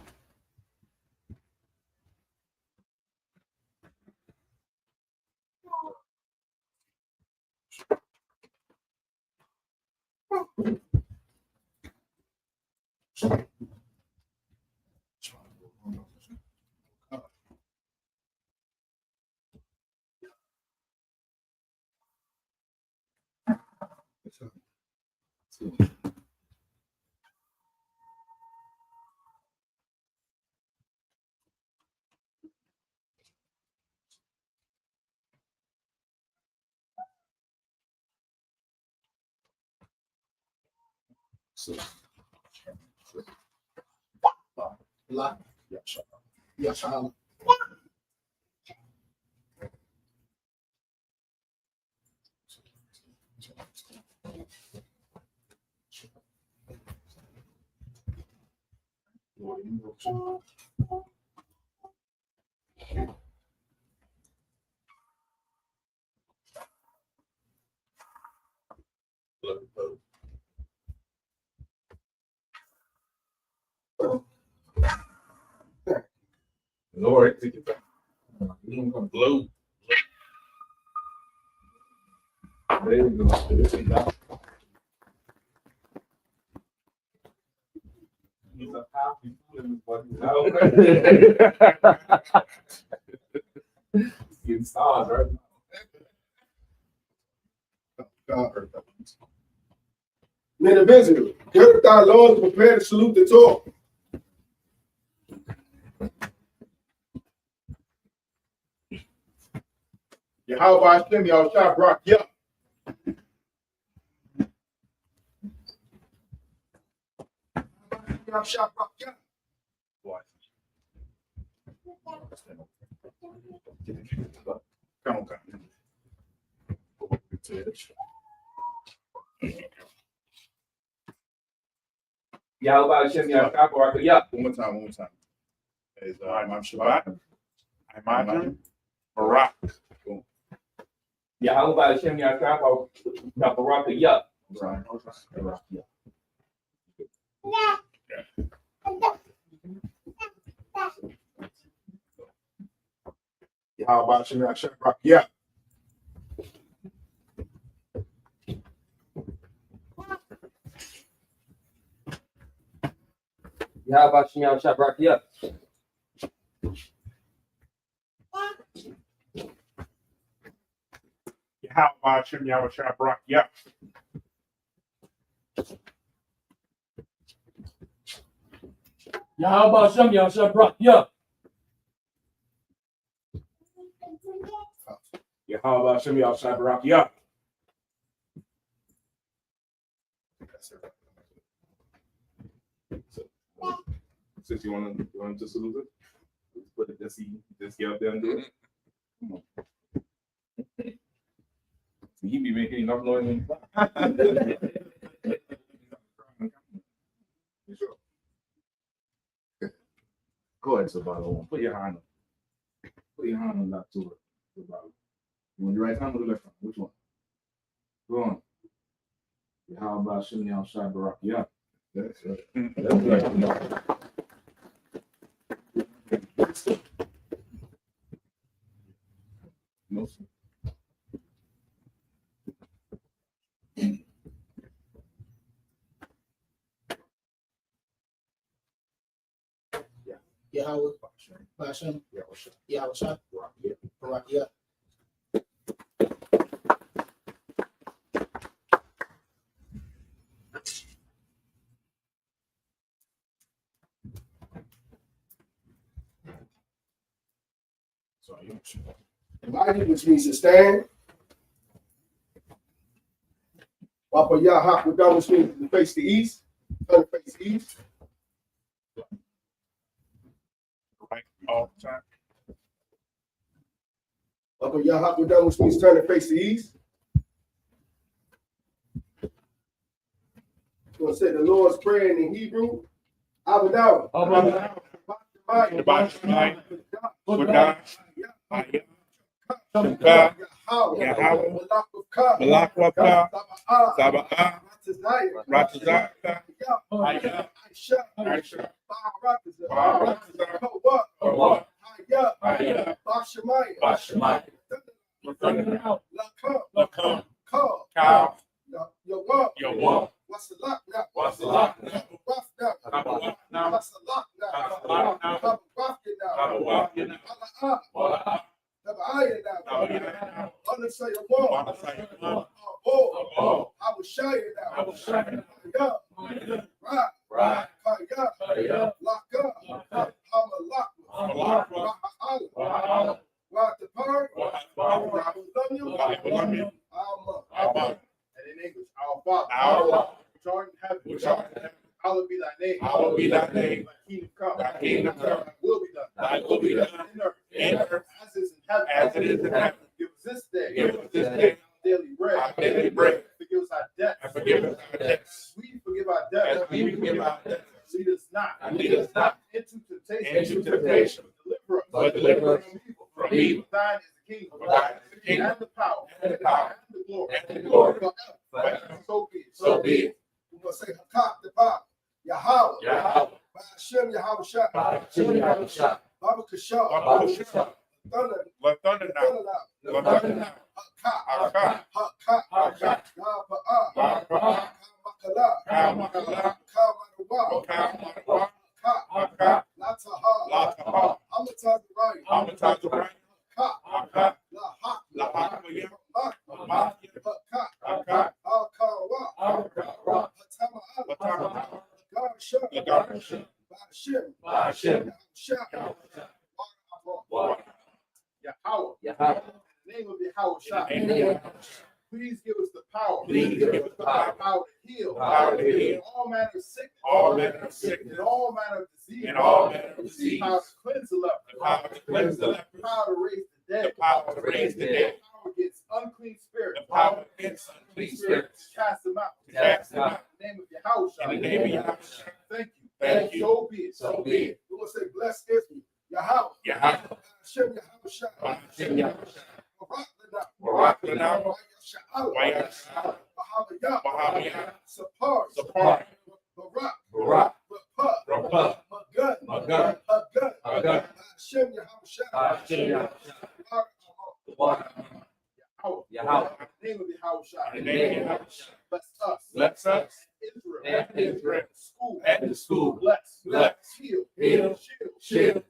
Yahanna. Lord, take it back. You're gonna blow. There you go. He's a happy feeling, but he's out. Getting stars right now. Men of Israel, gird thy loins, prepare to salute the Torah. Yahweh Hashem, Yahushua Barak Yah. Yahushua Barak Yah. Come on. Yahweh Hashem Yahushua Barak Yah. One more time. Is Imam Shabbat, Imam Barak. Yahweh Hashem Yahushua Barak Yah. Yahweh Hashem, Yahushua Barak Yah. Yahweh Hashem Yahushua Barak Yah. Yahweh Hashem Yahushua Barak Yah. Yahweh Hashem Yahushua Barak Yah. Yahweh Hashem Yahushua Barak Yah. Since you want to salute it, put it just get out there and do it. Come on. He be making enough noise. it's about on. Put your hand up. Put your hand on that to it. You want your right hand or the left hand? Which one? Go on. How about Shimmy outside Barack? Yeah. That's right. That's right. No, sir. Yahweh, Bashem, Yahweh, Barakia. Divided, which means to stand. Papa Yah which means to face the east. Turn to face the east. Right, all the time. Papa Yah which means turn to face the east. I'm going to say the Lord's Prayer in Hebrew. Abadaw. What's the lock now? What's the lock now? What's the lock now? What's the lock now? I was shy now. Right. Lock up. I'm a lock. Rock the park. And in English, our Father, which art in heaven, hallowed be thy name. Hallowed be thy name. Thy kingdom come. Thy kingdom come. Thy will be done. Thy will be done. In earth, as is in heaven. As it is in heaven. Give us this day. Give us this day our daily bread. our daily bread. Forgive us our debts. And forgive us our debts. We forgive our debts. As we forgive our debts. Lead us not. And lead us not into temptation. into temptation. But deliver us From evil. Thine is the kingdom. For thine is the kingdom. And the power. And the power. And the glory. And the glory. Forever. So be it. So be it. We're going to say Hakak the Pop. Yahweh. Yahweh. Hashem Yahweh Shah. Hashem Yahweh Shah. Baba Kashah. Baba Kashah. Thunder. Let thunder now. Let thunder now. Hakak. Hakak. Hakak. Yahweh. Hakak. Kamakala. Kamakala. Kamarawa. Kamakala. Hakak. Hakak. Lataha. Lataha. Amatazariah. Amatazariah. Hakak. Hakak. Lahak. Lahak. Hakak. Hakak. Hakak. Akawa. Hakak. Hatama'a. Hatama'a. Garsha. Garsha. Bashim. Bashim. Shah. Water. Yahweh. Yahweh. In the name of Yahweh Shah. In the name of Please give us the power. Please give us the power. Power to heal. Power to heal. All manner of sickness. All manner of sickness. And all manner of disease. And all manner of disease. Power to cleanse the leper. The power to cleanse the leper. Power to raise the dead. The power to raise the dead. Power against unclean spirits. The power against unclean spirits. Cast them out. Cast them out. In the name of Yahweh Shah. In the name of Yahweh Shah. Thank you. Thank you. So be it. So be it. We're going to say, blessed is me. Yahweh. Yahweh. Hashem Yahweh Shah. Hashem Yahweh Shah. Barak Barak Lana. Wayah. Bahamiyah. Bahamiyah. Sapar. Sapar. Barak. Barak. Rapah. Rapah. Magad. Magad. Agad. Agad. Hashem Yahweh Shah. Hashem Yahweh Shah. Barak. Yahweh. Yahweh. In the name of Yahweh Shah. In the name of Yahweh Shah. Bless us. Bless us. Israel. And Israel. School. And the school. Bless. Bless. Heal. Heal. Shield. Shield.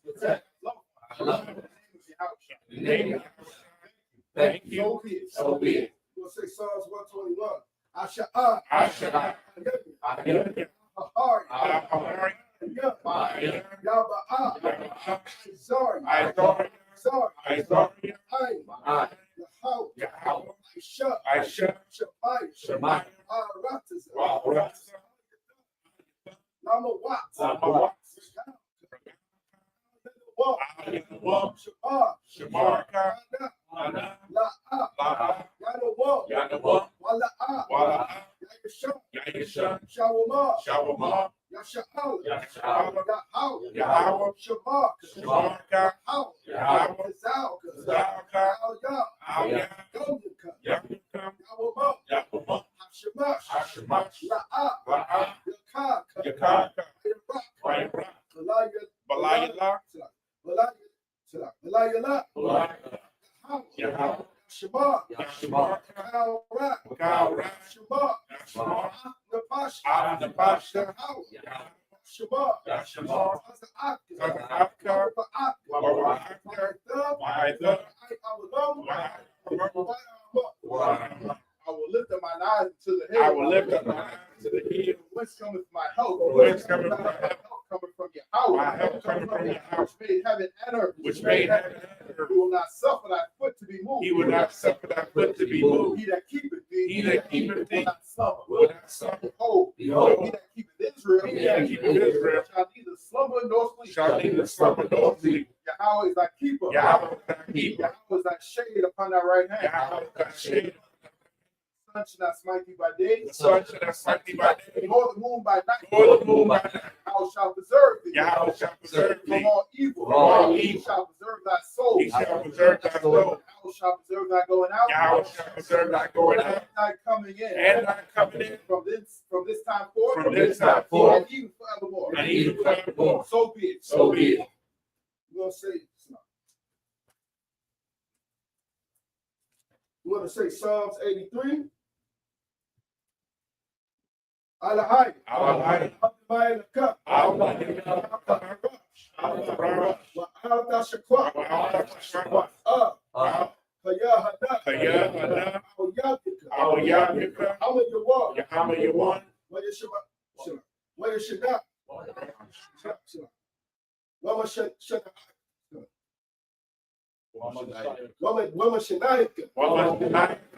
Protect. Love. Love. In the name of Yahweh Shah. In the name of Yahweh Shah. Thank you. So be it. So be it. We'll say Psalms 121. Asha'ah. Asha'ah. Ahari. Ahari. Yaba'ah. Yaba'ah. Isaiah. Isaiah. Yahweh. Yahweh. Aisha. Aisha. Shemaiah. Shemaiah. Aratazah. Barak. Lama Watts. Lama Watts. Shamar. Shamar. La'ah. La'a. Yanawa. Yanawa. Wala'ah. Wala'a. Yayashah. Yayasha. Shawamah. Shawama. Yasha'al. Yasha'al. Yahweh. Yahweh, Shabbat, Shabbat, Yahweh, Zalka, Al-Yah, Yakum, Yahweh, Hashemash, Hashemash, La'ah, Yakak, Yakaka, Ayrak, Balayla, Balayla, Yahweh, Shabbat, Shabbat, Al-Rak, Kalra, Shabbat, Shabbat, Napash, Nabasha, Shabbat, Shabbat, Za'ak, I will lift up my eyes to the hill. I will lift up my eyes to the hill. Whence cometh my help? Whence cometh my help? Coming from Yahweh. My help coming from Yahweh. Which made heaven and earth. Which made heaven and earth. He will not suffer thy foot to be moved. He will not suffer thy foot to be moved. He that keepeth thee. He that keepeth thee will not suffer. will not suffer. Behold, Behold, he that keepeth Israel. He that keepeth Israel shall neither slumber nor sleep. shall neither slumber nor sleep. Yahweh is thy keeper. Yahweh is thy keeper. Yahweh is thy shade upon thy right hand. Yahweh is thy shade. The sun shall not smite thee by day. The sun shall not smite thee by day, Nor the moon by night. nor the moon by night. Yahweh shall preserve thee. Yahweh shall preserve From thee. all evil. From all He evil. shall preserve thy soul. He shall preserve thy soul. Yahweh shall preserve thy going out. Yahweh shall preserve thy going out And thy coming in. and thy coming in From this time forth. from this time forth And even forevermore. and even forevermore. So be it. So be it. We're going to say Psalms 83. Alahai. Alahai. Alahai. Alahai. Wa'alta shakwa. Yahanna. Our Yahanna. How will you walk? Yahanna, you want? Where you should not. Wama shana. Wama shanaika. Wama shanaika.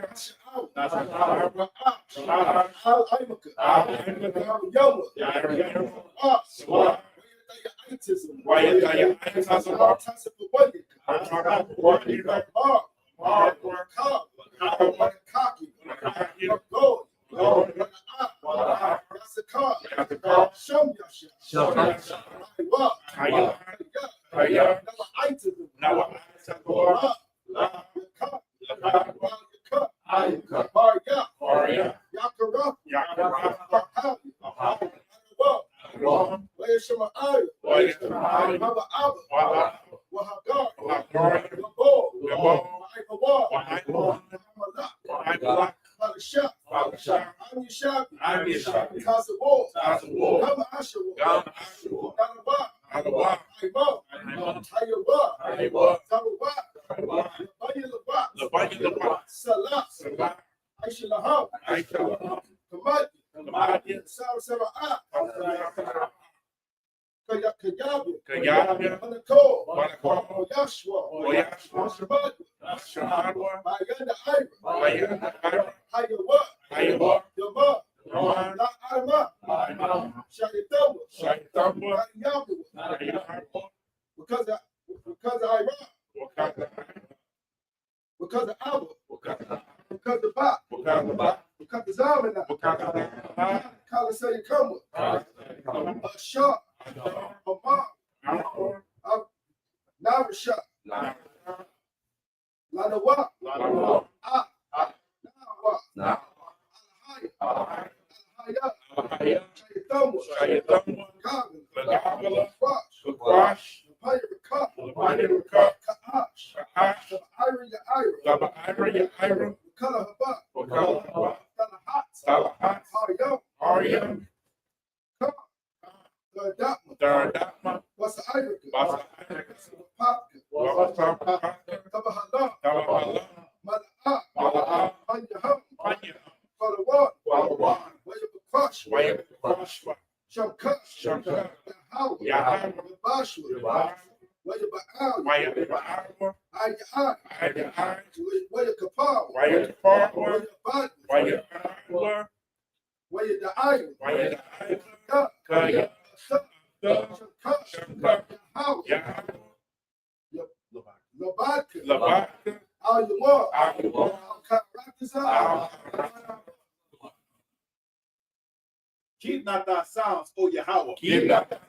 Keep not thy sounds, O Yahweh. Keep not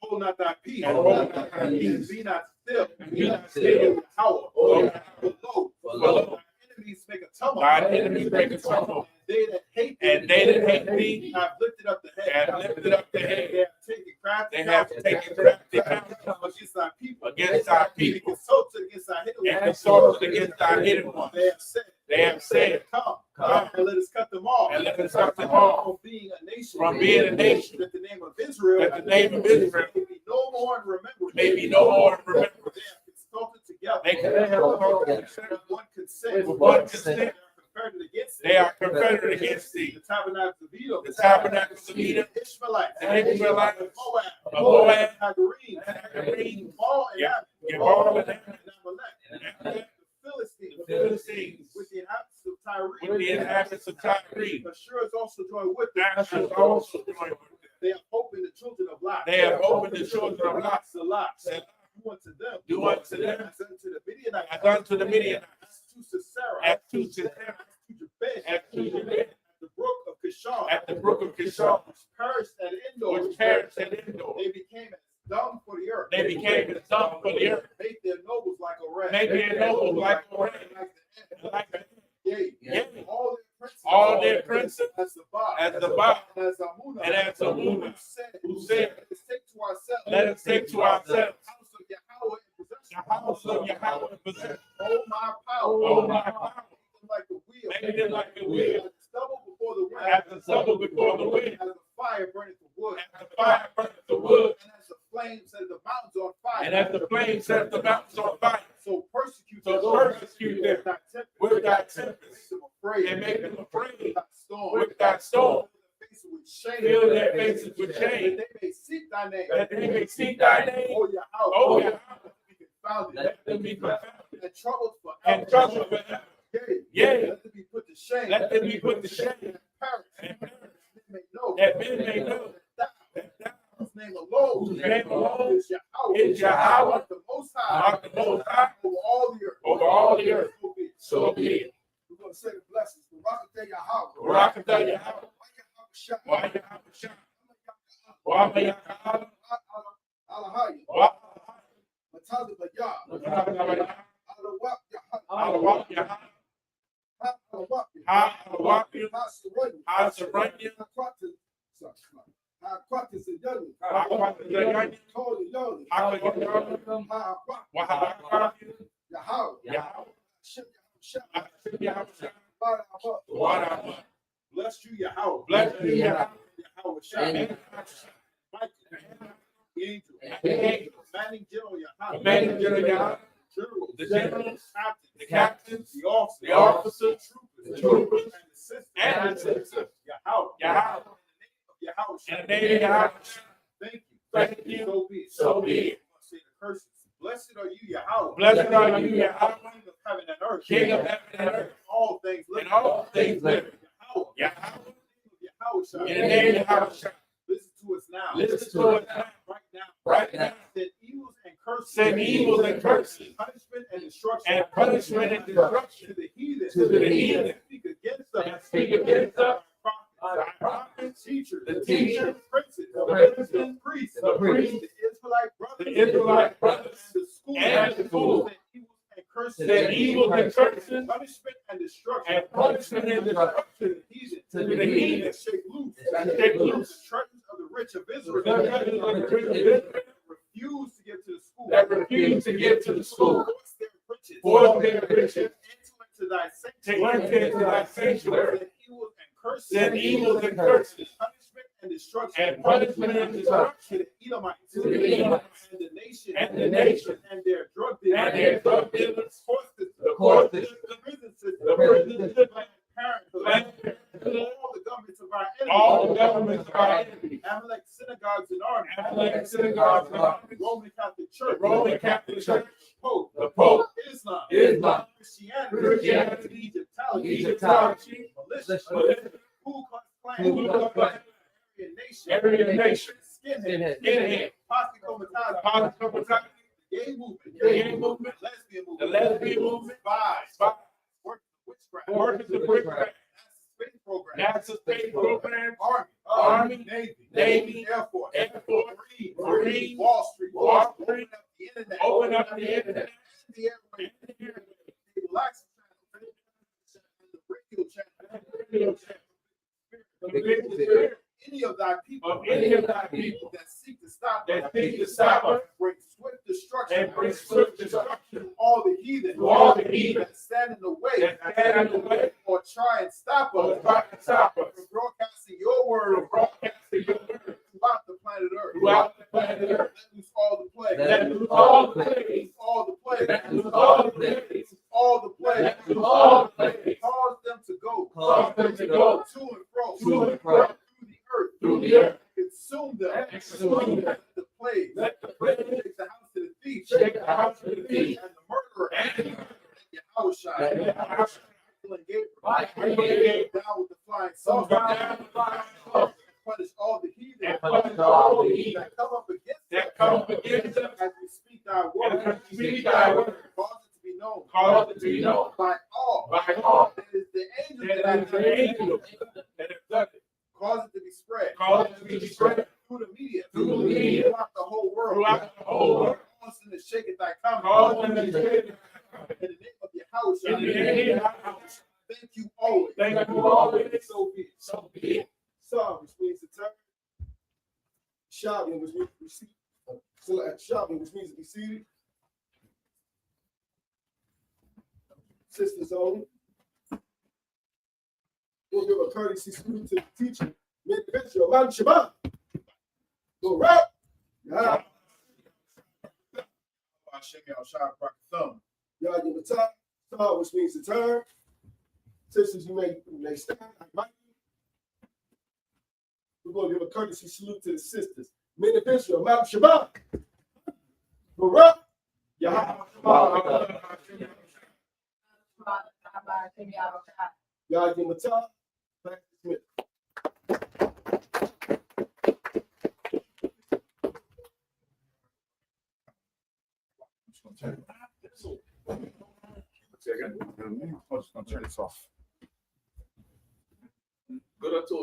O hold not thy peace, and hold not thy peace, and be not still, and be not still. Yahweh, O for lo, lo, thy enemies make a tumult, thine enemies make a tumult, they that hate thee, and they that hate thee have lifted up the head, have lifted up the they head. have taken crafty They have counsel taken crafty counsel against thy people, against thy they people, consulted against thy hidden and ones, consulted against thy hidden ones. they have said, Come, come, and let us cut them off, and let us cut them off from being a nation, that the name of Israel, the name of Israel may be no more in remembrance, may be no more in remembrance. They have consulted together, They have consulted with one consent, with one consent. They are confederate against thee. They are confederate against thee. The tabernacles of Edom, The tabernacles of Edom, the Ishmaelites, the Ishmaelites, Moab, Moab, Hagarenes, Hagarenes, Gebal and Gebal and Amalek, the Philistines, the Philistines, with the inhabitants of Tyre, with the inhabitants of Tyre. Ashur is also joined with them. Ashur is also joined with them. They have opened the children of Lot. They have opened the children of Lot. Salah. Do unto them. Do unto them as unto the Midianites. as unto the Midianites. As to Sisera. As to Sisera. As to Jabesh. As to Jabesh. At the brook of Kishon. At the brook of Kishon. Which perished at Endor. Which perished at Endor. They became as dung for the earth. They became as dung for the earth. Make their nobles like a rat. Make their nobles like a rat. Like the Yea. Yea. All their princes. As the Ba. and as Amunah. and as Amunah, who said, let us take to ourselves the house of Yahweh in possession. the house of Yahanna in possession. Oh my power. Oh my power. Like the wheel. Make them like the wheel. As the stubble before the wind. As the stubble before the wind. As the fire burning the wood. As the fire burns the wood. And as the flames set the mountains on fire. And as the flames set the mountains on fire. So persecute So them persecute them with thy tempest. And make them afraid with thy storm. Fill their faces with shame. That they may seek thy name. That they may seek thy name. Oh Yahweh. Oh Yahweh. Let them be confounded. Let them be confounded. And troubled forever. And troubled forever. Yea. Let them be put to shame. Let them be put to shame. And perish. And perish. That men may know that thou, whose name alone, whose name alone is Yahweh, is Yahweh, the Most High, art the Most High, over all the earth. over all the earth. So be it. So be it. We're going to say the blessings. Barakatah Yahweh. Barakatah Yahweh. Wa Yahweh Shah. Wa Yahanna. Alahaya. Wa Matazah Bayah. Yahanna. Alawak Yahanna. Alawak Yahanna. Alawak Alawak Yahanna. Hasaranya. Hakwataz Yahweh. Hakwataz Yahweh. Call Yahweh. Hakwataz Yahweh. Yahweh. Yahweh. Bless you, Yahweh. Bless you, Yahweh. Yahweh Shah. The angel. Commanding General Yahanna. Commanding General Yahanna. Generals. The generals. The captains. The officers. The officers. The troopers. And the sisters. Yahweh. Yahweh. Yahweh. In the name of Yahweh. Thank you. Thank you. So be it. So be it. Say the curses. Blessed are you, Yahweh. Blessed are you, Yahweh. King of heaven and earth. King of heaven and earth. All things living. And all things living. Yahweh. Yahweh. In the name of Yahweh. Listen to us now. Listen to us now. Right now. Right now. Send evils and curses. Send evils and curses. Punishment and destruction. And punishment and destruction. To the heathen. To the heathen. Speak against us. And speak against us. The prophets, teachers, The teachers, princes, the princes, the priests, the priests, the Israelite brothers, the Israelite brothers, the schools, and the schools. Send evils and curses. Send evils and curses. Punishment and destruction. And punishment and destruction. To the heathen. To the heathen. And shake loose. And shake loose. The treasures of the rich of The Israel. treasures of the rich of Israel. Refuse to give to the school. That refuse to give to the school. Force their riches. Force their riches. Into thy Enter into thy sanctuary. Send evils and curses. Send evils and curses. Punishment and destruction. And punishment and destruction. To the Edomites. To the Edomites. And the nation. And the nation. And their drug dealers. And their drug dealers. Court system. The court system. The prison system. The prison system. Parenthood. All the governments of our enemies. All the governments of our enemies. Amalek synagogues and armies. Amalek synagogues and armies. Roman Catholic Church. The Roman Catholic Church. The Pope. Islam. Christianity. Egyptology. Militia. Ku Klux Klan. Aryan Nation. Skinhead. Posse Gay movement. Gay movement. Lesbian movement. The lesbian movement. Spies. Workers of witchcraft. Workers of witchcraft. Space program. NASA space program. Army. Army, Navy, Air Force, Marine, Wall Street, open up the internet, the airways, the Alexa channel, the radio channel, any of thy people, that seek to stop us, bring swift destruction, all the heathen, that stand in the way, or try and stop us, from broadcasting your word, throughout the planet Earth. Let loose all the plagues. Let loose all the plagues. All the plagues. Let loose all the plagues. All the plagues. Let loose all the plagues. Cause them to go. Cause them to go. To and fro. To and fro. Through the earth. Consume them. Let the plagues. Take the house to the thief. Take the house to the thief. And the murderer. And Yahushua. Gabriel. Down with the flying saucer. Punish all the heathen that come up against us as we speak thy word. Cause it to be known by all. That is the angels that have done it. Cause it to be spread through the media throughout the whole world. Cause them to shake it thy countenance. In the name of Yahushua. Thank you always. So be it. Psalm, which means to turn. Shalom, which means to receive. Shalom, which means to be seated. Sisters only. We'll give a courtesy salute to the teacher. Minister Man Shabbat. Go right. Yeah. Y'all give a top, which means to turn. Sisters, you may stand. We're going to give a courtesy salute to the sisters. Men of Israel, Mount Shabbat. Barak. Yahanna. Y'all give a top. Back to Smith. I'm just gonna turn this off. Good up to